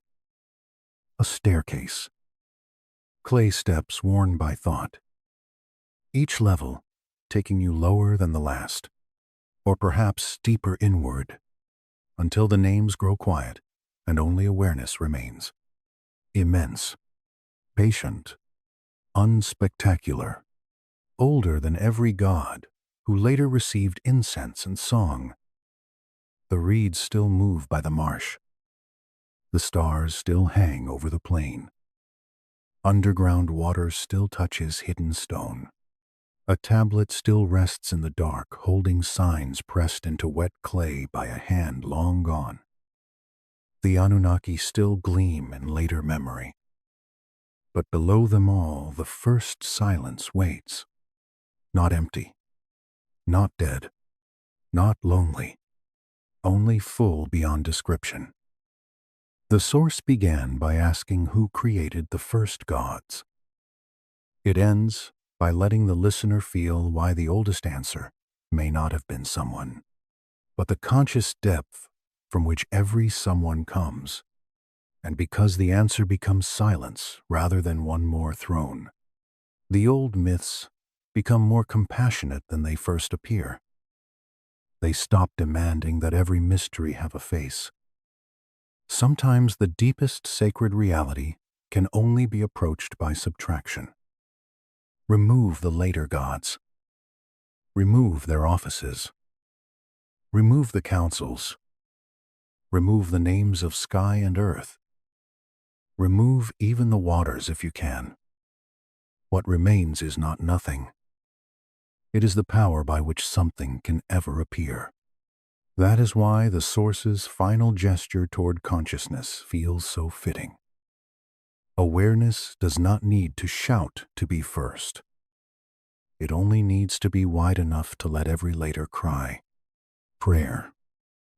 S1: A staircase. Clay steps worn by thought. Each level taking you lower than the last, or perhaps deeper inward, until the names grow quiet and only awareness remains. Immense, patient, unspectacular, older than every god who later received incense and song. The reeds still move by the marsh. The stars still hang over the plain. Underground water still touches hidden stone. A tablet still rests in the dark, holding signs pressed into wet clay by a hand long gone. The Anunnaki still gleam in later memory. But below them all, the first silence waits. Not empty, not dead, not lonely, only full beyond description. The source began by asking who created the first gods. It ends by letting the listener feel why the oldest answer may not have been someone, but the conscious depth from which every someone comes, and because the answer becomes silence rather than one more throne. The old myths become more compassionate than they first appear. They stop demanding that every mystery have a face. Sometimes the deepest sacred reality can only be approached by subtraction. Remove the later gods. Remove their offices. Remove the councils. Remove the names of sky and earth. Remove even the waters if you can. What remains is not nothing. It is the power by which something can ever appear. That is why the Source's final gesture toward consciousness feels so fitting. Awareness does not need to shout to be first. It only needs to be wide enough to let every later cry, prayer,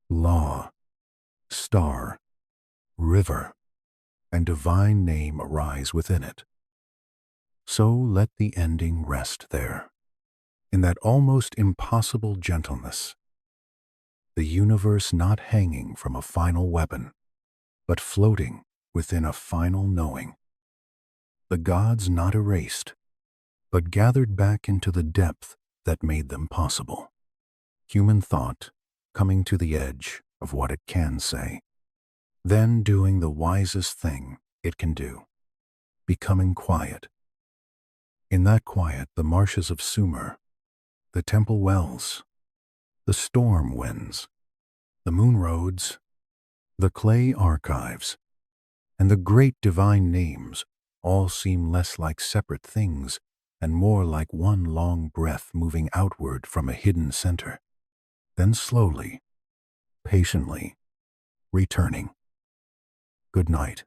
S1: law, star, river, and divine name arise within it. So let the ending rest there, in that almost impossible gentleness, the universe not hanging from a final weapon, but floating within a final knowing. The gods not erased, but gathered back into the depth that made them possible. Human thought coming to the edge of what it can say, then doing the wisest thing it can do, becoming quiet. In that quiet, the marshes of Sumer, the temple wells, the storm winds, the moon roads, the clay archives, and the great divine names all seem less like separate things and more like one long breath moving outward from a hidden center, then slowly, patiently, returning. Good night.